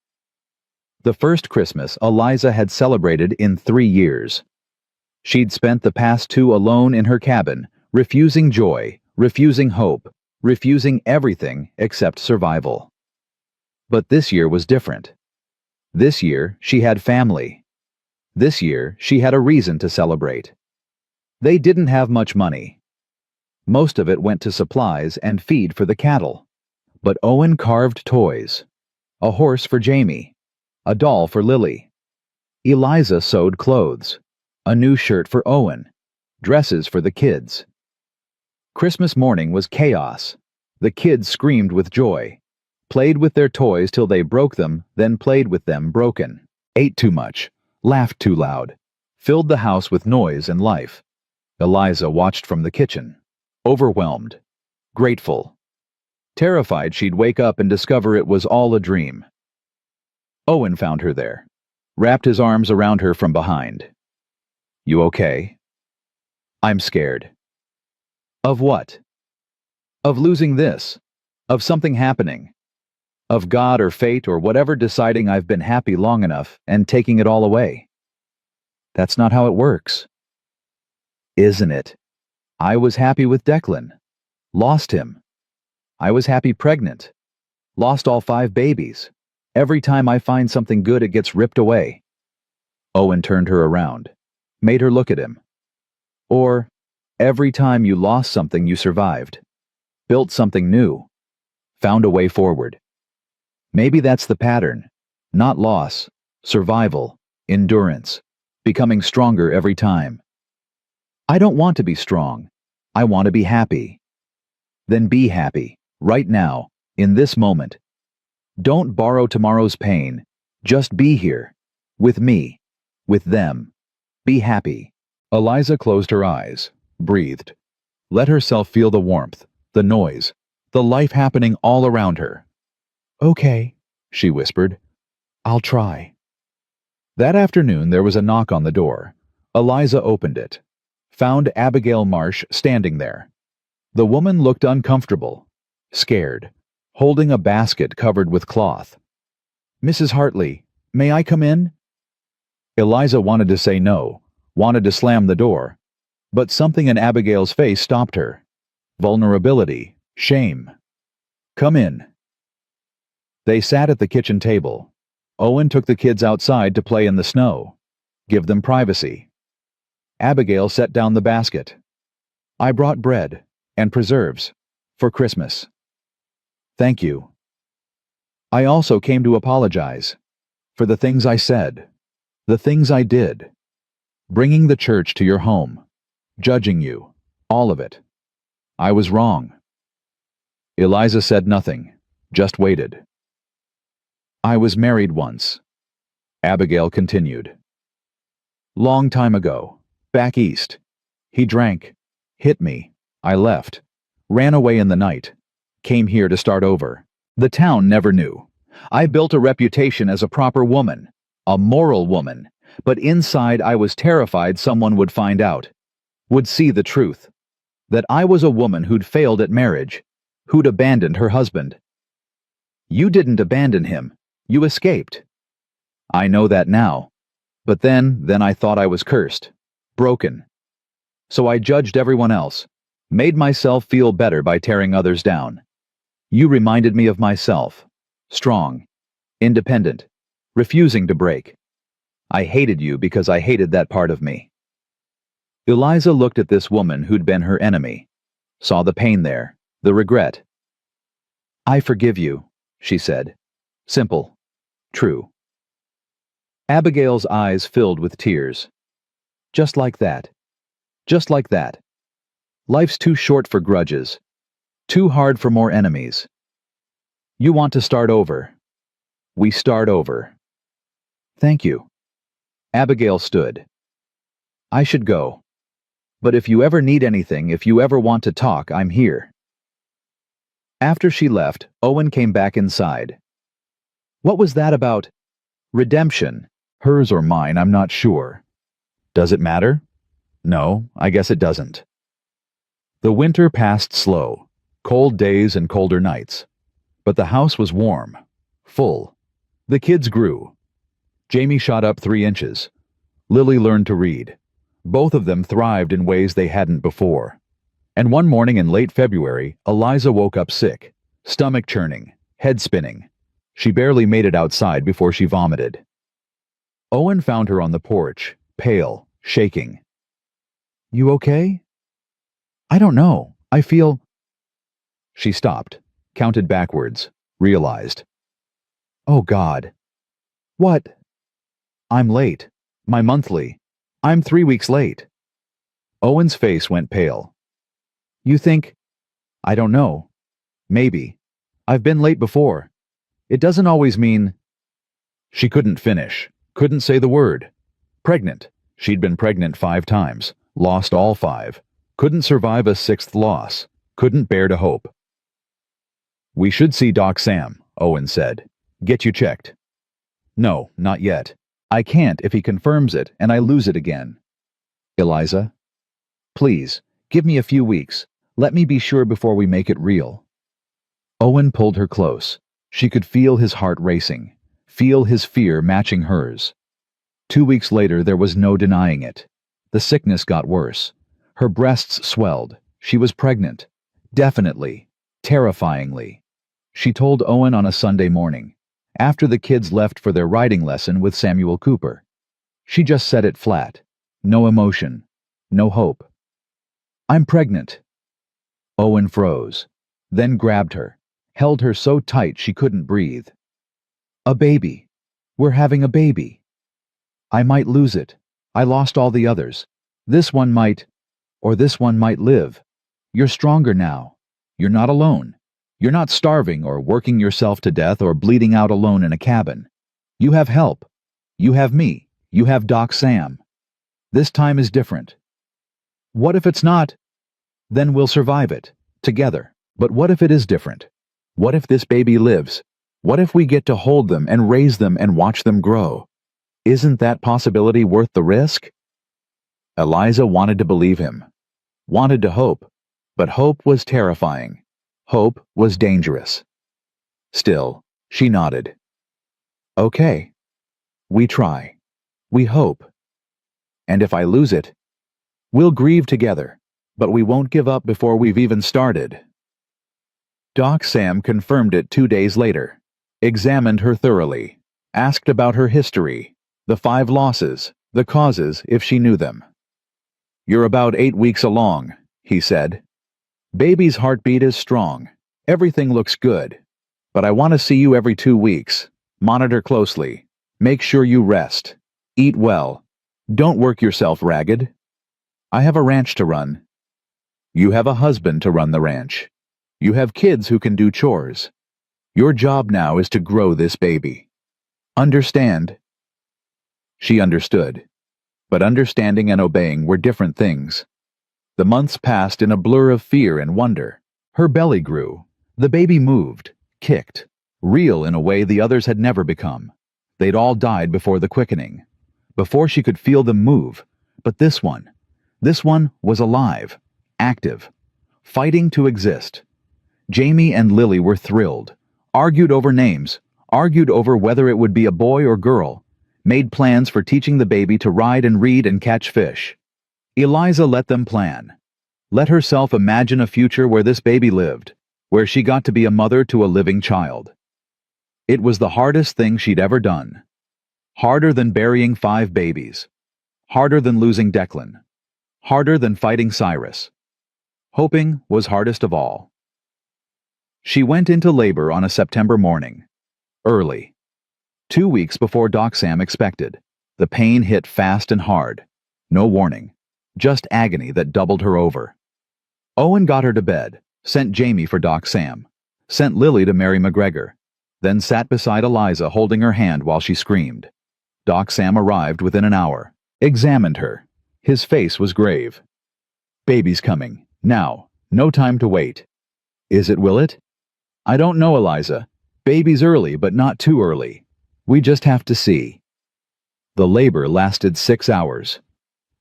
The first Christmas Eliza had celebrated in 3 years. She'd spent the past 2 alone in her cabin, refusing joy, refusing hope, refusing everything except survival. But this year was different. This year she had family. This year she had a reason to celebrate. They didn't have much money. Most of it went to supplies and feed for the cattle. But Owen carved toys. A horse for Jamie. A doll for Lily. Eliza sewed clothes. A new shirt for Owen. Dresses for the kids. Christmas morning was chaos. The kids screamed with joy. Played with their toys till they broke them, then played with them broken. Ate too much. Laughed too loud. Filled the house with noise and life. Eliza watched from the kitchen. Overwhelmed. Grateful. Terrified she'd wake up and discover it was all a dream. Owen found her there. Wrapped his arms around her from behind. "You okay?" "I'm scared." "Of what?" "Of losing this. Of something happening. Of God or fate or whatever deciding I've been happy long enough and taking it all away." "That's not how it works." "Isn't it? I was happy with Declan. Lost him. I was happy pregnant. Lost all 5 babies. Every time I find something good, it gets ripped away." Owen turned her around. Made her look at him. "Or, every time you lost something, you survived. Built something new. Found a way forward. Maybe that's the pattern. Not loss. Survival. Endurance. Becoming stronger every time." "I don't want to be strong. I want to be happy." "Then be happy. Right now. In this moment. Don't borrow tomorrow's pain. Just be here. With me. With them. Be happy." Eliza closed her eyes. Breathed. Let herself feel the warmth, the noise, the life happening all around her. "Okay," she whispered. "I'll try." That afternoon there was a knock on the door. Eliza opened it. Found Abigail Marsh standing there. The woman looked uncomfortable. Scared. Holding a basket covered with cloth. Mrs. Hartley, may I come in? Eliza wanted to say no, wanted to slam the door, but something in Abigail's face stopped her. Vulnerability, shame. Come in. They sat at the kitchen table. Owen took the kids outside to play in the snow. Give them privacy. Abigail set down the basket. I brought bread and preserves for Christmas. Thank you. I also came to apologize for the things I said, the things I did, bringing the church to your home, judging you, all of it. I was wrong. Eliza said nothing, just waited. I was married once. Abigail continued. Long time ago, back east. He drank, hit me, I left, ran away in the night, came here to start over. The town never knew. I built a reputation as a proper woman, a moral woman, but inside I was terrified someone would find out, would see the truth, that I was a woman who'd failed at marriage, who'd abandoned her husband. You didn't abandon him, you escaped. I know that now, but then I thought I was cursed, broken. So I judged everyone else, made myself feel better by tearing others down. You reminded me of myself, strong, independent, refusing to break. I hated you because I hated that part of me. Eliza looked at this woman who'd been her enemy, saw the pain there, the regret. I forgive you, she said. Simple, true. Abigail's eyes filled with tears. Just like that. Just like that. Life's too short for grudges. Too hard for more enemies. You want to start over. We start over. Thank you. Abigail stood. I should go. But if you ever need anything, if you ever want to talk, I'm here. After she left, Owen came back inside. What was that about? Redemption. Hers or mine, I'm not sure. Does it matter? No, I guess it doesn't. The winter passed slow, cold days and colder nights. But the house was warm, full. The kids grew. Jamie shot up 3 inches. Lily learned to read. Both of them thrived in ways they hadn't before. And one morning in late February, Eliza woke up sick, stomach churning, head spinning. She barely made it outside before she vomited. Owen found her on the porch, pale, shaking. You okay? I don't know. I feel... She stopped, counted backwards, realized. Oh God. What? I'm late. My monthly. I'm 3 weeks late. Owen's face went pale. You think... I don't know. Maybe. I've been late before. It doesn't always mean... She couldn't finish, couldn't say the word. Pregnant. She'd been pregnant 5 times, lost all 5. Couldn't survive a 6th loss, couldn't bear to hope. We should see Doc Sam, Owen said. Get you checked. No, not yet. I can't if he confirms it and I lose it again. Eliza? Please, give me a few weeks. Let me be sure before we make it real. Owen pulled her close. She could feel his heart racing, feel his fear matching hers. 2 weeks later, there was no denying it. The sickness got worse. Her breasts swelled. She was pregnant. Definitely. Terrifyingly. She told Owen on a Sunday morning, after the kids left for their riding lesson with Samuel Cooper. She just said it flat. No emotion. No hope. I'm pregnant. Owen froze, then grabbed her, held her so tight she couldn't breathe. A baby. We're having a baby. I might lose it. I lost all the others. This one might, or this one might live. You're stronger now. You're not alone. You're not starving or working yourself to death or bleeding out alone in a cabin. You have help. You have me. You have Doc Sam. This time is different. What if it's not? Then we'll survive it, together. But what if it is different? What if this baby lives? What if we get to hold them and raise them and watch them grow? Isn't that possibility worth the risk? Eliza wanted to believe him, wanted to hope, but hope was terrifying. Hope was dangerous. Still, she nodded. Okay. We try. We hope. And if I lose it, we'll grieve together, but we won't give up before we've even started. Doc Sam confirmed it 2 days later, examined her thoroughly, asked about her history, the 5 losses, the causes if she knew them. You're about 8 weeks along, he said. Baby's heartbeat is strong. Everything looks good. But I want to see you every 2 weeks. Monitor closely. Make sure you rest. Eat well. Don't work yourself ragged. I have a ranch to run. You have a husband to run the ranch. You have kids who can do chores. Your job now is to grow this baby. Understand? She understood. But understanding and obeying were different things. The months passed in a blur of fear and wonder. Her belly grew. The baby moved, kicked, real in a way the others had never become. They'd all died before the quickening, before she could feel them move. But this one was alive, active, fighting to exist. Jamie and Lily were thrilled, argued over names, argued over whether it would be a boy or girl, made plans for teaching the baby to ride and read and catch fish. Eliza let them plan. Let herself imagine a future where this baby lived, where she got to be a mother to a living child. It was the hardest thing she'd ever done. Harder than burying 5 babies. Harder than losing Declan. Harder than fighting Cyrus. Hoping was hardest of all. She went into labor on a September morning. Early. 2 weeks before Doc Sam expected. The pain hit fast and hard. No warning. Just agony that doubled her over. Owen got her to bed, sent Jamie for Doc Sam, sent Lily to Mary McGregor, then sat beside Eliza holding her hand while she screamed. Doc Sam arrived within an hour, examined her. His face was grave. Baby's coming. Now. No time to wait. Is it, will it? I don't know, Eliza. Baby's early, but not too early. We just have to see. The labor lasted 6 hours.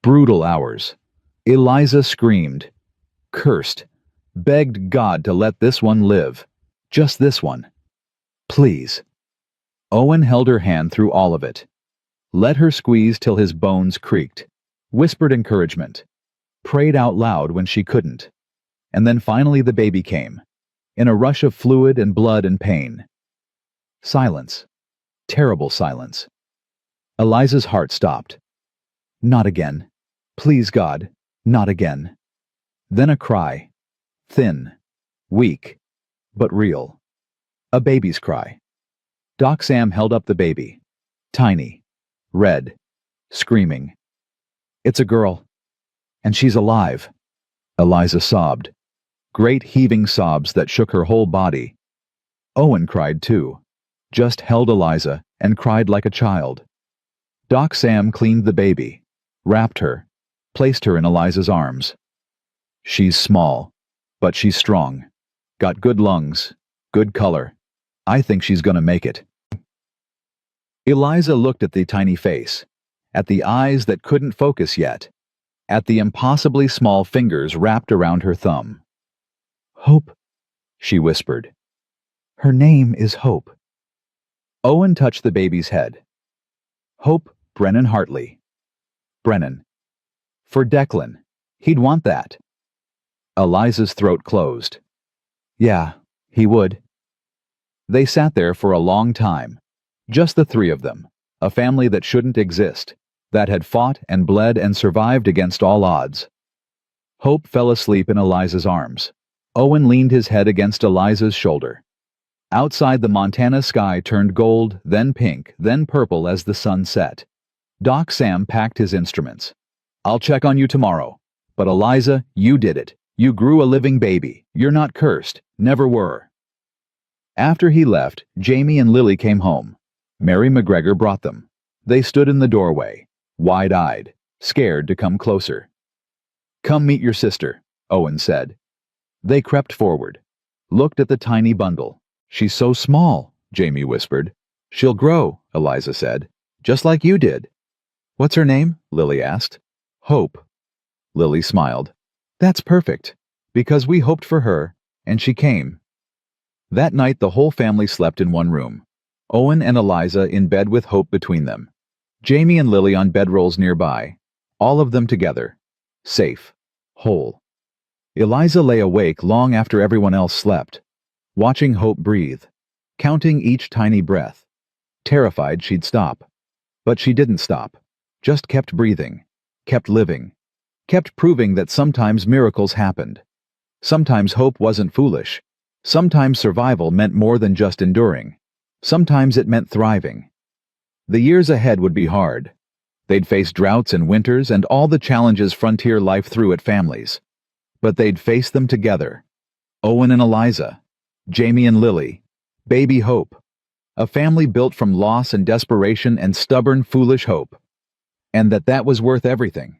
Brutal hours. Eliza screamed, cursed, begged God to let this one live. Just this one. Please. Owen held her hand through all of it. Let her squeeze till his bones creaked. Whispered encouragement. Prayed out loud when she couldn't. And then finally the baby came, in a rush of fluid and blood and pain. Silence. Terrible silence. Eliza's heart stopped. Not again. Please, God, not again. Then a cry. Thin. Weak. But real. A baby's cry. Doc Sam held up the baby. Tiny. Red. Screaming. It's a girl. And she's alive. Eliza sobbed. Great heaving sobs that shook her whole body. Owen cried too. Just held Eliza and cried like a child. Doc Sam cleaned the baby, wrapped her, placed her in Eliza's arms. She's small, but she's strong. Got good lungs, good color. I think she's gonna make it. Eliza looked at the tiny face, at the eyes that couldn't focus yet, at the impossibly small fingers wrapped around her thumb. Hope, she whispered. Her name is Hope. Owen touched the baby's head. Hope Brennan Hartley. Brennan. For Declan. He'd want that. Eliza's throat closed. Yeah, he would. They sat there for a long time. Just the 3 of them. A family that shouldn't exist. That had fought and bled and survived against all odds. Hope fell asleep in Eliza's arms. Owen leaned his head against Eliza's shoulder. Outside, the Montana sky turned gold, then pink, then purple as the sun set. Doc Sam packed his instruments. I'll check on you tomorrow. But Eliza, you did it. You grew a living baby. You're not cursed. Never were. After he left, Jamie and Lily came home. Mary McGregor brought them. They stood in the doorway, wide-eyed, scared to come closer. Come meet your sister, Owen said. They crept forward, looked at the tiny bundle. She's so small, Jamie whispered. She'll grow, Eliza said, just like you did. What's her name? Lily asked. Hope. Lily smiled. That's perfect, because we hoped for her, and she came. That night the whole family slept in one room. Owen and Eliza in bed with Hope between them. Jamie and Lily on bedrolls nearby. All of them together. Safe. Whole. Eliza lay awake long after everyone else slept, watching Hope breathe, counting each tiny breath, terrified she'd stop. But she didn't stop, just kept breathing, kept living, kept proving that sometimes miracles happened. Sometimes hope wasn't foolish. Sometimes survival meant more than just enduring. Sometimes it meant thriving. The years ahead would be hard. They'd face droughts and winters and all the challenges frontier life threw at families. But they'd face them together. Owen and Eliza, Jamie and Lily, baby Hope. A family built from loss and desperation and stubborn, foolish hope. And that was worth everything.